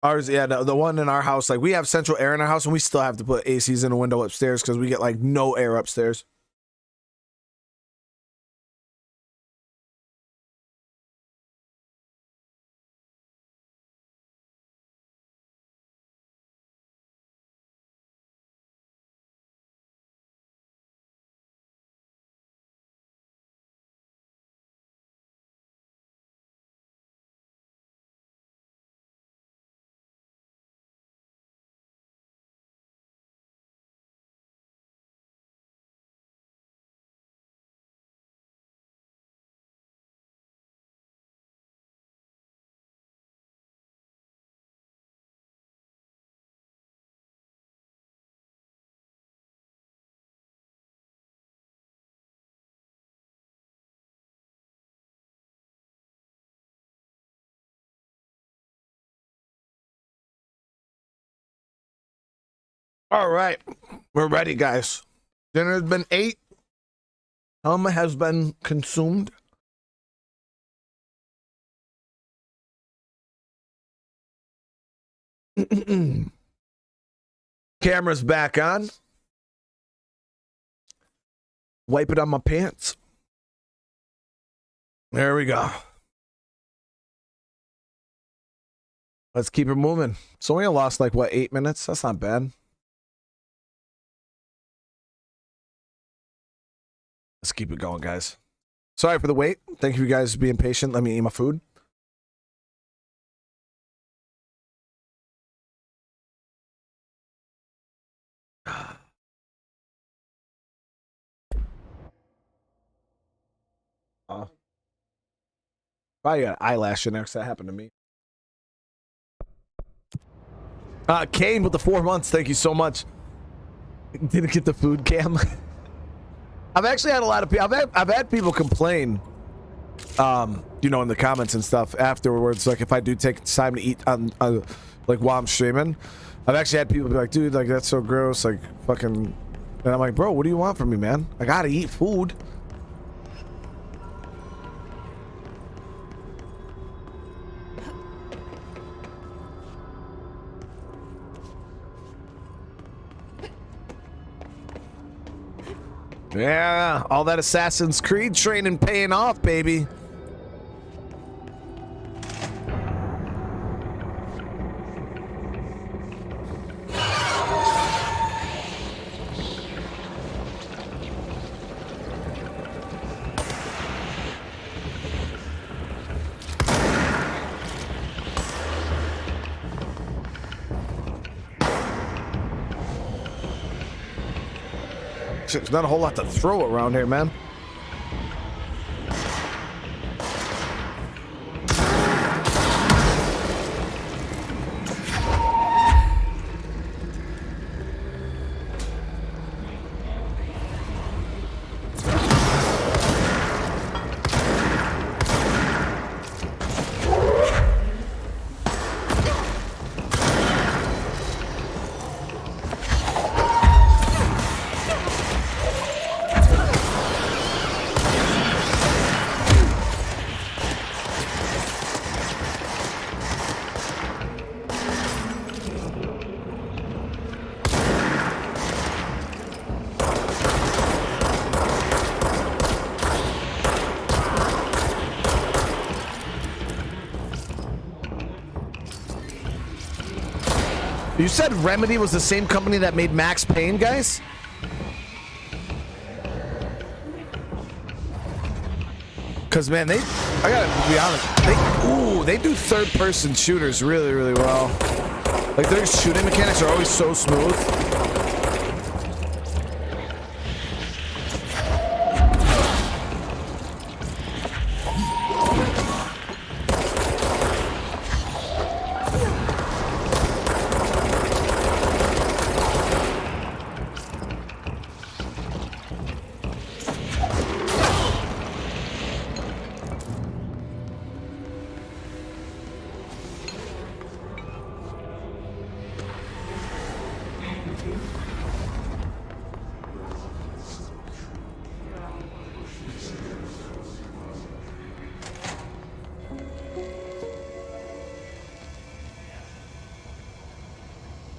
ours, yeah, the one in our house, like we have central air in our house, and we still have to put ACs in the window upstairs because we get like no air upstairs. All right, we're ready, guys. Dinner has been ate. Helmet has been consumed. Camera's back on. Wipe it on my pants. There we go. Let's keep it moving. So we lost like, what, 8 minutes? That's not bad. Let's keep it going, guys. Sorry for the wait. Thank you guys for being patient. Let me eat my food. Probably got an eyelash in there because that happened to me. Kane with the 4 months. Thank you so much. Didn't get the food cam. I've actually had a lot of people. I've had people complain, you know, in the comments and stuff afterwards. Like if I do take time to eat on like while I'm streaming, I've actually had people be like, "Dude, like that's so gross." Like fucking, and I'm like, "Bro, what do you want from me, man? I gotta eat food." Yeah, all that Assassin's Creed training paying off, baby. There's not a whole lot to throw around here, man. You said Remedy was the same company that made Max Payne, guys? Cause man, I gotta be honest, they do third-person shooters really, really well. Like their shooting mechanics are always so smooth.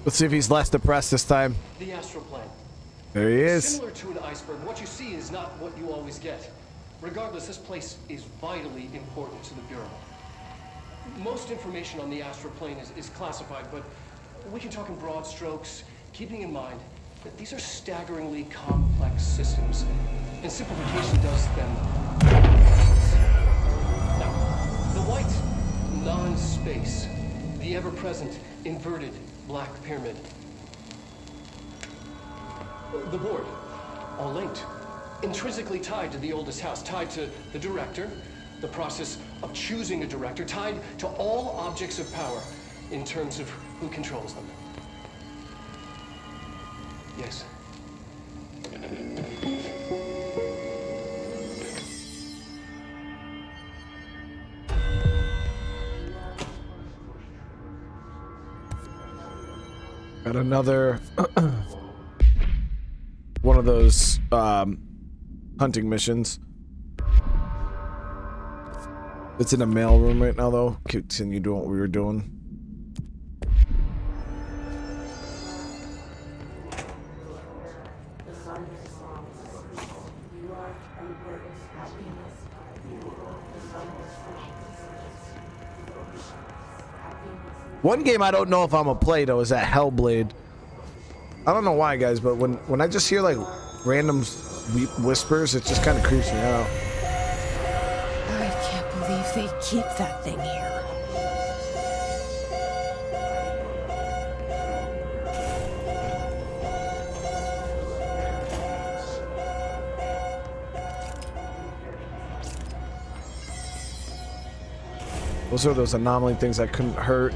Let's see if he's less depressed this time. The astral plane. There he is. Similar to an iceberg, what you see is not what you always get. Regardless, this place is vitally important to the Bureau. Most information on the astral plane is classified, but we can talk in broad strokes, keeping in mind that these are staggeringly complex systems, and simplification does them. Now, the white, non-space, the ever-present, inverted black pyramid. The board, all linked, intrinsically tied to the oldest house, tied to the director, the process of choosing a director, tied to all objects of power in terms of who controls them. Yes. Got another one of those hunting missions. It's in a mailroom right now, though. Continue doing what we were doing. One game I don't know if I'm gonna play though is that Hellblade. I don't know why, guys, but when I just hear like random whispers, it just kind of creeps me out. I can't believe they keep that thing here. Those are those anomaly things that couldn't hurt.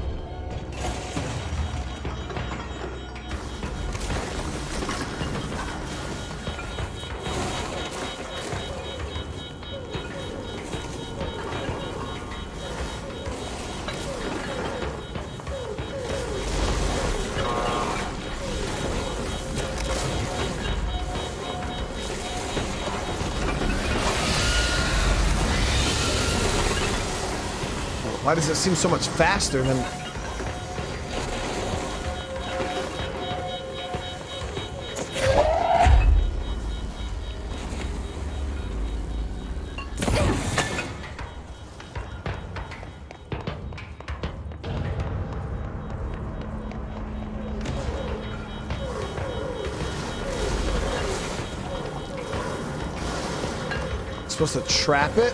Why does it seem so much faster than... Supposed to trap it?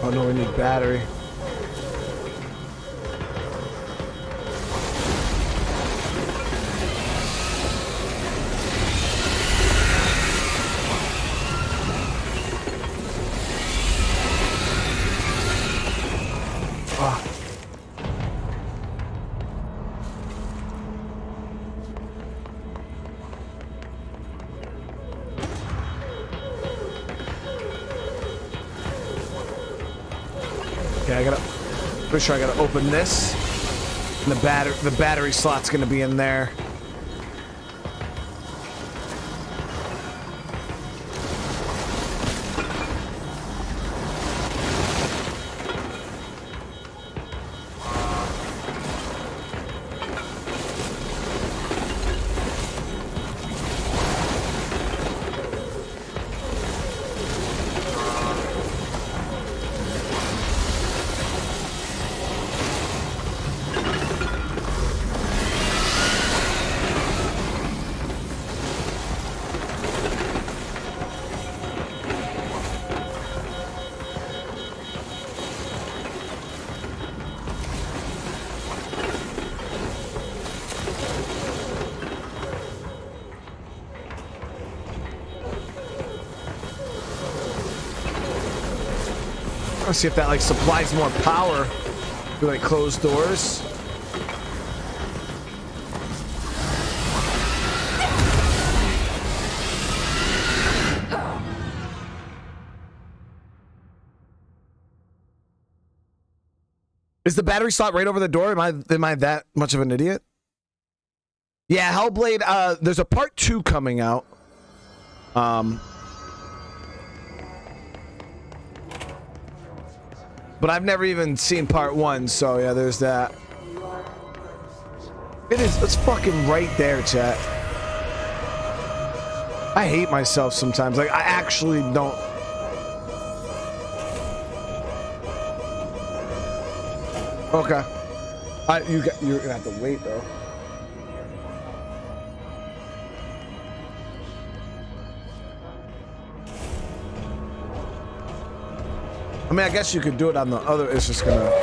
Oh no, we need battery. Okay, pretty sure I gotta open this. And the battery slot's gonna be in there. Let's see if that like supplies more power through like closed doors. Is the battery slot right over the door? Am I that much of an idiot? Yeah, Hellblade, there's a part 2 coming out. But I've never even seen part 1, so yeah, there's that. It's fucking right there, chat. I hate myself sometimes. Like, I actually don't. Okay. You're gonna have to wait, though. I mean, I guess you could do it on the other. It's just gonna. Go.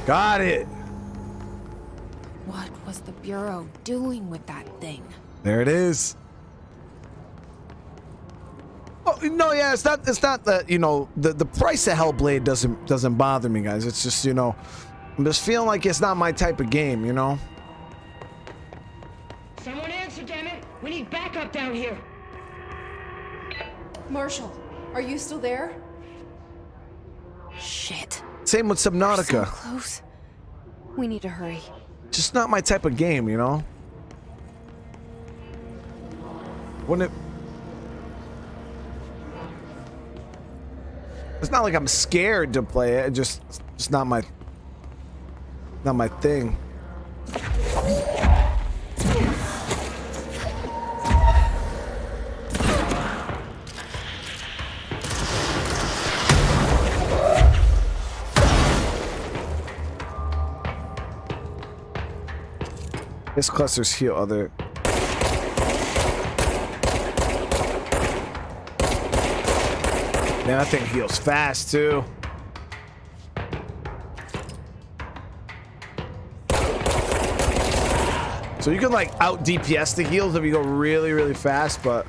Got it. What was the Bureau doing with that thing? There it is. Oh no, yeah, it's not that, you know, the price of Hellblade doesn't bother me, guys. It's just, you know, I'm just feeling like it's not my type of game, you know. Someone answer, damn it! We need backup down here. Marshall, are you still there? Shit. Same with Subnautica. So close. We need to hurry. Just not my type of game, you know? Wouldn't it... It's not like I'm scared to play it. It's not my thing. This clusters heal other. Man, that thing heals fast too. So you can like out DPS the heals if you go really, really fast, but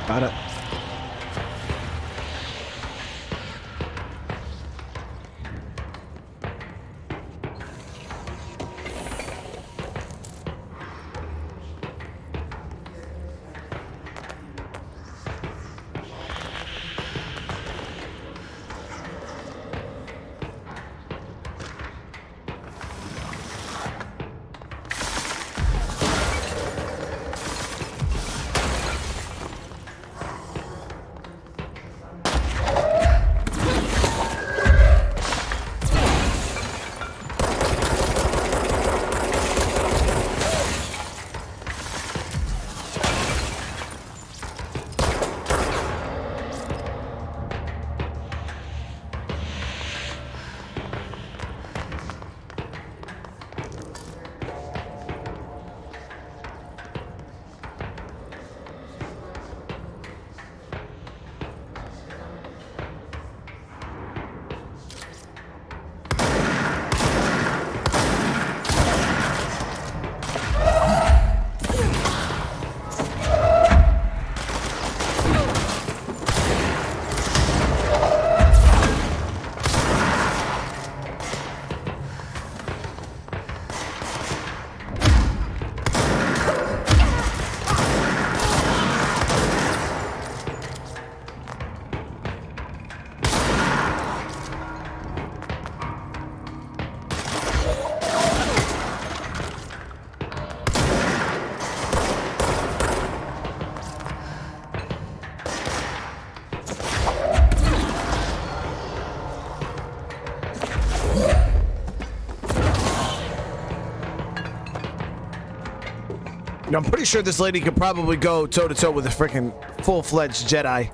got it. I'm pretty sure this lady could probably go toe-to-toe with a freaking full-fledged Jedi.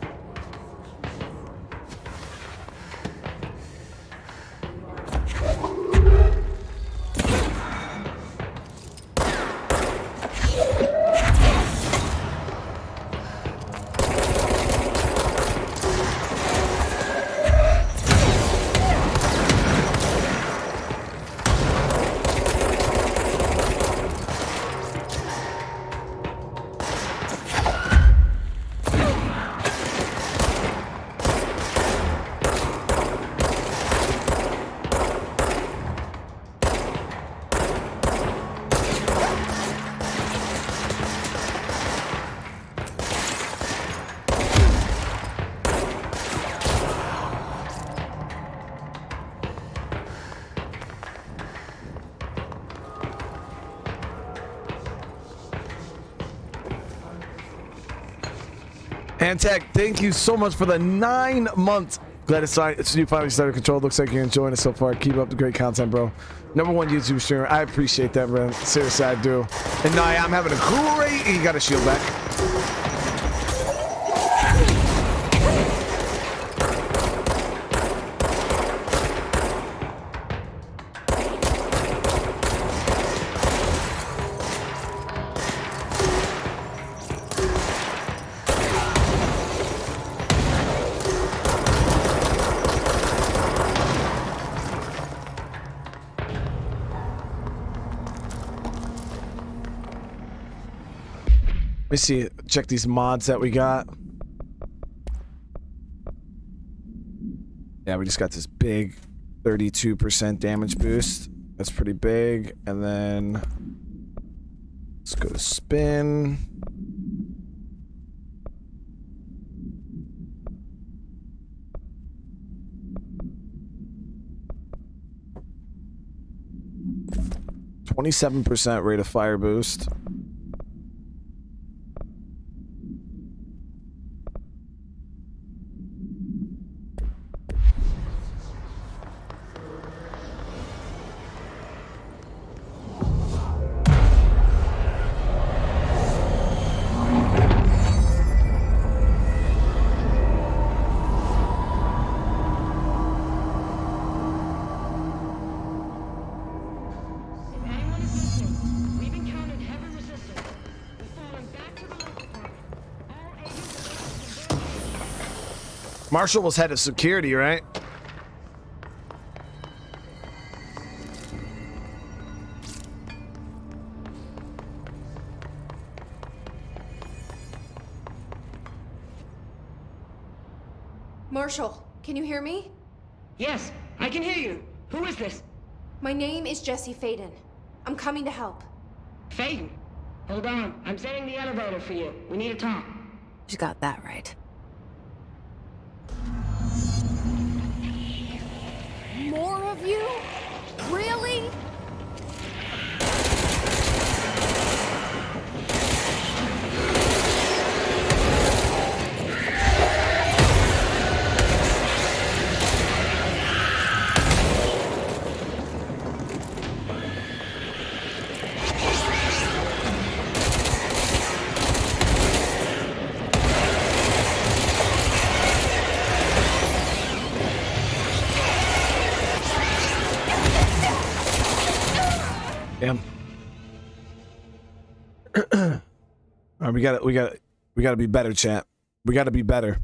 Antec, thank you so much for the 9 months. Glad it's you finally started Control. Looks like you're enjoying it so far. Keep up the great content, bro. #1 YouTube streamer. I appreciate that, bro. Seriously, I do. And Naya, I'm having a great... You got a shield back. me see. Check these mods that we got. Yeah, we just got this big 32% damage boost. That's pretty big. And then let's go to spin. %, rate of fire boost. Marshall was head of security, right? Marshall, can you hear me? Yes, I can hear you. Who is this? My name is Jesse Faden. I'm coming to help. Faden? Hold on. I'm setting the elevator for you. We need to talk. You got that right. More of you? Really? Damn. All right, we gotta be better, chat. We gotta be better.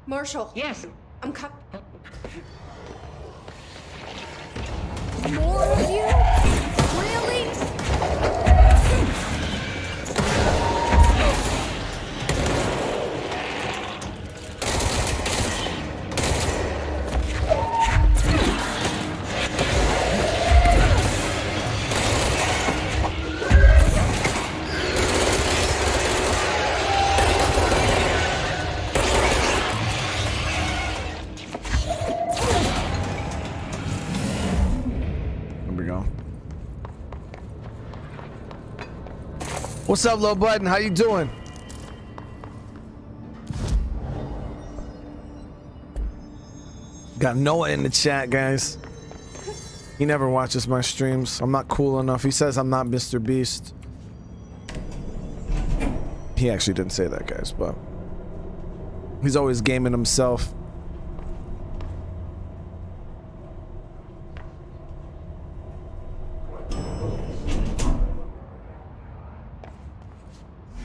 Marshall. Yes. I'm More of you? Really? What's up, Low Button? How you doing? Got Noah in the chat, guys. He never watches my streams. I'm not cool enough. He says I'm not Mr. Beast. He actually didn't say that, guys, but he's always gaming himself.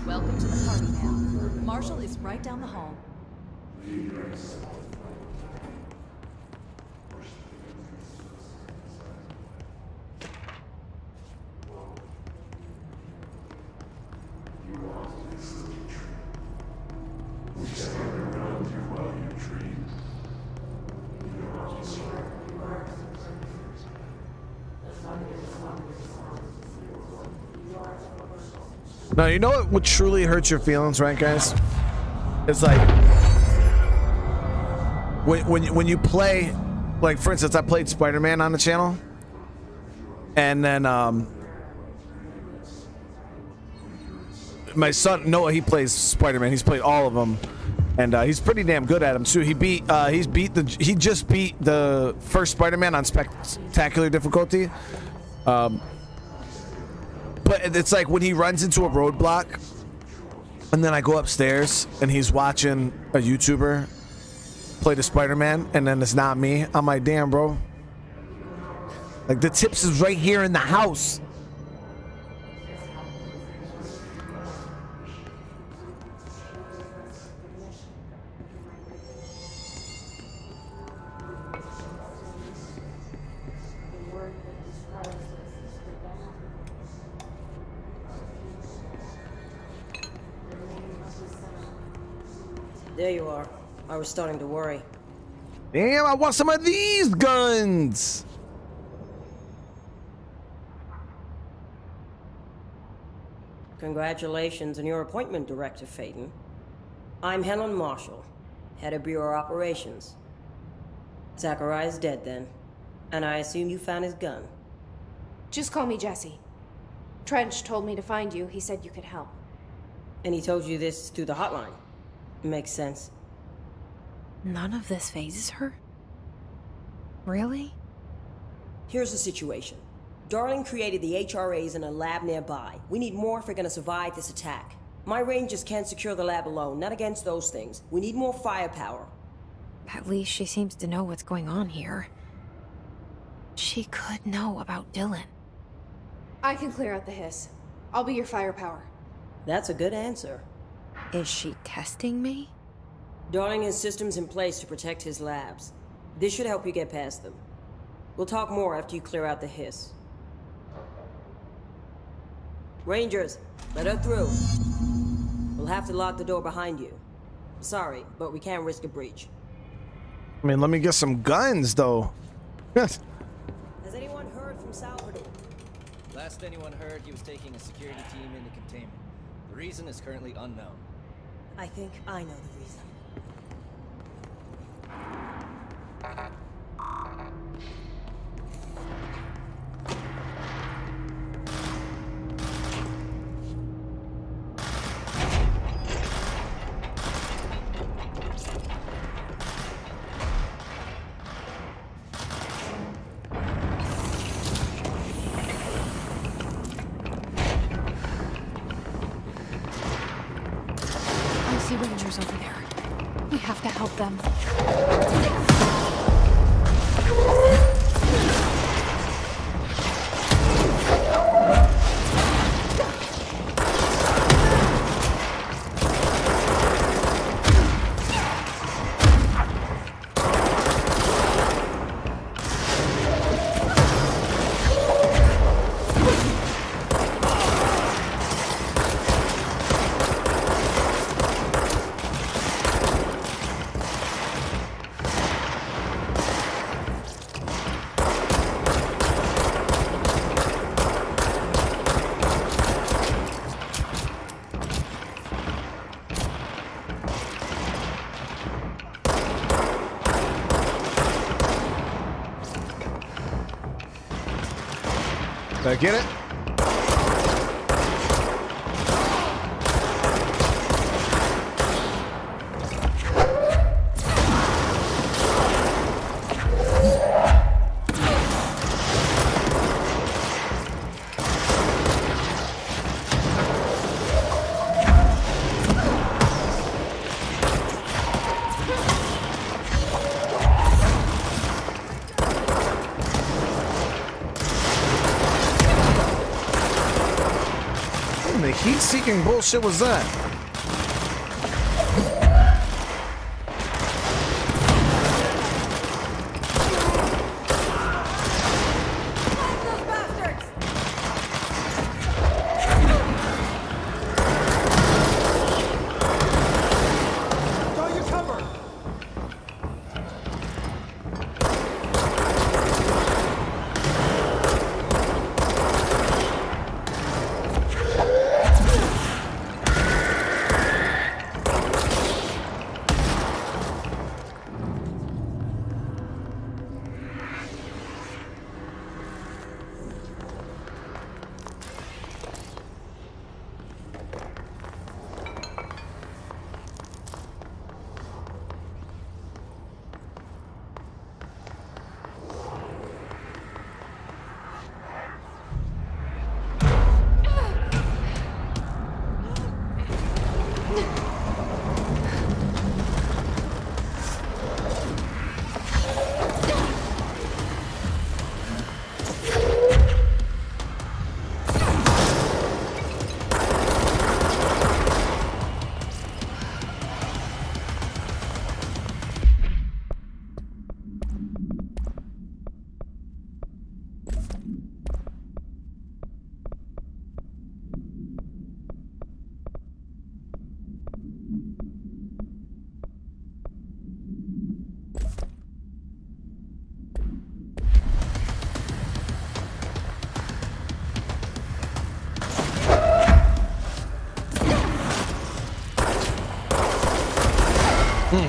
Welcome to the party, ma'am. Marshall is right down the hall. Now, you know what would truly hurt your feelings, right, guys? It's like when you play, like, for instance, I played Spider-Man on the channel, and then my son Noah, he plays Spider-Man. He's played all of them, and he's pretty damn good at them too. He just beat the first Spider-Man on spectacular difficulty. But it's like when he runs into a roadblock, and then I go upstairs and he's watching a YouTuber play the Spider-Man, and then it's not me. I'm like, damn, bro. Like, the tips is right here in the house. There you are. I was starting to worry. Damn, I want some of these guns. Congratulations on your appointment, Director Faden. I'm Helen Marshall, head of Bureau Operations. Zachariah's dead then, and I assume you found his gun. Just call me Jesse. Trench told me to find you. He said you could help. And he told you this through the hotline. Makes sense. None of this phases her? Really? Here's the situation. Darling created the HRAs in a lab nearby. We need more if we're gonna survive this attack. My rangers can't secure the lab alone, not against those things. We need more firepower. At least she seems to know what's going on here. She could know about Dylan. I can clear out the hiss. I'll be your firepower. That's a good answer. Is she testing me? Darling has systems in place to protect his labs. This should help you get past them. We'll talk more after you clear out the hiss. Rangers, let her through. We'll have to lock the door behind you. Sorry, but we can't risk a breach. I mean, let me get some guns, though. Has anyone heard from Salvador? Last anyone heard, he was taking a security team into containment. The reason is currently unknown. I think I know the reason. I see Rangers over there. We have to help them. Did I get it? The heat-seeking bullshit was that?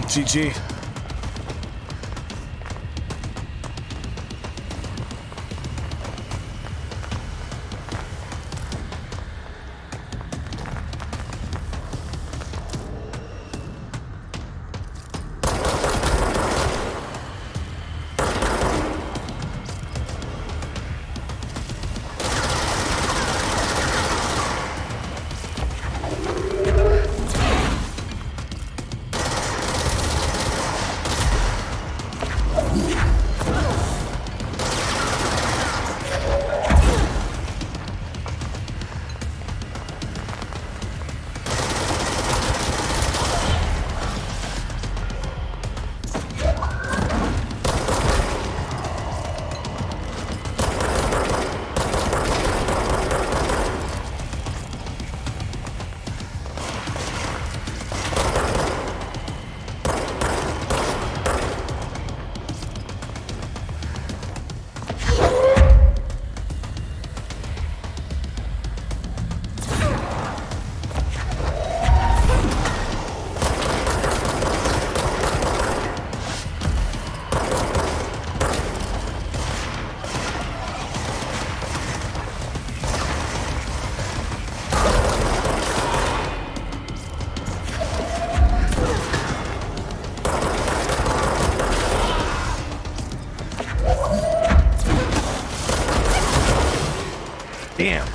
GG. Damn.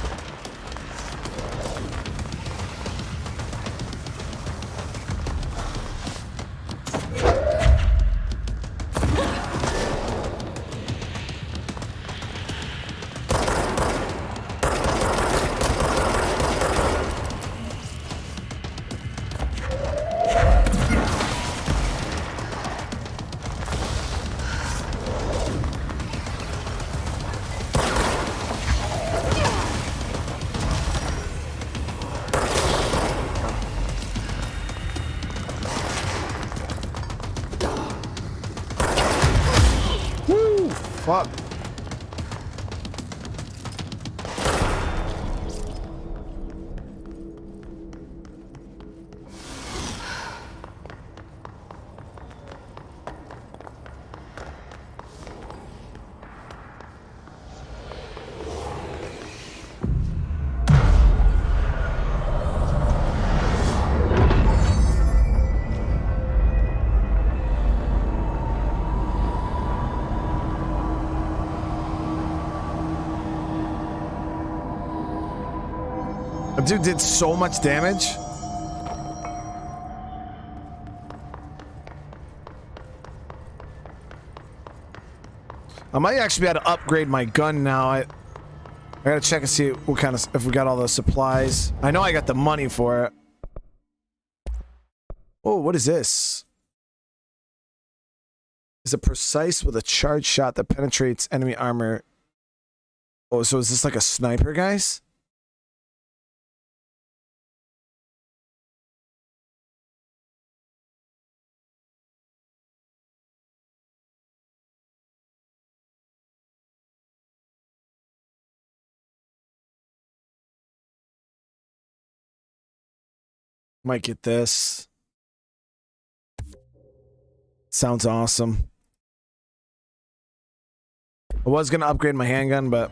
Fuck. Dude did so much damage. I might actually be able to upgrade my gun now. I gotta check and see what kind of, if we got all the supplies. I know I got the money for it. Oh, what is this? Is it precise with a charged shot that penetrates enemy armor? Oh, so is this like a sniper, guys? Might get this. Sounds awesome. I was gonna upgrade my handgun, but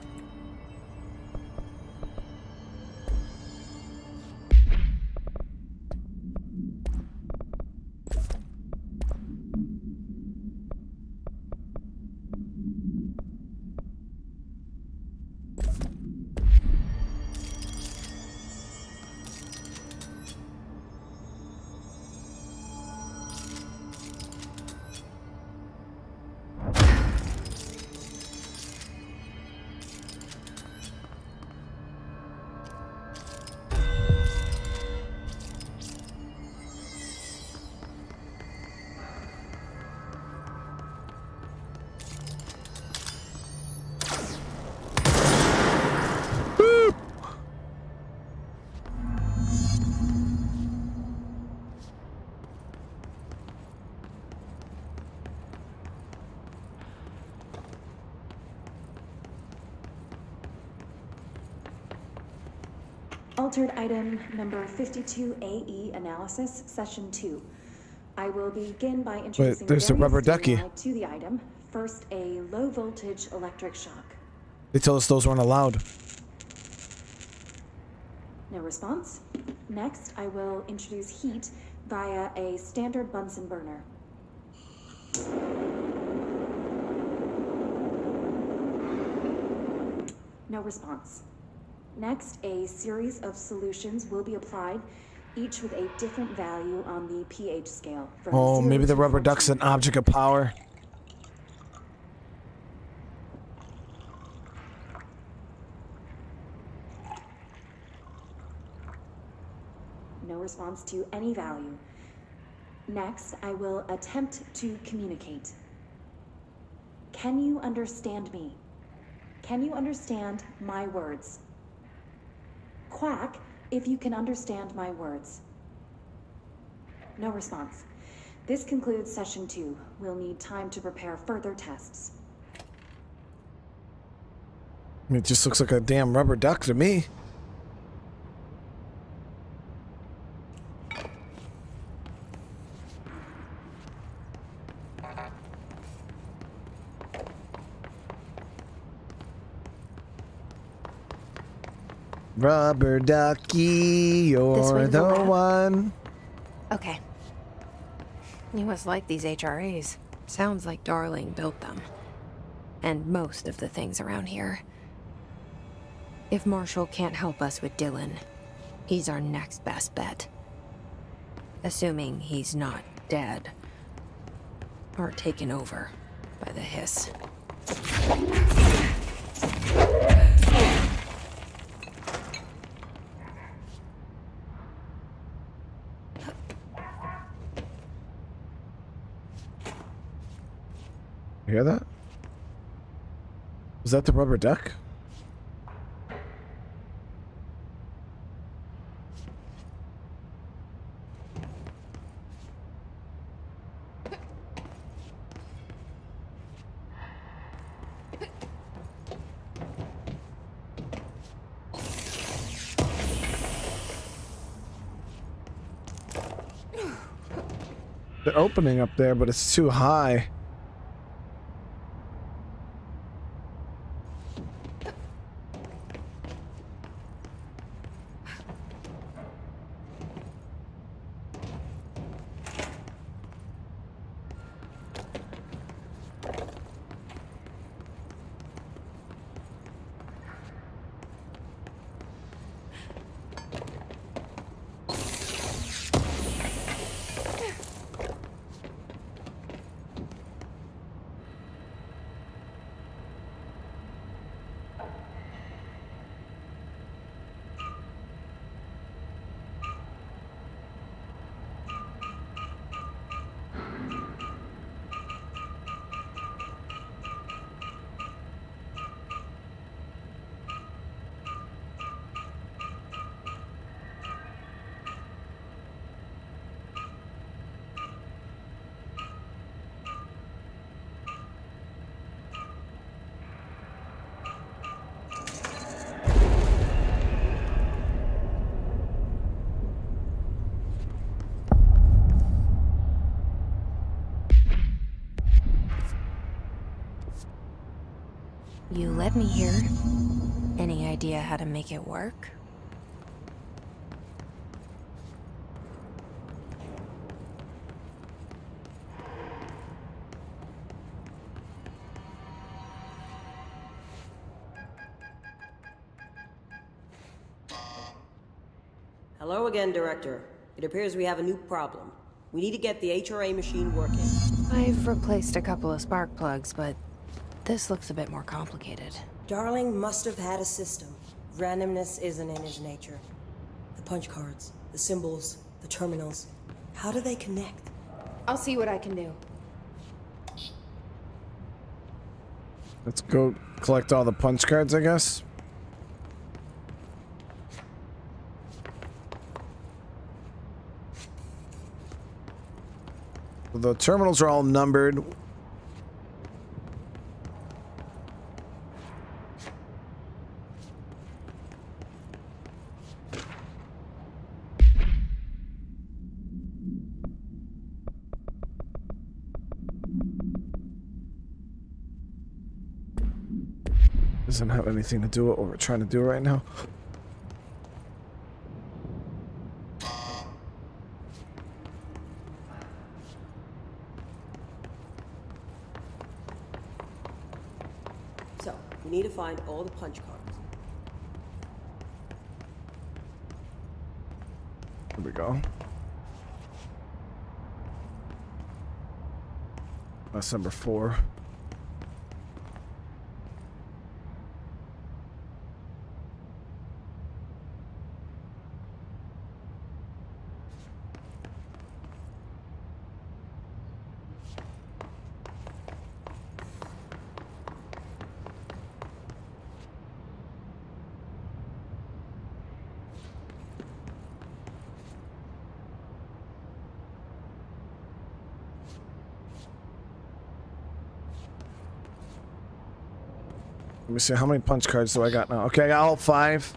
Altered item number 52AE analysis, session 2. I will begin by introducing there's a various rubber ducky. stimuli to the item. First, a low voltage electric shock. They told us those weren't allowed. No response. Next, I will introduce heat via a standard Bunsen burner. No response. Next, a series of solutions will be applied, each with a different value on the pH scale. From Oh, 0 maybe the to rubber duck's an object of power. No response to any value. Next, I will attempt to communicate. Can you understand me? Can you understand my words? Quack if you can understand my words. No response. This concludes session 2. We'll need time to prepare further tests. It just looks like a damn rubber duck to me. Rubber ducky, you're the one. Okay. You must like these HRAs. Sounds like Darling built them. And most of the things around here. If Marshall can't help us with Dylan, he's our next best bet. Assuming he's not dead. Or taken over by the hiss. You hear that? Was that the rubber duck? The opening up there, but it's too high. You led me here. Any idea how to make it work? Hello again, Director. It appears we have a new problem. We need to get the HRA machine working. I've replaced a couple of spark plugs, but this looks a bit more complicated. Darling must have had a system. Randomness isn't in his nature. The punch cards, the symbols, the terminals. How do they connect? I'll see what I can do. Let's go collect all the punch cards, I guess. The terminals are all numbered. Doesn't have anything to do with what we're trying to do right now. So, we need to find all the punch cards. Here we go. That's number 4. Let me see, how many punch cards do I got now? Okay, I got all 5.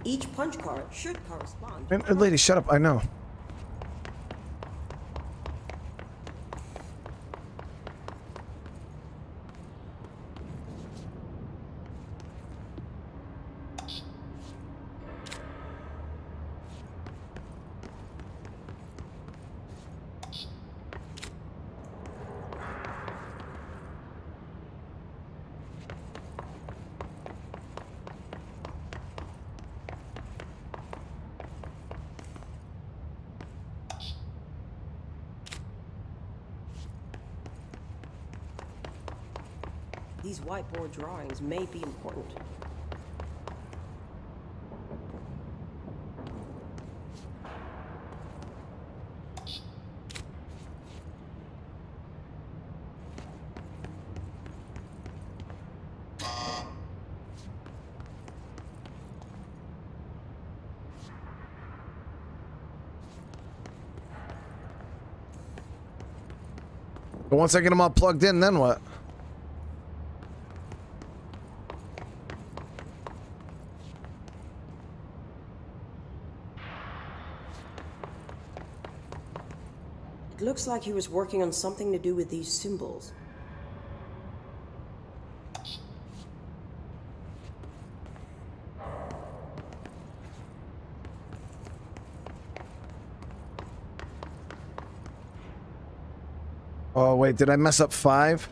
Each punch card should correspond. And lady, shut up, I know. These whiteboard drawings may be important. But once I get them all plugged in, then what? It looks like he was working on something to do with these symbols. Oh, wait, did I mess up 5?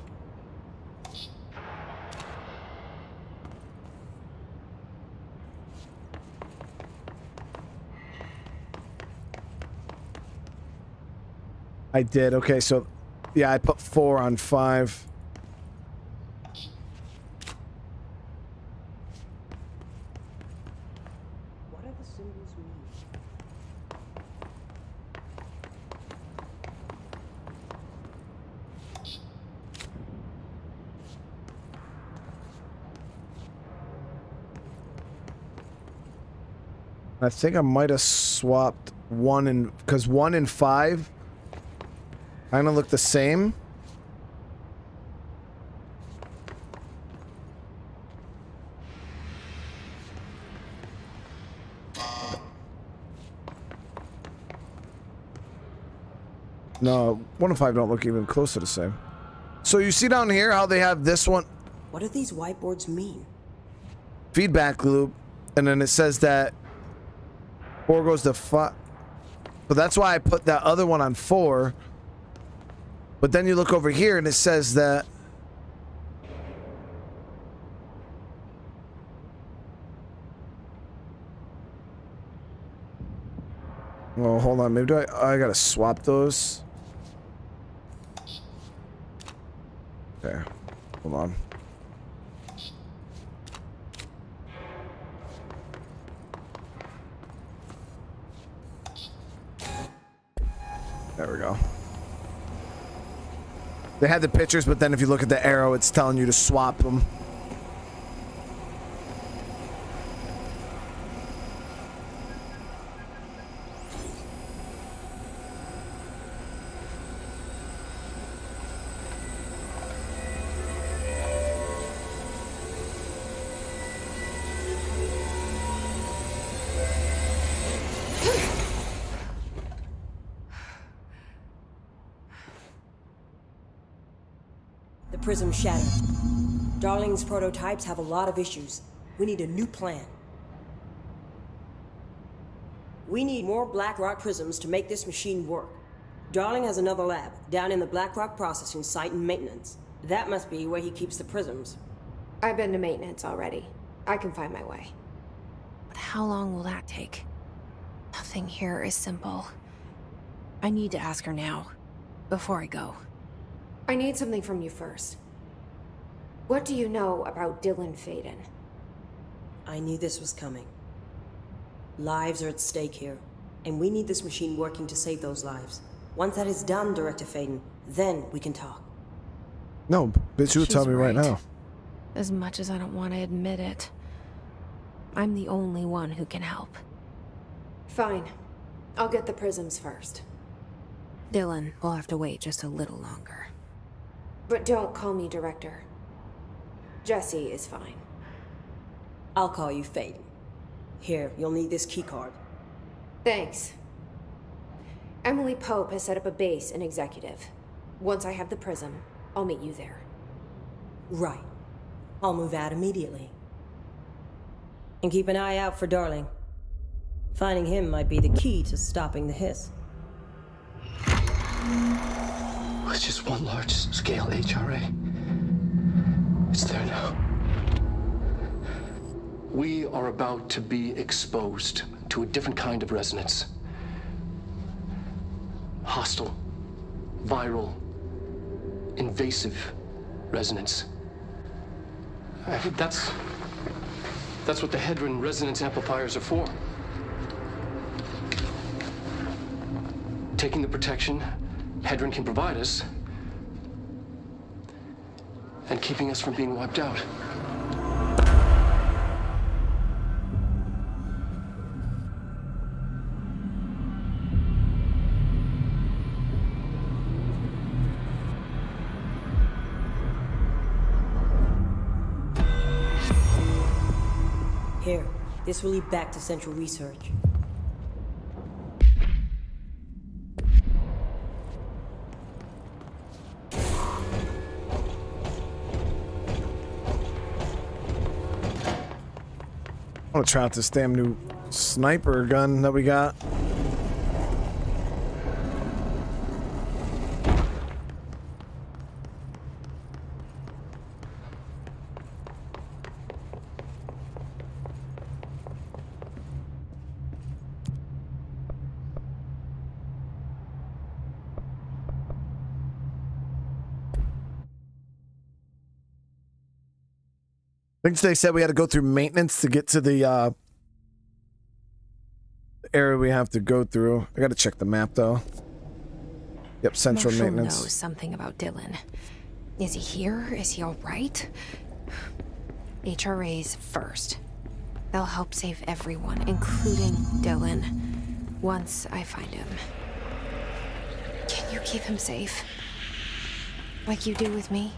I did. Okay, so yeah, I put 4 on 5. What do the symbols mean? I think I might have swapped 1 and because 1 and 5 kind of look the same. No, 1 and 5 don't look even close to the same. So you see down here how they have this one? What do these whiteboards mean? Feedback loop, and then it says that 4 goes to 5. But that's why I put that other one on 4. But then you look over here and it says that well, hold on, maybe I gotta swap those. Okay, hold on. There we go. They had the pictures, but then if you look at the arrow, it's telling you to swap them. The prism shattered. Darling's prototypes have a lot of issues. We need a new plan. We need more Blackrock prisms to make this machine work. Darling has another lab, down in the Blackrock processing site in maintenance. That must be where he keeps the prisms. I've been to maintenance already. I can find my way. But how long will that take? Nothing here is simple. I need to ask her now, before I go. I need something from you first. What do you know about Dylan Faden? I knew this was coming. Lives are at stake here, and we need this machine working to save those lives. Once that is done, Director Faden, then we can talk. No, bitch, you would tell me right now. As much as I don't want to admit it, I'm the only one who can help. Fine. I'll get the prisms first. Dylan will have to wait just a little longer. But don't call me Director. Jesse is fine. I'll call you Faden. Here, you'll need this keycard. Thanks. Emily Pope has set up a base in Executive. Once I have the prism, I'll meet you there. Right. I'll move out immediately. And keep an eye out for Darling. Finding him might be the key to stopping the hiss. It's just one large-scale HRA. It's there now. We are about to be exposed to a different kind of resonance. Hostile, viral, invasive resonance. That's what the Hedron resonance amplifiers are for. Taking the protection Hedron can provide us, and keeping us from being wiped out. Here, this will lead back to Central Research. I want to try out this damn new sniper gun that we got. I think they said we had to go through maintenance to get to the area we have to go through. I got to check the map though. Yep, central Marshall maintenance. knows something about Dylan. Is he here? Is he all right? HRAs first. They'll help save everyone, including Dylan, once I find him. Can you keep him safe? Like you do with me?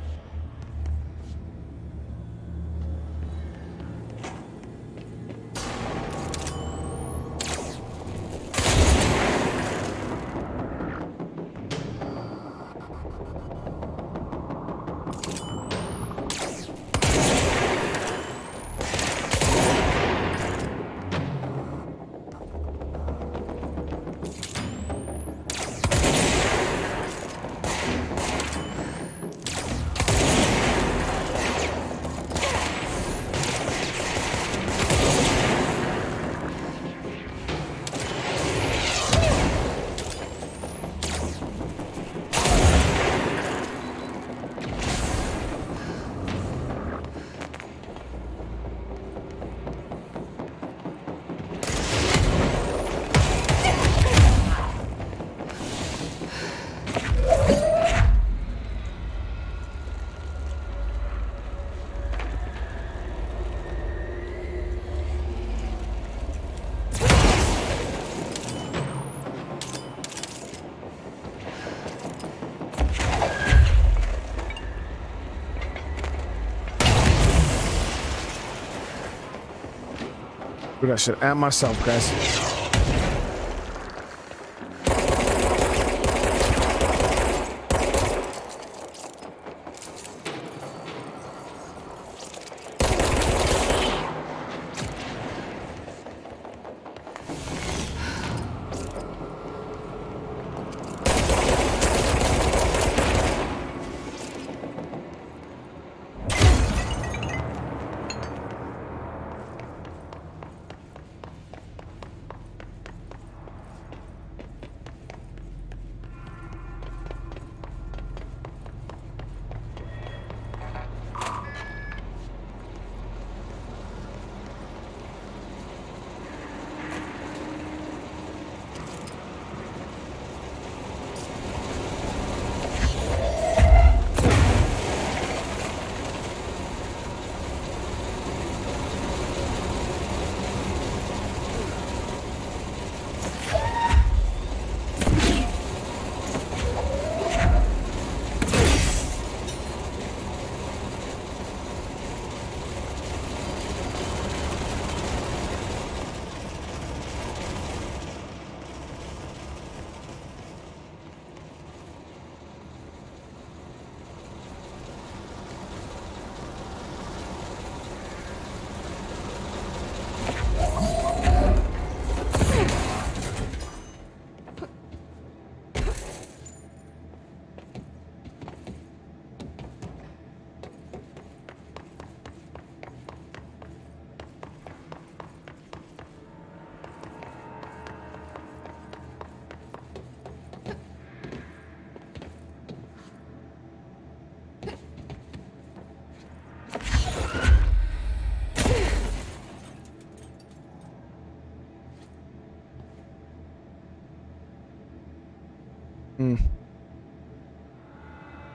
Dude, I should add myself, guys.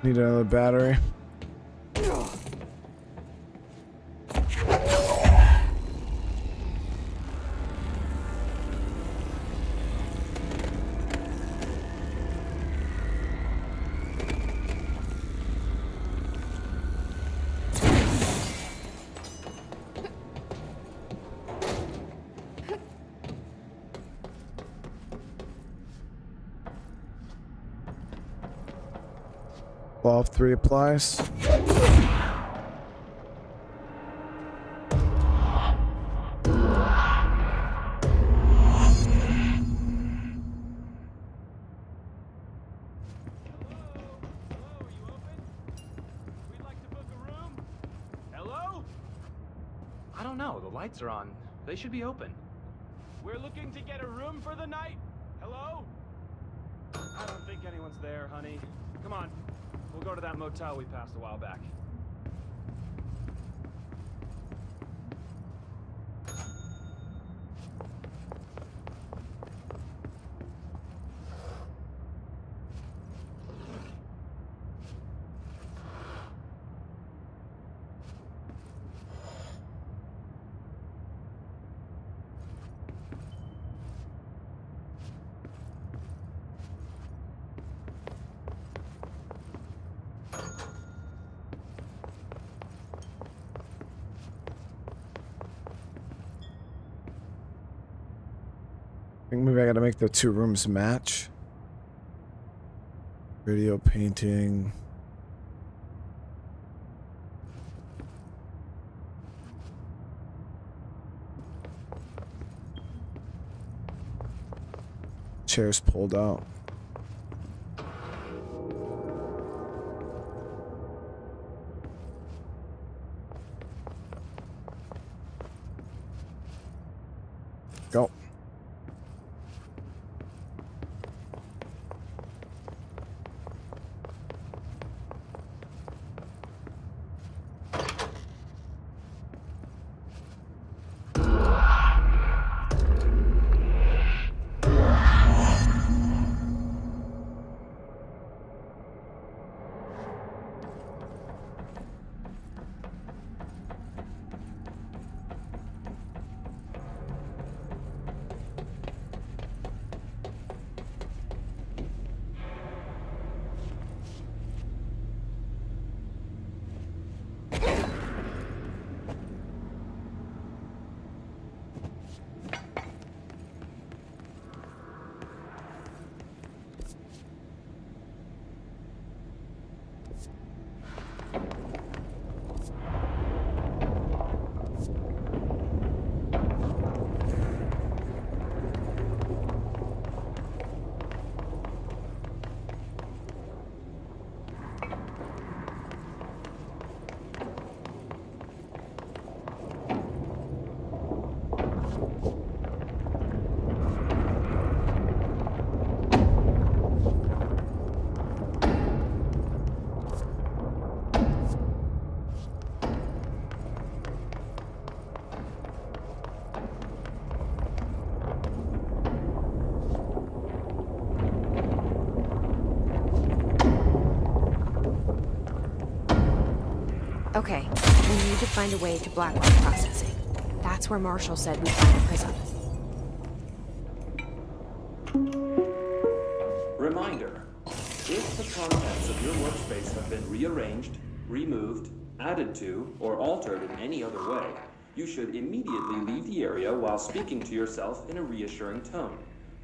Need another battery. Law of 3 applies. Hello? I don't know. The lights are on. They should be open. We're looking to get a room for the night. Hello? I don't think anyone's there, honey. Come on. We'll go to that motel we passed a while back. I think maybe I gotta make the 2 rooms match. Video painting. Chairs pulled out. Go. Okay, we need to find a way to Blackwell processing. That's where Marshall said we'd find a prism. Reminder, if the contents of your workspace have been rearranged, removed, added to, or altered in any other way, you should immediately leave the area while speaking to yourself in a reassuring tone.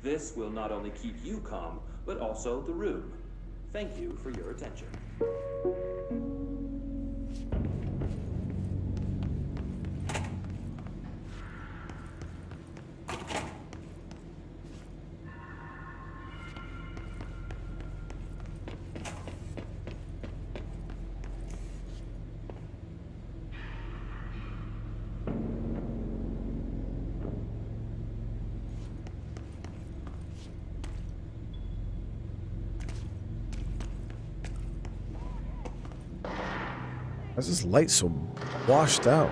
This will not only keep you calm, but also the room. Thank you for your attention. Why is this light so washed out?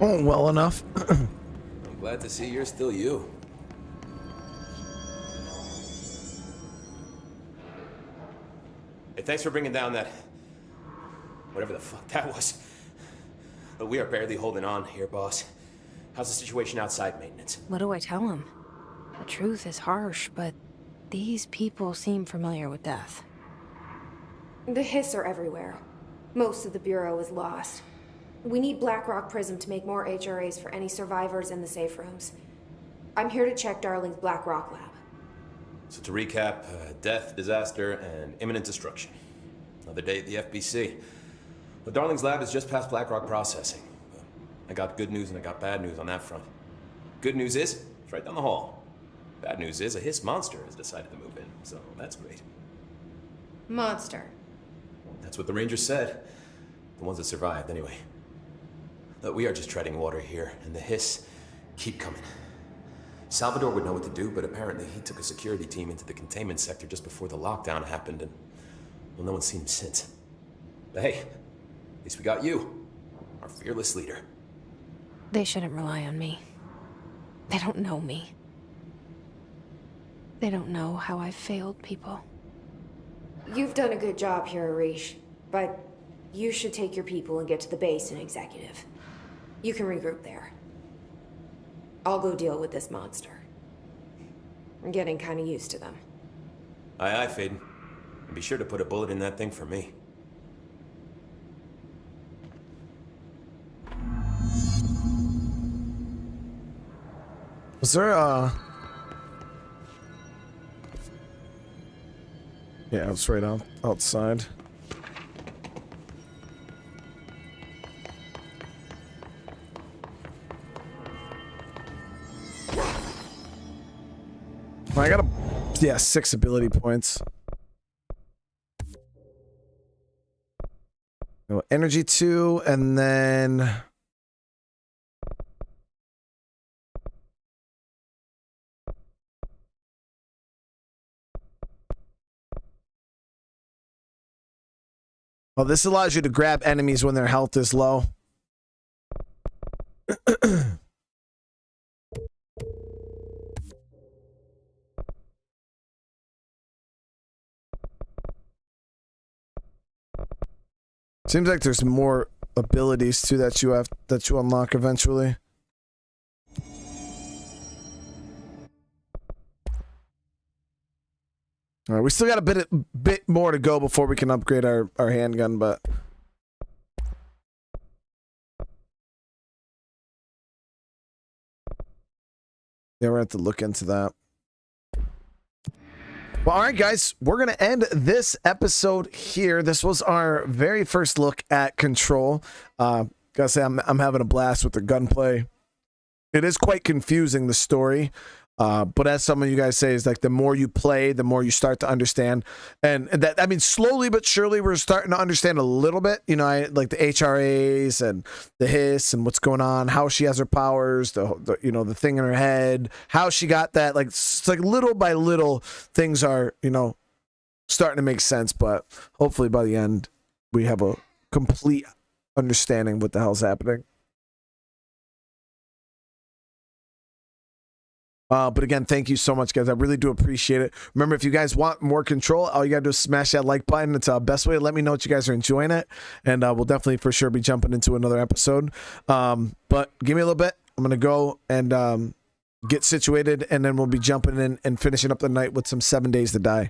Oh, well enough. I'm glad to see you're still you. Hey, thanks for bringing down that... whatever the fuck that was. But we are barely holding on here, boss. How's the situation outside maintenance? What do I tell him? The truth is harsh, but these people seem familiar with death. The hiss are everywhere. Most of the Bureau is lost. We need Blackrock Prism to make more HRAs for any survivors in the safe rooms. I'm here to check Darling's Blackrock lab. So to recap, death, disaster, and imminent destruction. Another day at the FBC. But Darling's lab is just past Blackrock processing. I got good news and I got bad news on that front. Good news is, it's right down the hall. Bad news is, a hiss monster has decided to move in, so that's great. Monster. That's what the Rangers said. The ones that survived, anyway. But we are just treading water here, and the hiss keep coming. Salvador would know what to do, but apparently he took a security team into the containment sector just before the lockdown happened, and, well, no one's seen him since. But hey, at least we got you, our fearless leader. They shouldn't rely on me. They don't know me. They don't know how I've failed people. You've done a good job here, Arish, but you should take your people and get to the base in Executive. You can regroup there. I'll go deal with this monster. I'm getting kind of used to them. Aye, aye, Faden. And be sure to put a bullet in that thing for me. Was there yeah, it's right outside. I got 6 ability points. Energy 2, and then well, this allows you to grab enemies when their health is low. Seems like there's more abilities too that you unlock eventually. All right, we still got a bit more to go before we can upgrade our handgun, but yeah, we're gonna have to look into that. Well, all right, guys, we're going to end this episode here. This was our very first look at Control. Gotta say, I'm having a blast with the gunplay. It is quite confusing, the story. But as some of you guys say, is like the more you play, the more you start to understand. And that, I mean, slowly but surely, we're starting to understand a little bit. You know, like the HRAs and the hiss and what's going on, how she has her powers, the thing in her head, how she got that. Like, it's like little by little, things are, starting to make sense. But hopefully by the end, we have a complete understanding of what the hell's happening. But again, thank you so much, guys. I really do appreciate it. Remember, if you guys want more Control, all you got to do is smash that like button. It's the best way to let me know that you guys are enjoying it. And we'll definitely for sure be jumping into another episode. But give me a little bit. I'm going to go and get situated, and then we'll be jumping in and finishing up the night with some 7 Days to Die.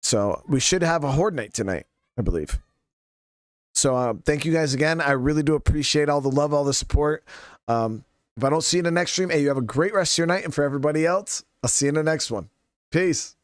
So we should have a Horde night tonight, I believe. So thank you guys again. I really do appreciate all the love, all the support. If I don't see you in the next stream, hey, you have a great rest of your night. And for everybody else, I'll see you in the next one. Peace.